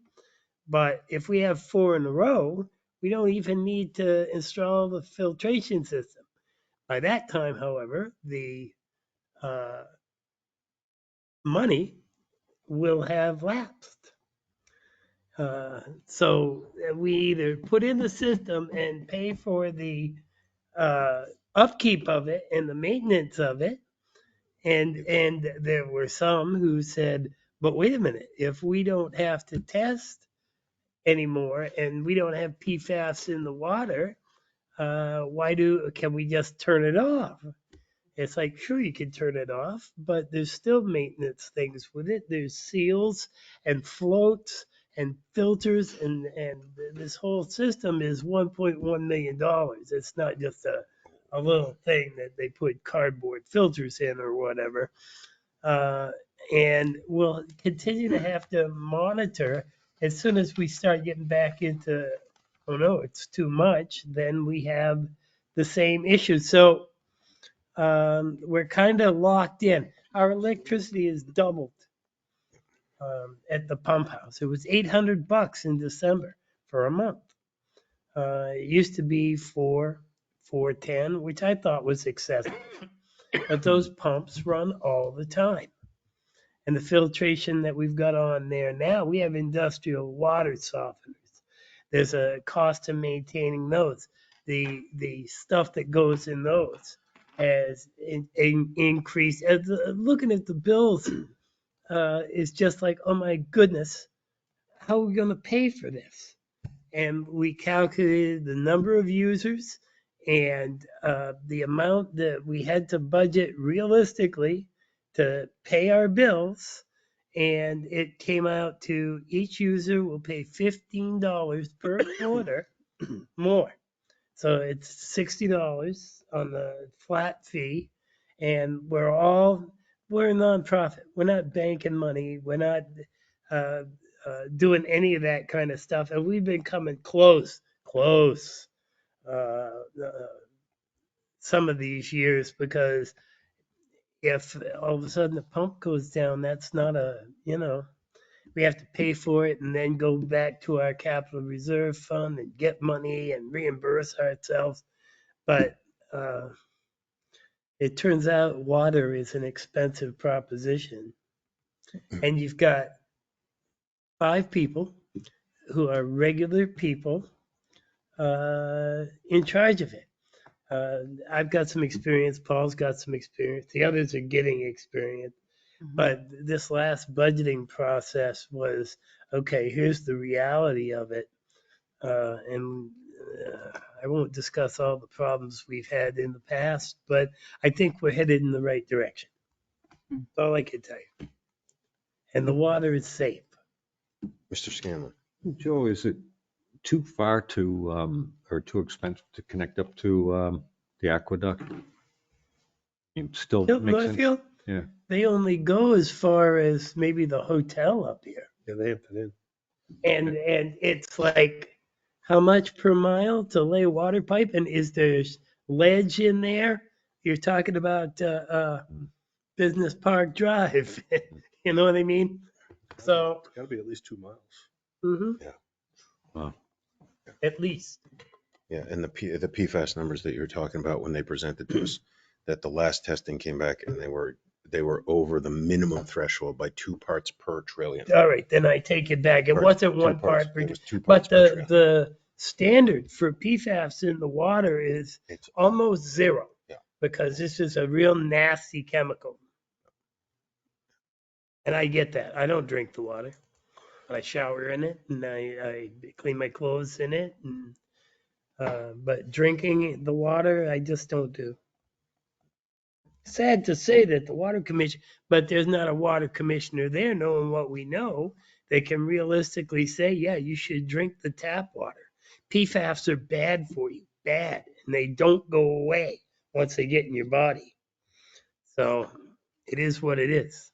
E: but if we have 4 in a row, we don't even need to install the filtration system. By that time, however, the money will have lapsed. So we either put in the system and pay for the upkeep of it and the maintenance of it. And there were some who said, but wait a minute, if we don't have to test anymore and we don't have PFAS in the water, can we just turn it off? It's like, sure, you can turn it off, but there's still maintenance things with it. There's seals and floats and filters, and this whole system is $1.1 million. It's not just a little thing that they put cardboard filters in or whatever. And we'll continue to have to monitor as soon as we start getting back into, oh no, it's too much, then we have the same issue. So we're kind of locked in. Our electricity is doubled at the pump house. It was $800 in December for a month. It used to be $410, which I thought was excessive. But those pumps run all the time. And the filtration that we've got on there now, we have industrial water softeners. There's a cost to maintaining those. The stuff that goes in those has increased. Looking at the bills is just like, oh my goodness, how are we going to pay for this? And we calculated the number of users and the amount that we had to budget realistically to pay our bills. And it came out to each user will pay $15 per quarter more. So it's $60 on the flat fee. And we're a nonprofit. We're not banking money. We're not doing any of that kind of stuff. And we've been coming close some of these years, because if all of a sudden the pump goes down, that's not we have to pay for it and then go back to our capital reserve fund and get money and reimburse ourselves. But it turns out water is an expensive proposition. And you've got 5 people who are regular people in charge of it. I've got some experience. Paul's got some experience. The others are getting experience. But this last budgeting process was, okay, here's the reality of it. And I won't discuss all the problems we've had in the past, but I think we're headed in the right direction. That's all I can tell you. And the water is safe.
B: Mr. Scanlon.
H: Joe, is it too far to, or too expensive to connect up to the aqueduct? It still
E: Tilton,
H: makes sense?
E: Northfield,
H: Yeah.
E: they only go as far as maybe the hotel up here.
C: Yeah, they have it in.
E: And it's like, how much per mile to lay a water pipe? And is there ledge in there? You're talking about Business Park Drive. You know what I mean? So,
C: It's gotta be at least 2 miles.
E: mhm,
H: Wow.
E: at least.
B: Yeah, and the PFAS numbers that you're talking about when they presented to us, that the last testing came back and they were over the minimum threshold by 2 parts per trillion.
E: All right, then I take it back. It wasn't
B: 2
E: one
B: parts.
E: part per,
B: It was 2
E: but
B: parts per trillion.
E: the standard for PFAS in the water is
B: It's
E: almost zero.
B: Yeah.
E: Because this is a real nasty chemical. And I get that. I don't drink the water. I shower in it and I clean my clothes in it. And, but drinking the water, I just don't do. Sad to say that the water commission, but there's not a water commissioner there knowing what we know, that can realistically say, yeah, you should drink the tap water. PFAS are bad for you, bad, and they don't go away once they get in your body. So it is what it is.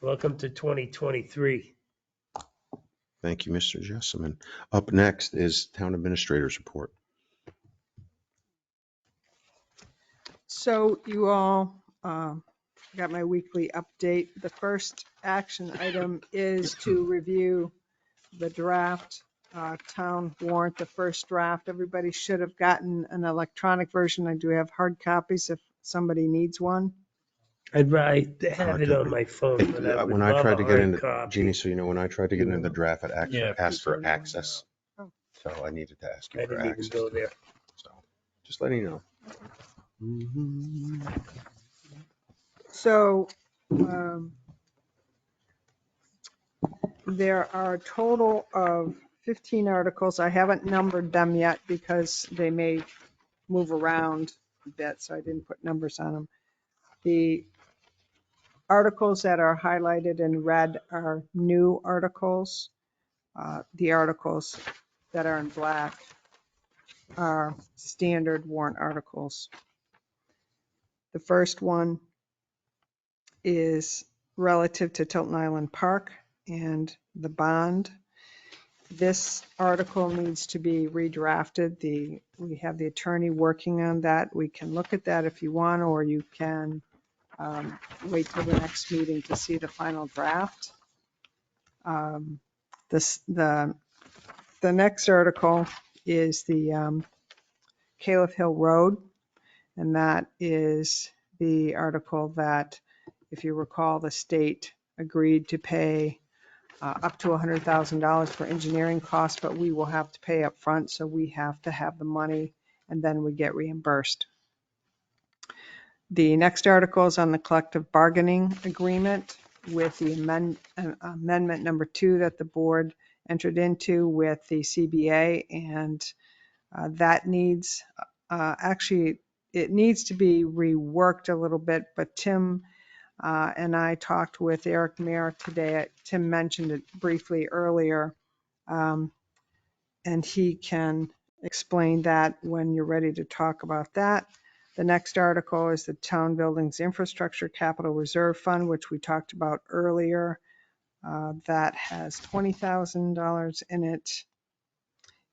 E: Welcome to 2023.
B: Thank you, Mr. Jessamine. Up next is Town Administrator's Report.
F: So you all got my weekly update. The first action item is to review the draft town warrant, the first draft. Everybody should have gotten an electronic version. I do have hard copies if somebody needs one.
E: I'd rather have it on my phone, but I would
B: When I
E: love
B: tried
E: a
B: to get
E: hard
B: into,
E: copy.
B: Jeannie, so you know, when I tried to get into the draft, it
C: Yeah,
B: asked for
F: please.
B: access.
F: Oh.
B: So I needed to ask you
E: I
B: for
E: didn't even
B: access.
E: go there.
B: So just letting you know.
F: So there are a total of 15 articles. I haven't numbered them yet because they may move around a bit, so I didn't put numbers on them. The articles that are highlighted in red are new articles. The articles that are in black are standard warrant articles. The first one is relative to Tilton Island Park and the bond. This article needs to be redrafted. We have the attorney working on that. We can look at that if you want, or you can wait till the next meeting to see the final draft. The next article is the Caleb Hill Road, and that is the article that, if you recall, the state agreed to pay up to $100,000 for engineering costs, but we will have to pay up front, so we have to have the money, and then we get reimbursed. The next article is on the collective bargaining agreement with the amendment number 2 that the board entered into with the CBA, and that needs, actually, it needs to be reworked a little bit, but Tim and I talked with Eric Mayer today. Tim mentioned it briefly earlier, and he can explain that when you're ready to talk about that. The next article is the Town Buildings Infrastructure Capital Reserve Fund, which we talked about earlier. That has $20,000 in it.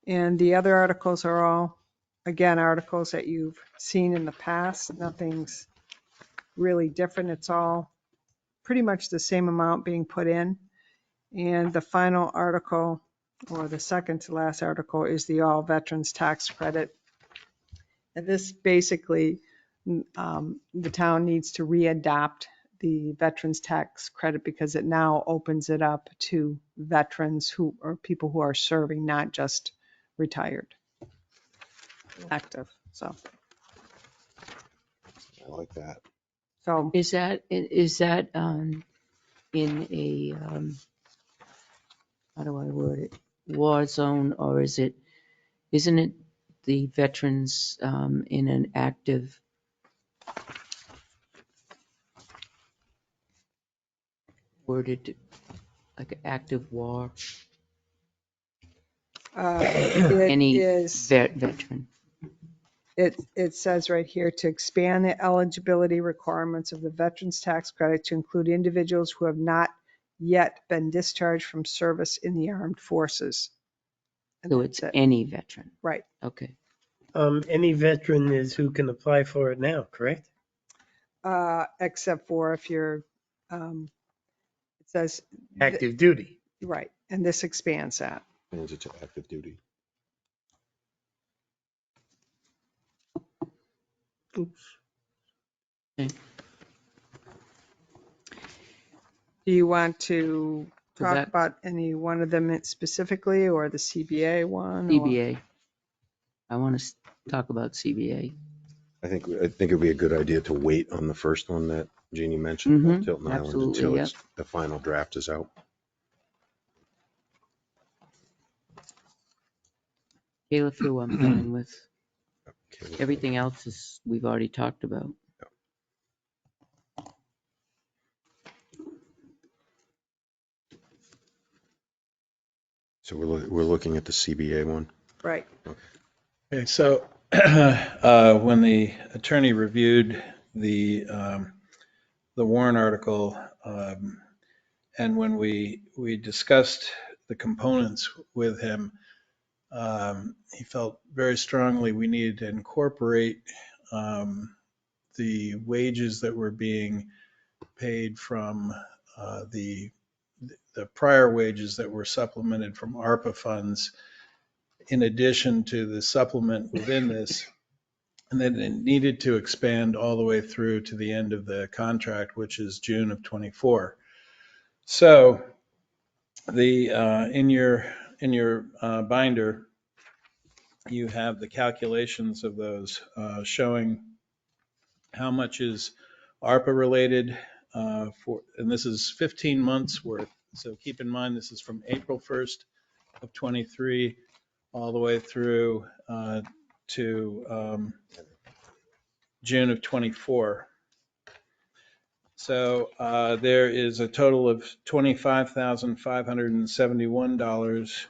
F: And the other articles are all, again, articles that you've seen in the past. Nothing's really different. It's all pretty much the same amount being put in. And the final article, or the second to last article, is the All Veterans Tax Credit. And this basically, the town needs to readopt the Veterans Tax Credit because it now opens it up to veterans who are people who are serving, not just retired, active. So
B: I like that.
F: So
G: Is that in a, how do I word it, war zone, or isn't it the veterans in an active, worded like an active war?
F: it
G: Any
F: is,
G: veteran.
F: it says right here to expand the eligibility requirements of the Veterans Tax Credit to include individuals who have not yet been discharged from service in the armed forces. And
G: So
F: that's
G: it's
F: it.
G: any veteran.
F: Right.
G: Okay.
E: Any veteran is who can apply for it now, correct?
F: Except for if you're, it says,
E: Active duty.
F: right, and this expands that.
B: Change it to active duty.
E: Oops.
G: Okay.
F: Do you want to
G: So
F: talk
G: that-
F: about any one of them specifically, or the CBA one? or-
G: CBA. I want to talk about CBA.
B: I think it would be a good idea to wait on the first one that Jeannie mentioned about Tilton Island
G: Absolutely,
B: until
G: yep.
B: the final draft is out.
G: Caleb Hill, I'm fine with.
B: Okay.
G: Everything else is, we've already talked about.
B: So we're looking at the CBA one.
F: Right.
C: Okay, so when the attorney reviewed the warrant article, and when we discussed the components with him, he felt very strongly we needed to incorporate the wages that were being paid from the prior wages that were supplemented from ARPA funds, in addition to the supplement within this. And then it needed to expand all the way through to the end of the contract, which is June of '24. So the in your binder, you have the calculations of those showing how much is ARPA related for, and this is 15 months worth. So keep in mind, this is from April 1st of '23 all the way through to June of '24. So there is a total of $25,571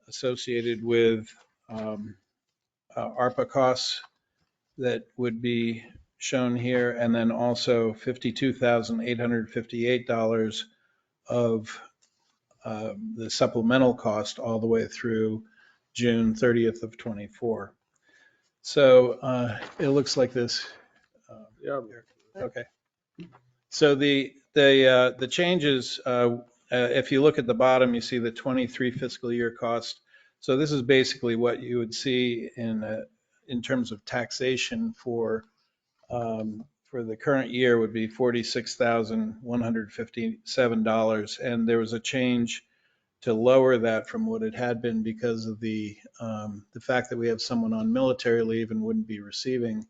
C: associated with ARPA costs that would be shown here, and then also $52,858 of the supplemental cost all the way through June 30th of '24. So it looks like this.
D: Yeah.
C: Okay. So the changes, if you look at the bottom, you see the '23 fiscal year cost. So this is basically what you would see in terms of taxation for the current year would be $46,157. And there was a change to lower that from what it had been because of the fact that we have someone on military leave and wouldn't be receiving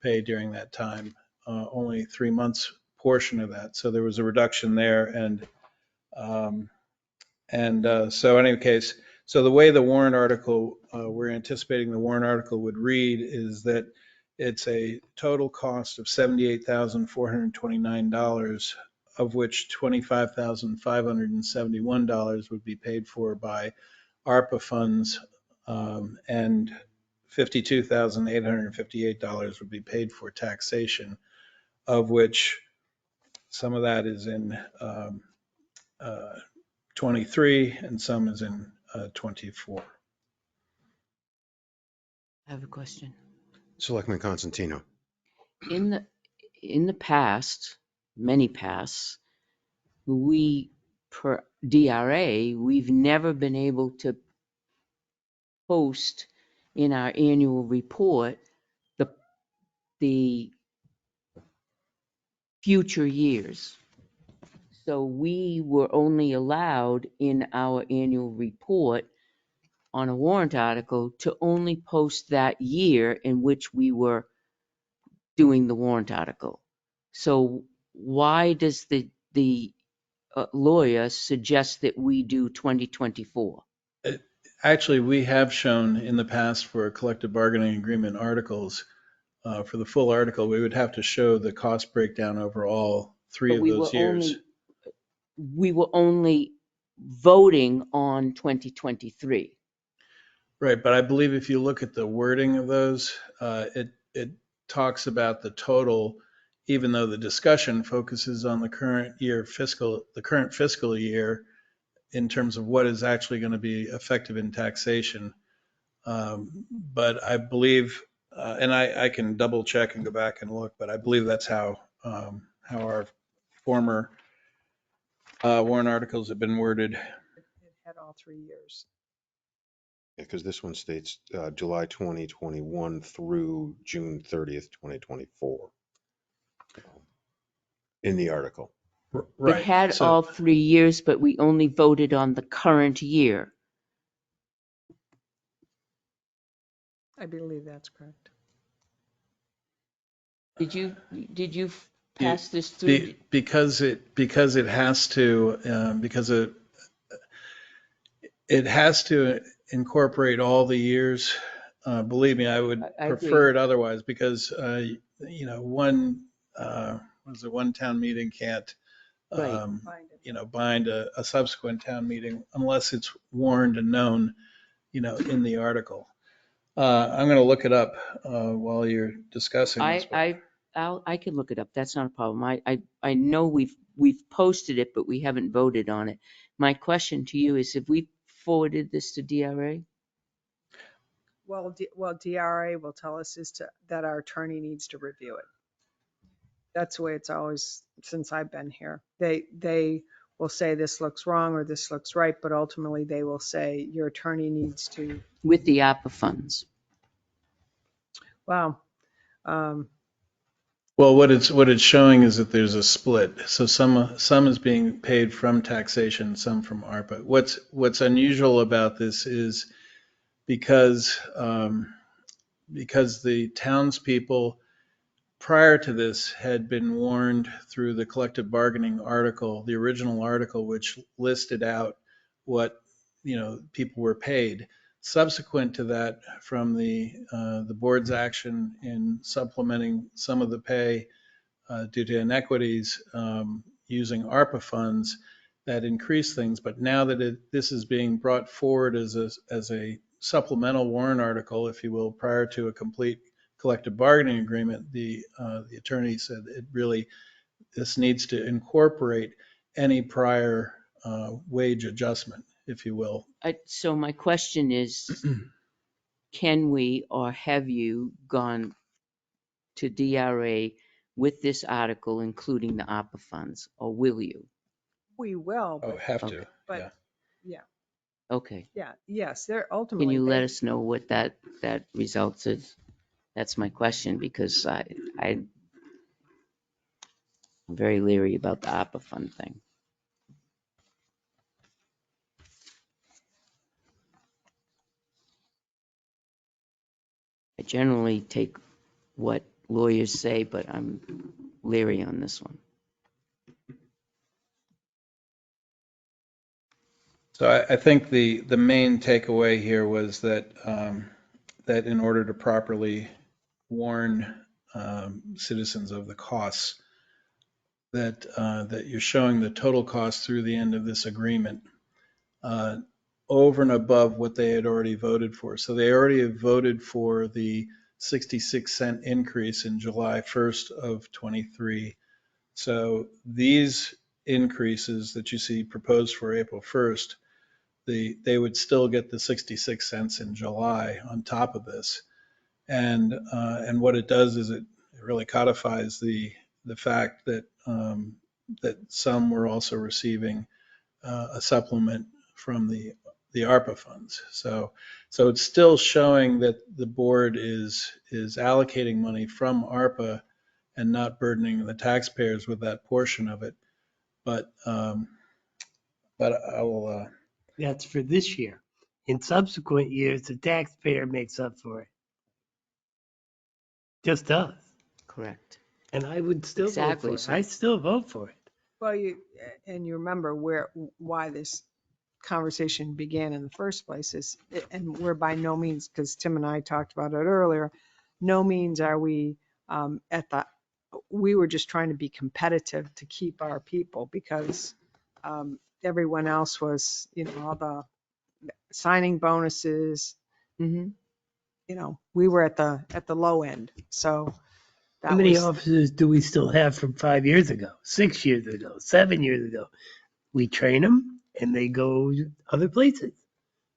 C: pay during that time, only 3 months portion of that. So there was a reduction there. So in any case, so the way the warrant article, we're anticipating the warrant article would read is that it's a total cost of $78,429, of which $25,571 would be paid for by ARPA funds, and $52,858 would be paid for taxation, of which some of that is in 23 and some is in 24.
G: I have a question.
B: Selectman Constantino.
G: In the past, many pasts, we, per DRA, we've never been able to post in our annual report the future years. So we were only allowed in our annual report on a warrant article to only post that year in which we were doing the warrant article. So why does the lawyer suggest that we do 2024?
C: Actually, we have shown in the past for collective bargaining agreement articles, for the full article, we would have to show the cost breakdown over all three of those years.
G: We were only voting on 2023.
C: Right, but I believe if you look at the wording of those, it talks about the total, even though the discussion focuses on the current fiscal year in terms of what is actually going to be effective in taxation. But I believe, and I can double check and go back and look, but I believe that's how our former warrant articles have been worded.
F: It had all 3 years.
B: Because this one states July 2021 through June 30th, 2024 in the article.
C: Right.
G: It had
C: So-
G: all 3 years, but we only voted on the current year.
F: I believe that's correct.
G: Did you pass this through?
C: Because it has to, it has to incorporate all the years. Believe me, I would
G: I
C: prefer
G: agree.
C: it otherwise because, one town meeting can't
G: Right.
C: bind a subsequent town meeting unless it's warned and known, in the article. I'm going to look it up while you're discussing this.
G: I can look it up. That's not a problem. I know we've posted it, but we haven't voted on it. My question to you is, have we forwarded this to DRA?
F: Well, DRA will tell us that our attorney needs to review it. That's the way it's always, since I've been here. They will say this looks wrong or this looks right, but ultimately they will say your attorney needs to.
G: With the ARPA funds.
F: Wow.
C: Well, what it's showing is that there's a split. So some is being paid from taxation, some from ARPA. What's unusual about this is because the townspeople prior to this had been warned through the collective bargaining article, the original article, which listed out what people were paid. Subsequent to that, from the board's action in supplementing some of the pay due to inequities using ARPA funds, that increased things. But now that this is being brought forward as a supplemental warrant article, if you will, prior to a complete collective bargaining agreement, the attorney said this needs to incorporate any prior wage adjustment, if you will.
G: So my question is, can we or have you gone to DRA with this article, including the ARPA funds, or will you?
F: We will.
C: Oh, have to.
G: Okay.
F: But yeah.
G: Okay.
F: Yeah. Yes. They're ultimately.
G: Can you let us know what that results is? That's my question, because I'm very leery about the ARPA fund thing. I generally take what lawyers say, but I'm leery on this one.
C: So I think the main takeaway here was that that in order to properly warn citizens of the costs, that you're showing the total cost through the end of this agreement over and above what they had already voted for. So they already have voted for the 66-cent increase in July 1st of 23. So these increases that you see proposed for April 1st, they would still get the 66 cents in July on top of this. And what it does is it really codifies the fact that that some were also receiving a supplement from the ARPA funds. So it's still showing that the board is allocating money from ARPA and not burdening the taxpayers with that portion of it. But I will.
E: That's for this year. In subsequent years, the taxpayer makes up for it. Just does.
G: Correct.
E: And I would still
G: Exactly,
E: vote for
G: so-
E: it. I still vote for it.
F: Well, you remember why this conversation began in the first place is, and we're by no means, because Tim and I talked about it earlier, no means are we we were just trying to be competitive to keep our people, because everyone else was, all the signing bonuses,
G: Mm-hmm.
F: we were at the low end. So
E: How many officers do we still have from 5 years ago, 6 years ago, 7 years ago? We train them and they go other places.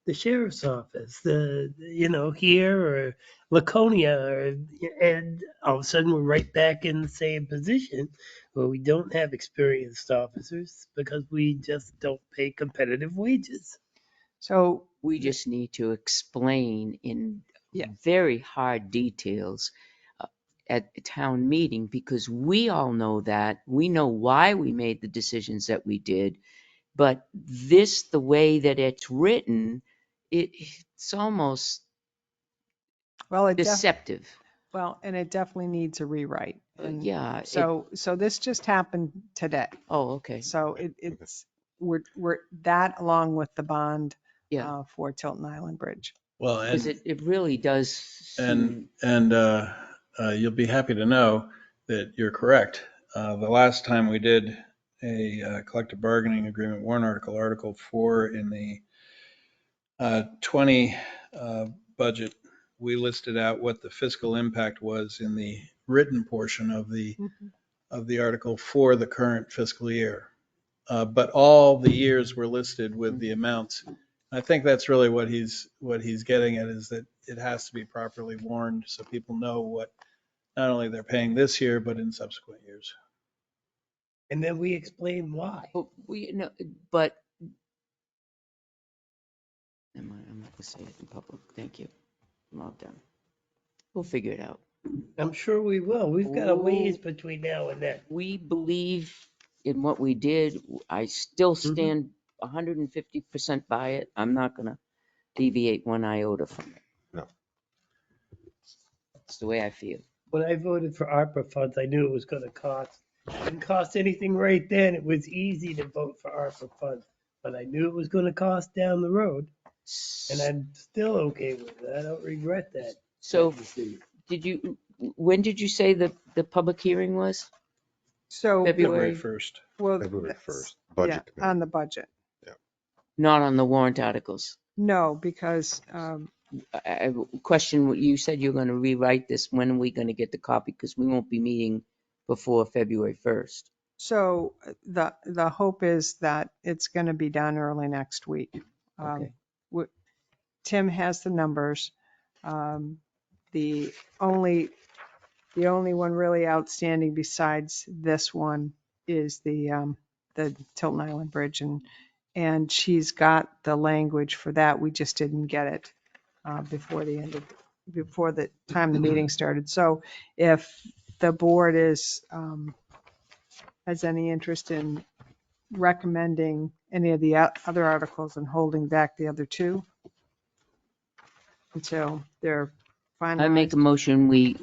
E: The sheriff's office, here or Laconia, and all of a sudden we're right back in the same position where we don't have experienced officers because we just don't pay competitive wages.
F: So
G: We just need to explain in
F: Yeah.
G: very hard details at the town meeting, because we all know that. We know why we made the decisions that we did. But the way that it's written, it's almost deceptive.
F: and it definitely needs a rewrite. And
G: Yeah.
F: So this just happened today.
G: Oh, okay.
F: So we're that, along with the bond
G: Yeah.
F: for Tilton Island Bridge.
C: Well,
G: Because it really does seem.
C: and you'll be happy to know that you're correct. The last time we did a collective bargaining agreement warrant article, Article 4 in the 20 budget. We listed out what the fiscal impact was in the written portion of the article for the current fiscal year. But all the years were listed with the amounts. I think that's really what he's getting at, is that it has to be properly warned so people know what not only they're paying this year, but in subsequent years.
E: And then we explain why.
G: But we, no, but I'm not gonna say it in public. Thank you. I'm all done. We'll figure it out.
E: I'm sure we will. We've got a ways between now and then.
G: We believe in what we did. I still
E: Mm-hmm.
G: stand 150% by it. I'm not gonna deviate one iota from it.
B: No.
G: It's the way I feel.
E: When I voted for ARPA funds, I knew it was gonna cost. It didn't cost anything right then. It was easy to vote for ARPA funds, but I knew it was gonna cost down the road. And I'm still okay with it. I don't regret that.
G: So when did you say the public hearing was?
F: So,
G: February.
C: February 1st.
F: well,
B: February
F: that's-
B: 1st,
F: yeah,
B: budget committee.
F: on the budget.
G: Not on the warrant articles.
F: No, because
G: I question what you said, you're gonna rewrite this. When are we gonna get the copy? Because we won't be meeting before February 1st.
F: so the hope is that it's going to be done early next week.
G: Okay.
F: Tim has the numbers. The only one really outstanding besides this one is the Tilton Island Bridge, and she's got the language for that. We just didn't get it before the time the meeting started. So if the board has any interest in recommending any of the other articles and holding back the other two until they're finalized.
G: I make a motion, we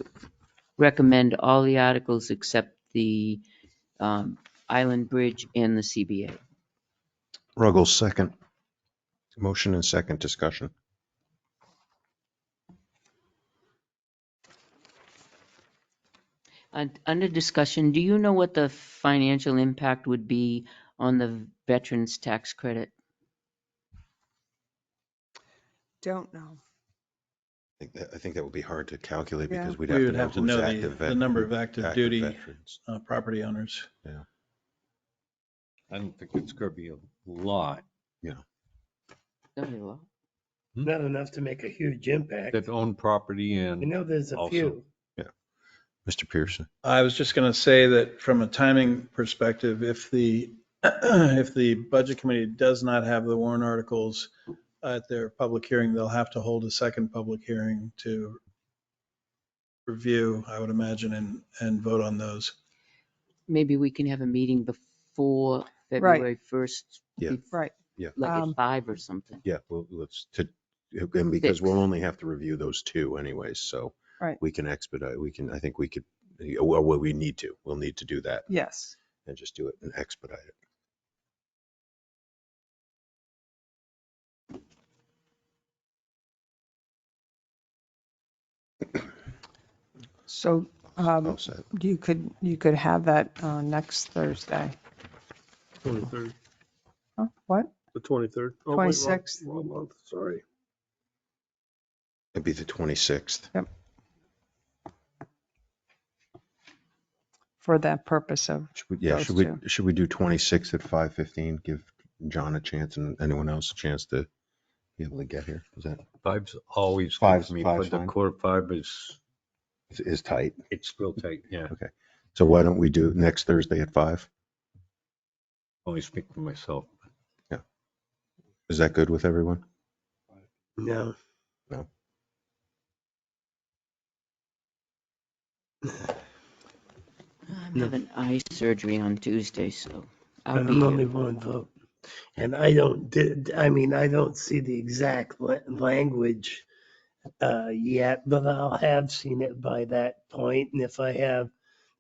G: recommend all the articles except the Island Bridge and the CBA.
B: Ruggles, second. Motion and second discussion.
G: And under discussion, do you know what the financial impact would be on the veterans tax credit?
F: Don't know.
B: I think that would be hard to calculate
F: Yeah.
B: because we'd
C: We
B: have
C: would
B: to
C: have to
B: know
C: know
B: who's active.
C: the number of active duty
B: veterans.
C: property owners.
H: I don't think it's gonna be a lot
G: Not a lot.
E: Not enough to make a huge impact.
H: that own property
E: I
H: and
E: know there's a
H: also-
E: few.
B: Mr. Pearson.
C: I was just going to say that from a timing perspective, if the if the budget committee does not have the warrant articles at their public hearing, they'll have to hold a second public hearing to review, I would imagine, and vote on those.
G: Maybe we can have a meeting before February 1st.
B: Yeah.
F: Right.
G: Like at 5 or something.
B: Yeah, well, and because we'll only have to review those two anyways, so
F: Right.
B: we can expedite, I think we could, well, we'll need to do that
F: Yes.
B: and just do it and expedite it.
F: So
B: All set.
F: you could have that next Thursday.
D: 23rd,
F: Huh? What?
D: the 23rd. Oh, wait,
F: 26th.
D: wrong month, sorry.
B: It'd be the 26th.
F: For that purpose of those two.
B: Should we do 26th at 5:15? Give John a chance and anyone else a chance to be able to get here. Is that
H: Five's always good
B: Five's
H: for me,
B: fine.
H: but the quarter 5
B: is tight?
H: it's real tight, yeah.
B: Okay. So why don't we do next Thursday at 5?
H: Only speak for myself.
B: Is that good with everyone?
E: No.
B: No.
G: I'm having eye surgery on Tuesday, so I'll
E: And
G: be
E: I'm only
G: here.
E: one vote. And I don't see the exact language yet, but I'll have seen it by that point. And if I have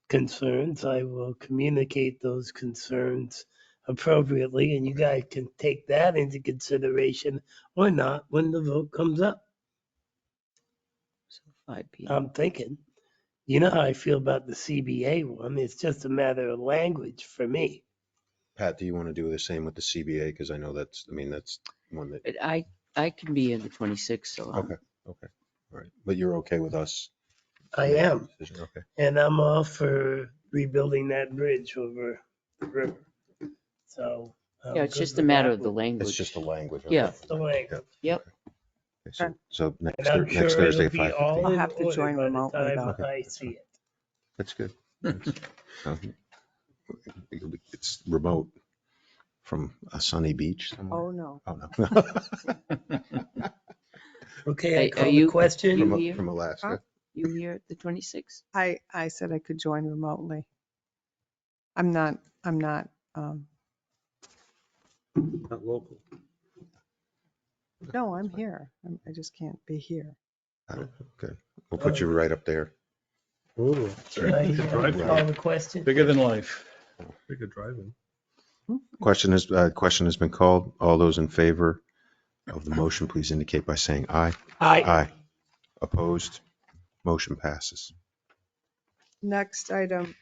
E: concerns, I will communicate those concerns appropriately, and you guys can take that into consideration or not when the vote comes up.
G: So 5 p.m.
E: I'm thinking, you know how I feel about the CBA one. It's just a matter of language for me.
B: Pat, do you want to do the same with the CBA? Because I know that's one that,
G: But I can be in the 26th, so
B: okay, okay. All right. But you're okay with us?
E: I
B: making
E: am.
B: the decision? Okay.
E: And I'm all for rebuilding that bridge over the river. So. I'm
G: yeah, it's
E: good
G: just a
E: with
G: matter
E: that
G: of the
E: one.
G: language.
B: It's just the language.
G: Yeah.
B: Okay.
E: Just the language.
G: Yep.
B: Okay, so
E: And
B: next,
E: I'm
B: next
E: sure
B: Thursday,
E: it'll be all
B: 5:15.
F: I'll
E: in
F: have to
E: order
F: join
E: by the
F: remotely,
E: time
F: though.
B: Okay,
E: I
B: that's
E: see
B: fine.
E: it.
B: That's good. It's remote from a sunny beach somewhere.
F: Oh, no.
B: Oh, no.
E: Okay, I
G: Are
E: call the
G: you
E: question.
G: you
B: From,
G: here?
B: from Alaska.
G: You here at the 26th?
F: I said I could join remotely. I'm not,
H: Not local.
F: no, I'm here. I just can't be here.
B: Okay. We'll put you right up there.
C: Ooh,
E: Can I
D: Drive
B: through.
E: call the question?
C: bigger than life.
D: Bigger driving.
B: Question has been called. All those in favor of the motion, please indicate by saying aye.
E: Aye.
B: Aye. Opposed? Motion passes.
F: Next item,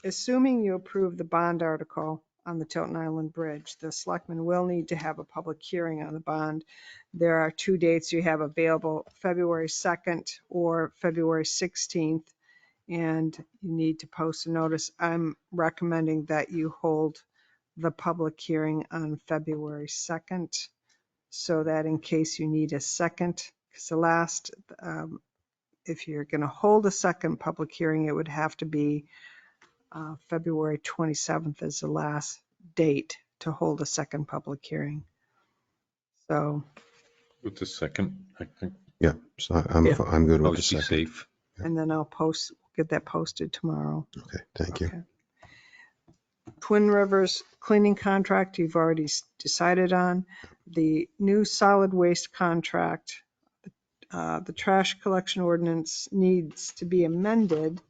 F: assuming you approve the bond article on the Tilton Island Bridge, the selectmen will need to have a public hearing on the bond. There are 2 dates you have available, February 2nd or February 16th, and you need to post a notice. I'm recommending that you hold the public hearing on February 2nd, so that in case you need a second, because the last, if you're going to hold a second public hearing, it would have to be February 27th is the last date to hold a second public hearing. So,
H: With the second, I think,
B: Yeah, so I'm
E: Yeah.
B: I'm good with
H: always
B: the
H: be
B: second.
H: safe.
F: and then I'll get that posted tomorrow.
B: Okay, thank you.
F: Okay. Twin Rivers cleaning contract, you've already decided on. The new solid waste contract, the trash collection ordinance needs to be amended.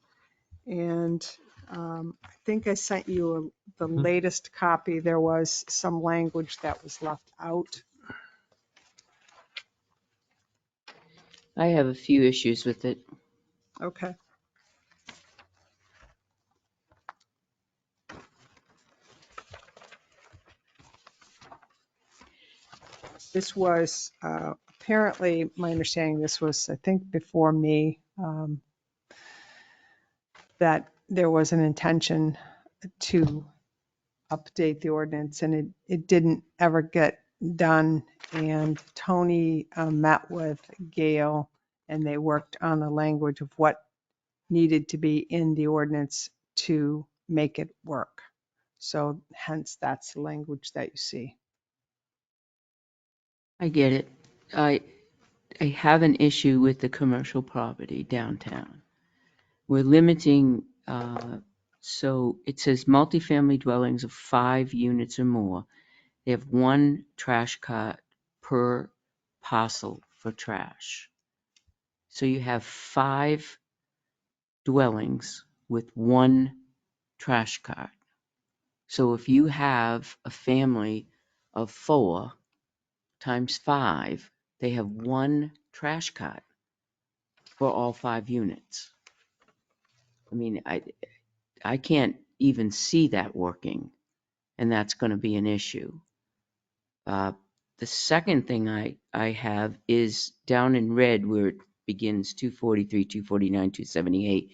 F: And I think I sent you the
H: Mhm.
F: latest copy. There was some language that was left out.
G: I have a few issues with it.
F: Okay. This was apparently, my understanding, this was, I think, before me, that there was an intention to update the ordinance, and it didn't ever get done. And Tony met with Gail, and they worked on the language of what needed to be in the ordinance to make it work. So hence, that's the language that you see.
G: I get it. I have an issue with the commercial property downtown. We're limiting, so it says multifamily dwellings of 5 units or more. They have 1 trash cart per parcel for trash. So you have 5 dwellings with 1 trash cart. So if you have a family of 4 times 5, they have 1 trash cart for all 5 units. I mean, I can't even see that working, and that's going to be an issue. The second thing I have is down in red where it begins 243, 249, 278.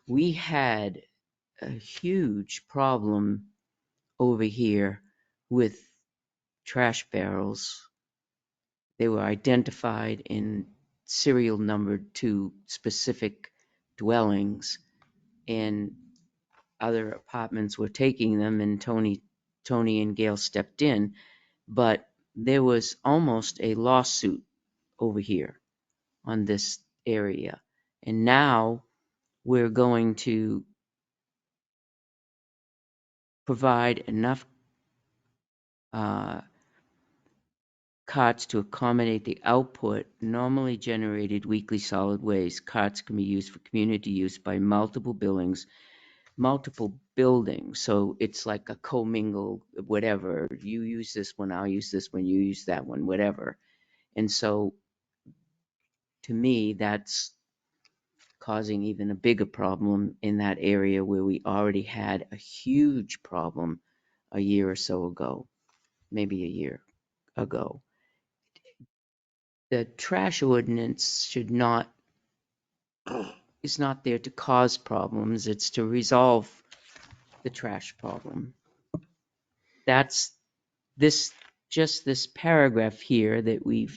G: We had a huge problem over here with trash barrels. They were identified and serial numbered to specific dwellings, and other apartments were taking them, and Tony and Gail stepped in, but there was almost a lawsuit over here on this area. And now we're going to provide enough carts to accommodate the output normally generated weekly solid waste. Carts can be used for community use by multiple buildings. So it's like a commingle, whatever. You use this one, I'll use this one, you use that one, whatever. And so to me, that's causing even a bigger problem in that area where we already had a huge problem a year or so ago, maybe a year ago. The trash ordinance is not there to cause problems. It's to resolve the trash problem. That's just this paragraph here that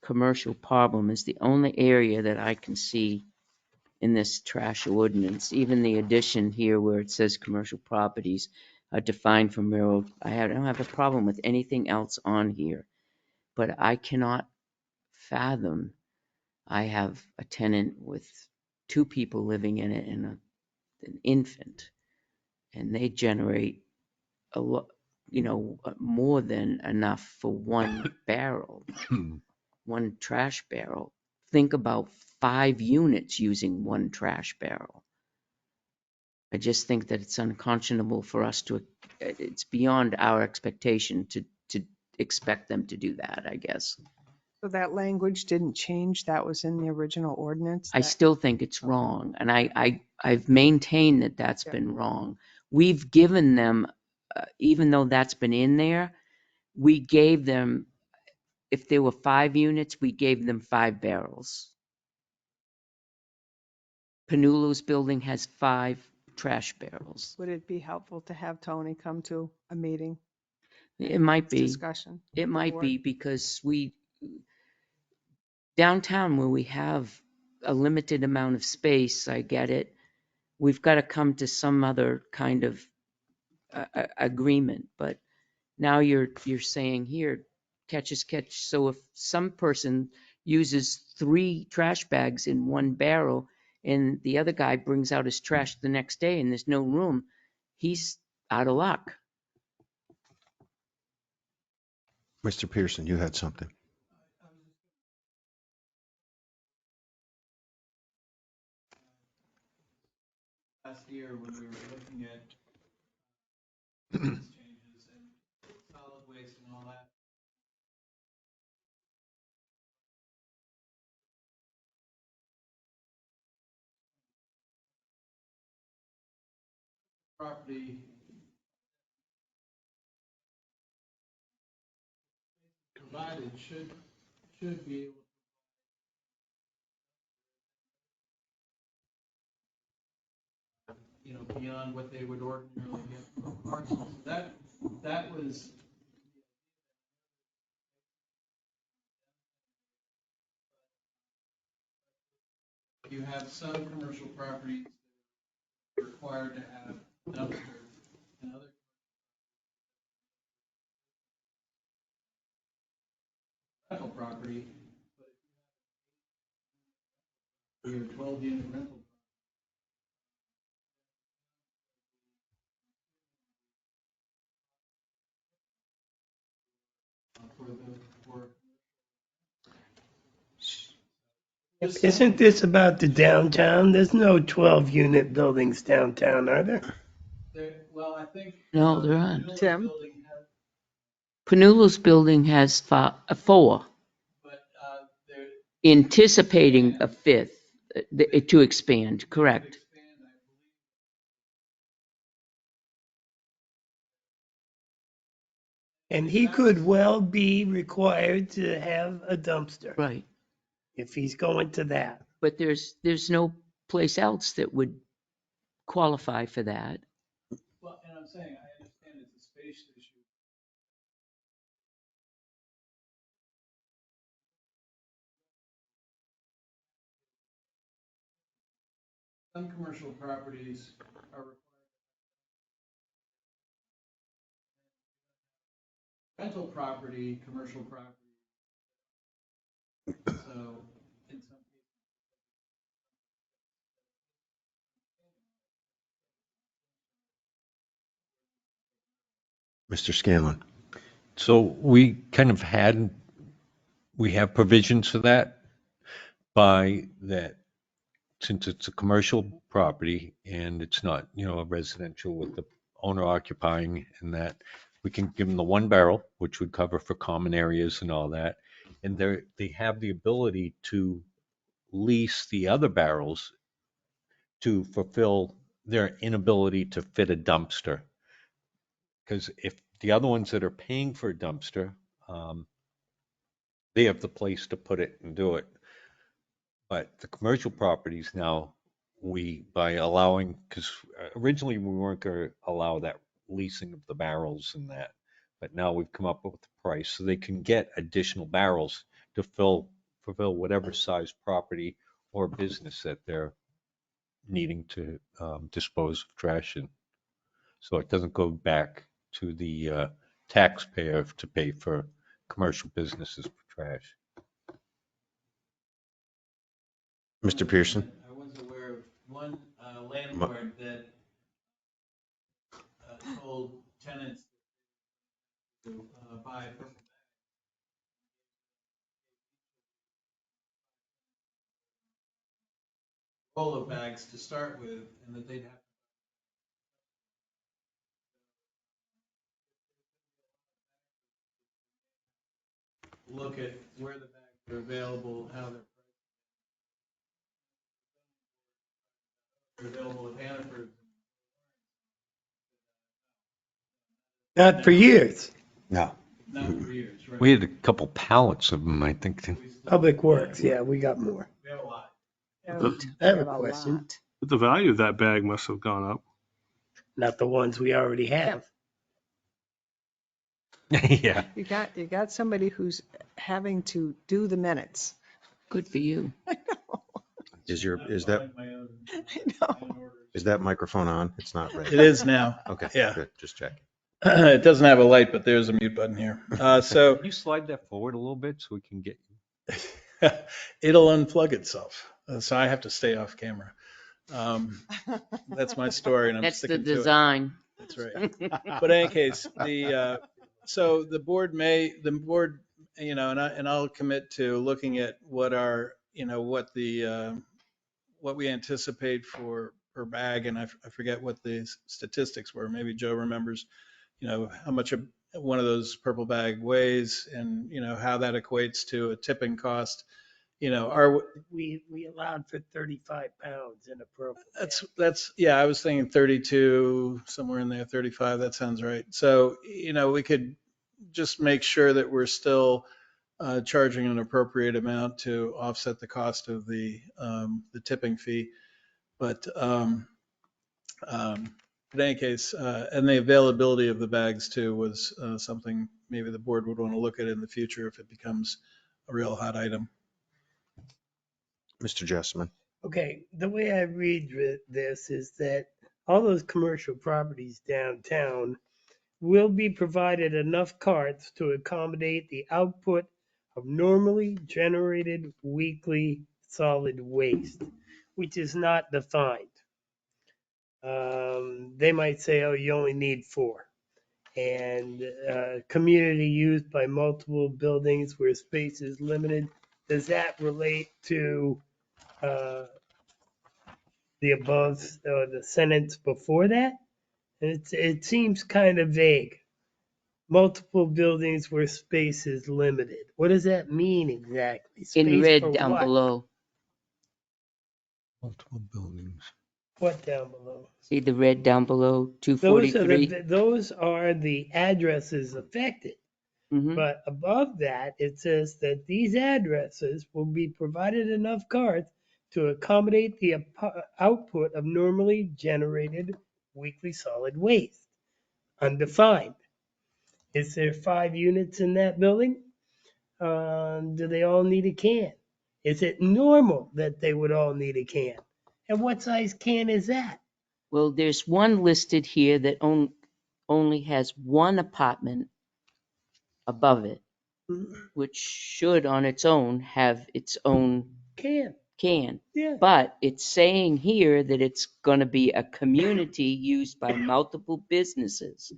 G: commercial problem is the only area that I can see in this trash ordinance. Even the addition here where it says commercial properties are defined from railroad. I don't have a problem with anything else on here, but I cannot fathom. I have a tenant with 2 people living in it and an infant, and they generate a lot, more than enough for one barrel, one trash barrel. Think about 5 units using one trash barrel. I just think that it's unconscionable for us it's beyond our expectation to expect them to do that, I guess.
F: So that language didn't change. That was in the original ordinance.
G: I still think it's wrong, and I've maintained that that's been wrong. We've given them, even though that's been in there, we gave them, if there were 5 units, we gave them 5 barrels. Panulo's building has 5 trash barrels.
F: Would it be helpful to have Tony come to a meeting?
G: It might be.
F: Discussion.
G: It might be because downtown where we have a limited amount of space, I get it. We've got to come to some other kind of agreement. But now you're saying here, catch as catch. So if some person uses 3 trash bags in one barrel and the other guy brings out his trash the next day and there's no room, he's out of luck.
B: Mr. Pearson, you had something.
C: Last year when we were looking at changes and solid waste and all that. Property provided should be able to, beyond what they would ordinarily get from a parcel. So that was you have some commercial properties that are required to have dumpsters and other rental property, but if you have a 12-unit rental for
E: Isn't this about the downtown? There's no 12-unit buildings downtown, are there?
C: well, I think
G: No, there aren't.
F: Tim?
G: Panulo's building has 4,
C: But there
G: anticipating a 5th to expand, correct?
E: And he could well be required to have a dumpster
G: Right.
E: if he's going to that.
G: But there's no place else that would qualify for that.
C: Well, and I'm saying, I understand it's a space issue. Some commercial properties are required. Rental property, commercial property. So in some
B: Mr. Scanlon.
H: So we kind of we have provisions for that by that, since it's a commercial property and it's not, a residential with the owner occupying, and that we can give them the 1 barrel, which would cover for common areas and all that. And they have the ability to lease the other barrels to fulfill their inability to fit a dumpster. Because if the other ones that are paying for a dumpster, they have the place to put it and do it. But the commercial properties now, by allowing, because originally we weren't going to allow that leasing of the barrels and that, but now we've come up with the price so they can get additional barrels to fulfill whatever size property or business that they're needing to dispose of trash in. So it doesn't go back to the taxpayer to pay for commercial businesses for trash.
B: Mr. Pearson?
C: I was aware of one landlord that told tenants to buy a purple roll of bags to start with, and that they'd have to look at where the bags are available, how they're available at Hannaford.
E: Not for years.
B: No.
C: Not for years, right?
H: We had a couple pallets of them, I think.
E: Public Works, yeah, we got more.
C: We have a lot.
E: I have a question.
D: But the value of that bag must have gone up.
E: Not the ones we already have.
H: Yeah.
F: You got somebody who's having to do the minutes.
G: Good for you.
B: Is
F: I know.
B: that microphone on? It's not
C: It
B: ready.
C: is now.
B: Okay,
C: Yeah.
B: good. Just checking.
C: It doesn't have a light, but there's a mute button here. So
H: Can you slide that forward a little bit so we can get you?
C: it'll unplug itself. So I have to stay off camera. That's my story, and I'm
G: That's the
C: sticking to it.
G: design.
C: That's right. But in any case, so the board, and I'll commit to looking at what we anticipate for per bag, and I forget what the statistics were. Maybe Joe remembers, how much one of those purple bag weighs, and how that equates to a tipping cost.
E: We allowed for 35 pounds in a purple.
C: Yeah, I was thinking 32, somewhere in there, 35, that sounds right. So, we could just make sure that we're still charging an appropriate amount to offset the cost of the tipping fee. But in any case, and the availability of the bags too was something maybe the board would want to look at in the future if it becomes a real hot item.
B: Mr. Jessman?
E: Okay, the way I read this is that all those commercial properties downtown will be provided enough carts to accommodate the output of normally generated weekly solid waste, which is not defined. They might say, oh, you only need 4. And community used by multiple buildings where space is limited. Does that relate to the above, the sentence before that? It seems kind of vague. Multiple buildings where space is limited. What does that mean exactly?
G: In
E: Space
G: red
E: for
G: down
E: what?
G: below.
H: Multiple buildings.
E: What down below?
G: See the red down below,
E: Those
G: 243?
E: those are the addresses affected.
G: Mhm.
E: But above that, it says that these addresses will be provided enough carts to accommodate the output of normally generated weekly solid waste. Undefined. Is there 5 units in that building? Do they all need a can? Is it normal that they would all need a can? And what size can is that?
G: Well, there's one listed here that only has one apartment above it, which should on its own have its own
E: Can. Yeah.
G: But it's saying here that it's going to be a community used by multiple businesses.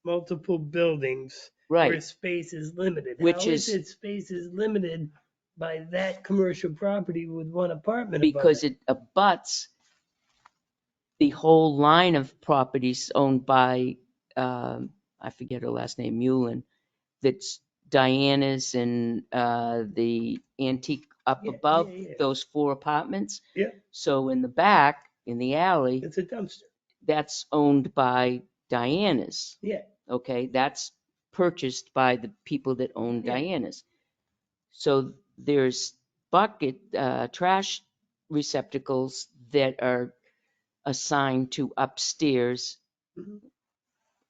E: Multiple buildings where
G: Right.
E: space is limited.
G: Which
E: How is
G: is-
E: it space is limited by that commercial property with one apartment above
G: Because it abuts the whole line of properties owned by, I forget her last name, Mullen, that's Diana's and the antique up
E: Yeah,
G: above,
E: yeah.
G: those 4 apartments.
E: Yeah.
G: So in the back, in the alley,
E: It's a dumpster.
G: that's owned by Diana's.
E: Yeah.
G: Okay, that's purchased by the people that own
E: Yeah.
G: Diana's. So there's trash receptacles that are assigned to upstairs.
E: Mhm.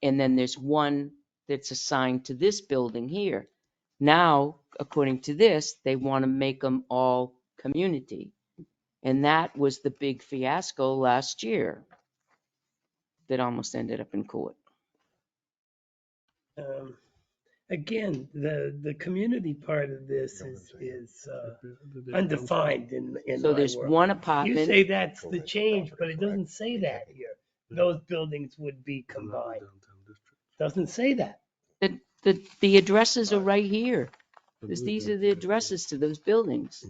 G: And then there's one that's assigned to this building here. Now, according to this, they want to make them all community. And that was the big fiasco last year that almost ended up in court.
E: Again, the community part of this is undefined in
G: So
E: my
G: there's
E: world.
G: one
E: You
G: apartment.
E: say that's the change, but it doesn't say that here. Those buildings would be combined. Doesn't say that.
G: The addresses are right here. These are the addresses to those buildings.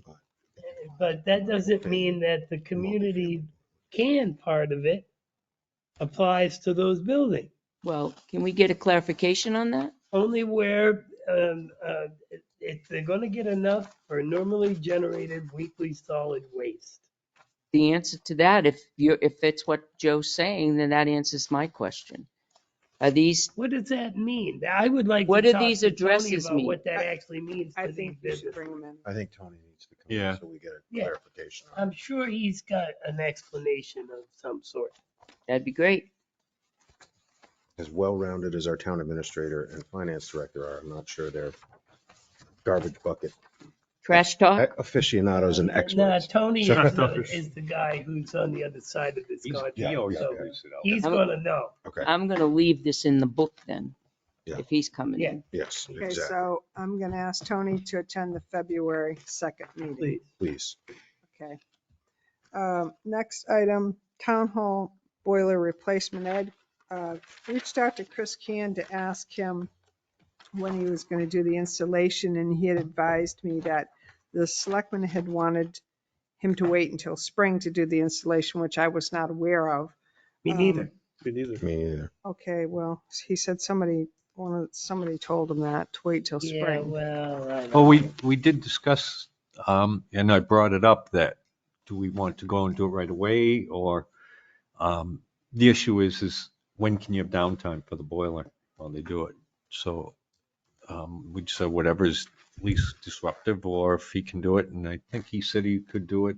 E: But that doesn't mean that the community can part of it applies to those buildings.
G: Well, can we get a clarification on that?
E: Only where if they're going to get enough for normally generated weekly solid waste.
G: The answer to that, if it's what Joe's saying, then that answers my question. Are these,
E: What does that mean? I would like
G: What
E: to
G: do
E: talk
G: these
E: to Tony
G: addresses
E: about
G: mean?
E: what that actually means
F: I
E: to
F: think
E: these
F: you should
E: businesses.
F: bring them in.
B: I think Tony needs to come in
H: Yeah.
B: so we get a
E: Yeah.
B: clarification. on it.
E: I'm sure he's got an explanation of some sort.
G: that'd be great.
B: As well-rounded as our town administrator and finance director are, I'm not sure they're garbage bucket
G: Trash talk?
B: aficionados and
E: Nah,
B: experts.
E: Tony
B: So-
E: is the guy who's on the other side of this
H: He
E: contract.
H: always
E: So
H: figures it out.
E: he's
G: I'm-
E: gonna know.
B: Okay,
G: I'm gonna leave this in the book then,
B: Yeah.
G: if he's coming
E: Yeah.
G: in.
B: yes,
F: Okay,
B: exactly.
F: so I'm going to ask Tony to attend the February 2nd meeting.
E: Please.
B: Please.
F: Okay. Next item, town hall boiler replacement. Ed reached out to Chris Can to ask him when he was going to do the installation, and he had advised me that the selectmen had wanted him to wait until spring to do the installation, which I was not aware of.
E: Me neither.
D: Me neither.
B: Me either.
F: Okay, well, he said somebody told him that to wait till
E: Yeah,
F: spring.
E: well, I know.
H: Well, we did discuss, and I brought it up that, do we want to go and do it right away? Or the issue is when can you have downtime for the boiler while they do it? So we just said whatever's least disruptive, or if he can do it, and I think he said he could do it,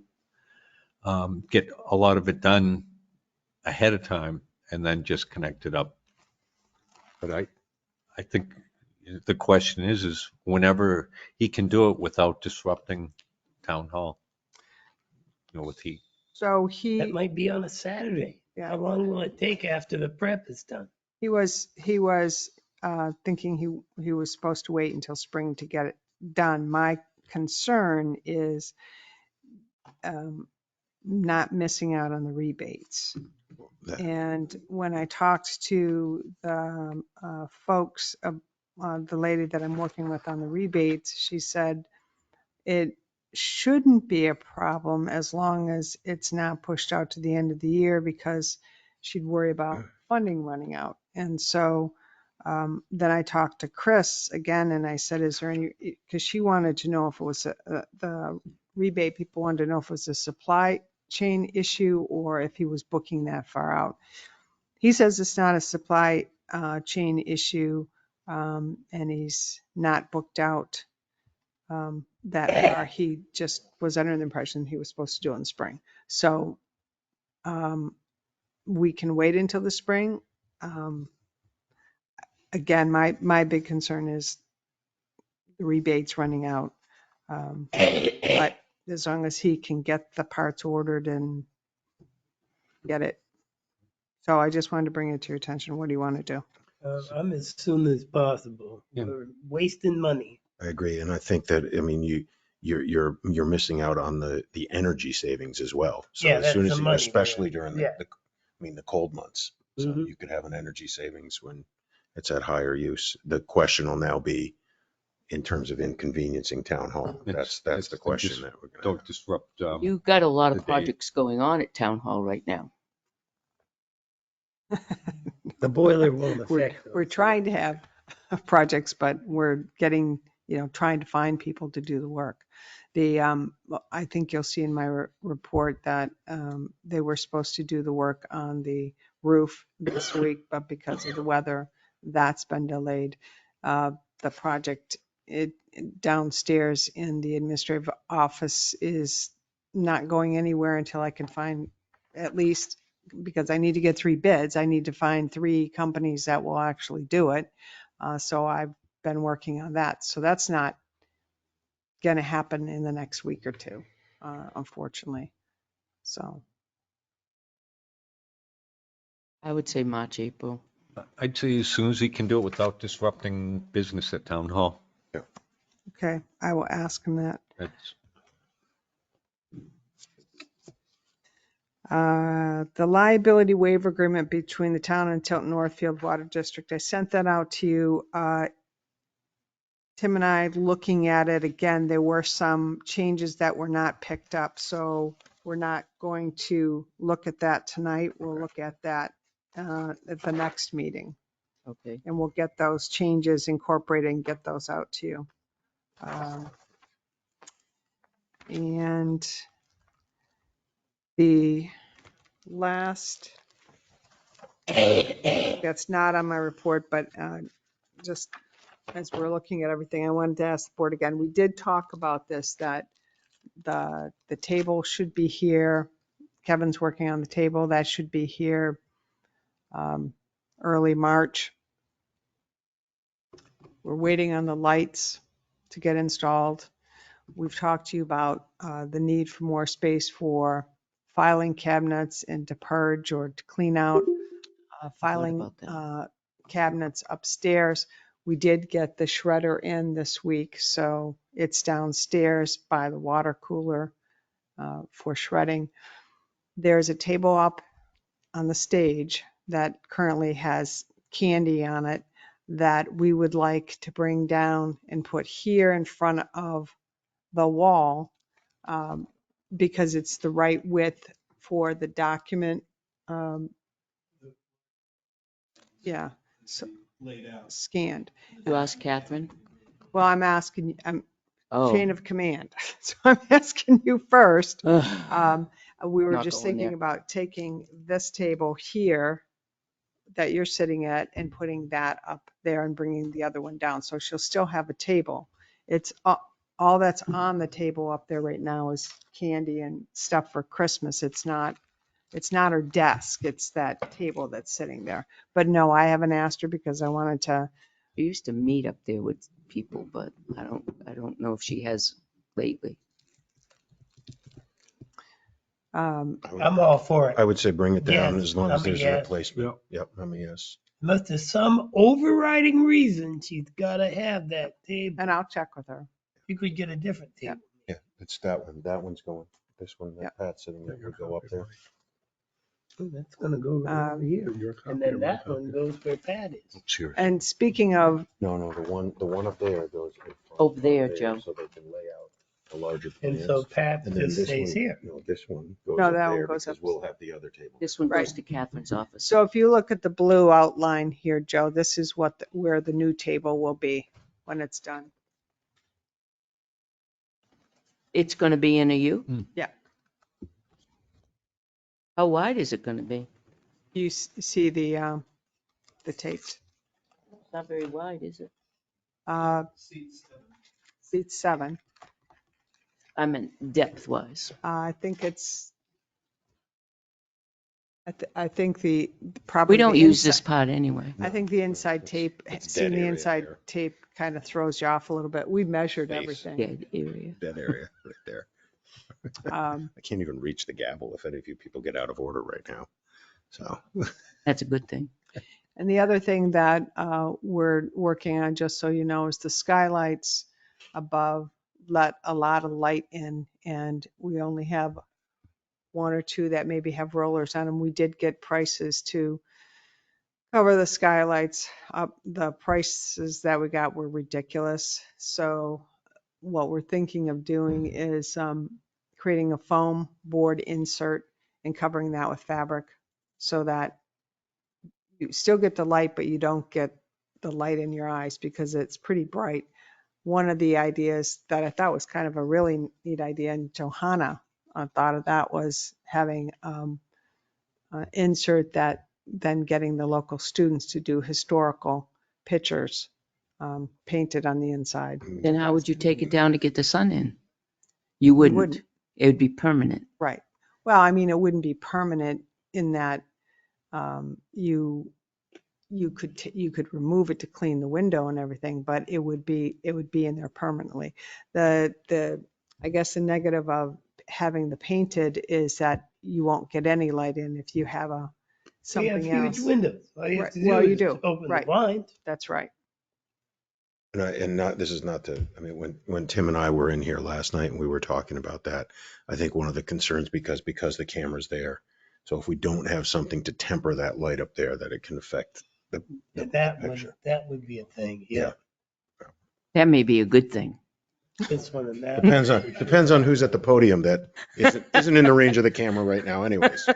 H: get a lot of it done ahead of time and then just connect it up. But I think the question is whenever he can do it without disrupting town hall, with heat.
F: So
E: That might be on a Saturday.
F: Yeah.
E: How long will it take after the prep is done?
F: he was thinking he was supposed to wait until spring to get it done. My concern is not missing out on the rebates. And when I talked to the folks, the lady that I'm working with on the rebates, she said it shouldn't be a problem as long as it's not pushed out to the end of the year, because she'd worry about funding running out. And so then I talked to Chris again, and I said, is there any, because she wanted to know if it was the rebate people wanted to know if it was a supply chain issue or if he was booking that far out. He says it's not a supply chain issue, and he's not booked out that far. He just was under the impression he was supposed to do it in spring. So we can wait until the spring. Again, my big concern is the rebates running out. But as long as he can get the parts ordered and get it. So I just wanted to bring it to your attention. What do you want to do?
E: I'm as soon as possible.
H: Yeah.
E: We're wasting money.
B: I agree. And I think that, I mean, you're missing out on the energy savings as well. So
E: Yeah,
B: as
E: that's
B: soon
E: the
B: as,
E: money.
B: especially during
E: Yeah.
B: the cold months. So
E: Mhm.
B: you could have an energy savings when it's at higher use. The question will now be in terms of inconveniencing town hall. That's the question that we're going to.
H: Don't disrupt.
G: You've got a lot
H: the
G: of
H: day.
G: projects going on at town hall right now.
E: The boiler won't affect
F: We're
E: those.
F: trying to have projects, but we're getting, trying to find people to do the work. Well, I think you'll see in my report that they were supposed to do the work on the roof this week, but because of the weather, that's been delayed. The project downstairs in the administrative office is not going anywhere until I can find at least, because I need to get 3 bids, I need to find 3 companies that will actually do it. So I've been working on that. So that's not going to happen in the next week or 2, unfortunately. So
G: I would say March, April.
H: I'd say as soon as he can do it without disrupting business at town hall.
F: okay, I will ask him that.
H: That's,
F: The liability waiver agreement between the town and Tilton Northfield Water District, I sent that out to you. Tim and I looking at it again, there were some changes that were not picked up, so we're not going to look at that tonight. We'll look at that at the next meeting,
G: Okay.
F: and we'll get those changes incorporated and get those out to you. And the last, that's not on my report, but just as we're looking at everything, I wanted to ask the board again, we did talk about this, that the table should be here. Kevin's working on the table. That should be here early March. We're waiting on the lights to get installed. We've talked to you about the need for more space for filing cabinets and to purge or to clean out filing
G: about that.
F: cabinets upstairs. We did get the shredder in this week, so it's downstairs by the water cooler for shredding. There's a table up on the stage that currently has candy on it that we would like to bring down and put here in front of the wall because it's the right width for the document. Yeah, so
C: Laid out.
F: scanned.
G: You ask Catherine?
F: Well, I'm asking, I'm
G: Oh.
F: chain of command. So I'm asking you first.
G: Ugh.
F: We were
G: Not
F: just
G: going
F: thinking
G: there.
F: about taking this table here that you're sitting at and putting that up there and bringing the other one down. So she'll still have a table. It's all that's on the table up there right now is candy and stuff for Christmas. It's not her desk. It's that table that's sitting there. But no, I haven't asked her because I wanted to.
G: We used to meet up there with people, but I don't know if she has lately.
E: I'm all for
B: I
E: it.
B: would say bring it down
E: Yes,
B: as long as
E: I'm a
B: there's a
E: yes.
B: replacement. Yep, I'm a yes.
E: Unless there's some overriding reason she's gotta have that table.
F: And I'll check with her.
E: You could get a different
F: Yeah.
E: table.
B: Yeah, it's that one. That one's going. This one,
F: Yep.
B: that Pat's sitting there, would go up there.
E: Oh, that's gonna go right over here. And then that one goes where Pat is.
B: Cheers.
F: And speaking of,
B: No, the one up there goes in front
G: Over there,
B: of
G: Joe.
B: so they can lay out a larger
E: And
B: plans.
E: so Pat
B: And then
E: just
B: this
E: stays
B: one,
E: here.
B: no, this one goes
F: No,
B: up
F: that one
B: there
F: goes
B: because
F: up.
B: we'll have the other table.
G: This one
F: Right.
G: goes to Catherine's office.
F: so if you look at the blue outline here, Joe, this is where the new table will be when it's done.
G: It's going to be in a U?
F: Yeah.
G: How wide is it going to be?
F: You see the tapes.
G: It's not very wide, is it?
F: Seat 7.
G: I meant depth-wise.
F: I think it's, I think the, probably.
G: We don't
F: the
G: use this
F: inside-
G: part anyway.
F: I think the inside tape,
B: it's
F: seeing
B: dead
F: the
B: area
F: inside
B: there.
F: tape kind of throws you off a little bit. We measured
B: Space.
F: everything.
G: Dead area.
B: That area right there. I can't even reach the gavel if any of you people get out of order right now. So.
G: That's a good thing.
F: And the other thing that we're working on, just so you know, is the skylights above let a lot of light in, and we only have 1 or 2 that maybe have rollers on them. We did get prices to cover the skylights up. The prices that we got were ridiculous. So what we're thinking of doing is creating a foam board insert and covering that with fabric so that you still get the light, but you don't get the light in your eyes because it's pretty bright. one of the ideas that I thought was kind of a really neat idea, and Johanna thought of that, was having insert that, then getting the local students to do historical pictures painted on the inside.
G: Then how would you take it down to get the sun in?
F: You
G: You wouldn't.
F: wouldn't.
G: It would be permanent.
F: Right. Well, I mean, it wouldn't be permanent in that you could remove it to clean the window and everything, but it would be in there permanently. I guess the negative of having the painted is that you won't get any light in if you have
E: We have
F: something
E: huge
F: else.
E: windows. All you have
F: Right.
E: to do
F: Well, you
E: is
F: do.
E: open the
F: Right.
E: blind.
F: That's right.
B: This is not to, I mean, when Tim and I were in here last night and we were talking about that, I think one of the concerns, because the camera's there. So if we don't have something to temper that light up there, that it can affect the picture.
E: That would be a thing. Yeah.
G: That may be a good thing.
E: This one and that.
B: Depends on who's at the podium that isn't in the range of the camera right now anyways.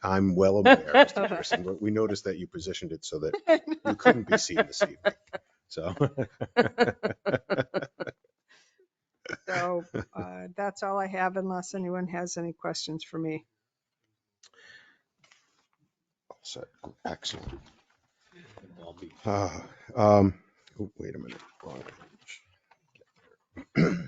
B: I'm well aware, Mr. Pearson, but we noticed that you positioned it so that you couldn't be seen this evening. So.
F: So that's all I have, unless anyone has any questions for me.
B: Set. Excellent. Wait a minute. Wrong page.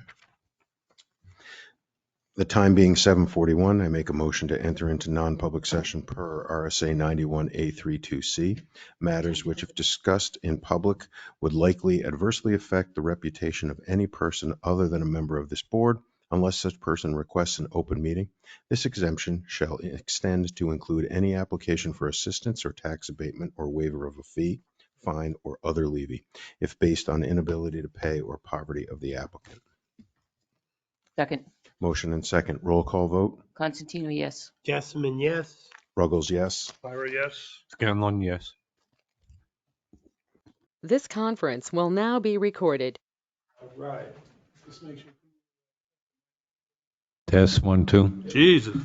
B: The time being 7:41, I make a motion to enter into non-public session per RSA 91A32C. Matters which, if discussed in public, would likely adversely affect the reputation of any person other than a member of this board, unless such person requests an open meeting. This exemption shall extend to include any application for assistance or tax abatement or waiver of a fee, fine, or other levy, if based on inability to pay or poverty of the applicant.
G: Second.
B: Motion and second. Roll call vote.
G: Constantino, yes.
E: Jessamine, yes.
B: Ruggles, yes.
D: Ira, yes.
H: Scanlon, yes.
A: This conference will now be recorded.
C: Right. Just make sure.
H: Test 1, 2.
D: Jesus.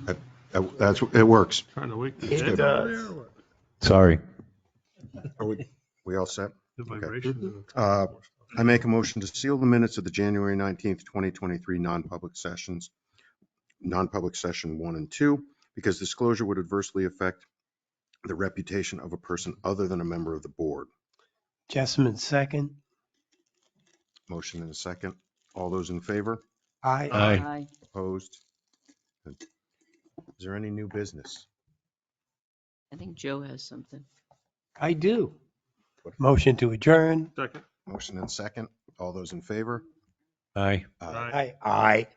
B: It works.
D: Trying to wake the
E: It
D: dead
E: does.
D: over there or what?
H: Sorry.
B: Are we all set?
D: The
B: Okay.
D: vibration.
B: I make a motion to seal the minutes of the January 19th, 2023 non-public session 1 and 2, because disclosure would adversely affect the reputation of a person other than a member of the board.
E: Jessamine, second.
B: Motion and a second. All those in favor?
E: Aye.
H: Aye.
B: Opposed? Is there any new business?
G: I think Joe has something.
E: I do. Motion to adjourn.
D: Second.
B: Motion and second. All those in favor?
H: Aye.
D: Aye.
E: Aye.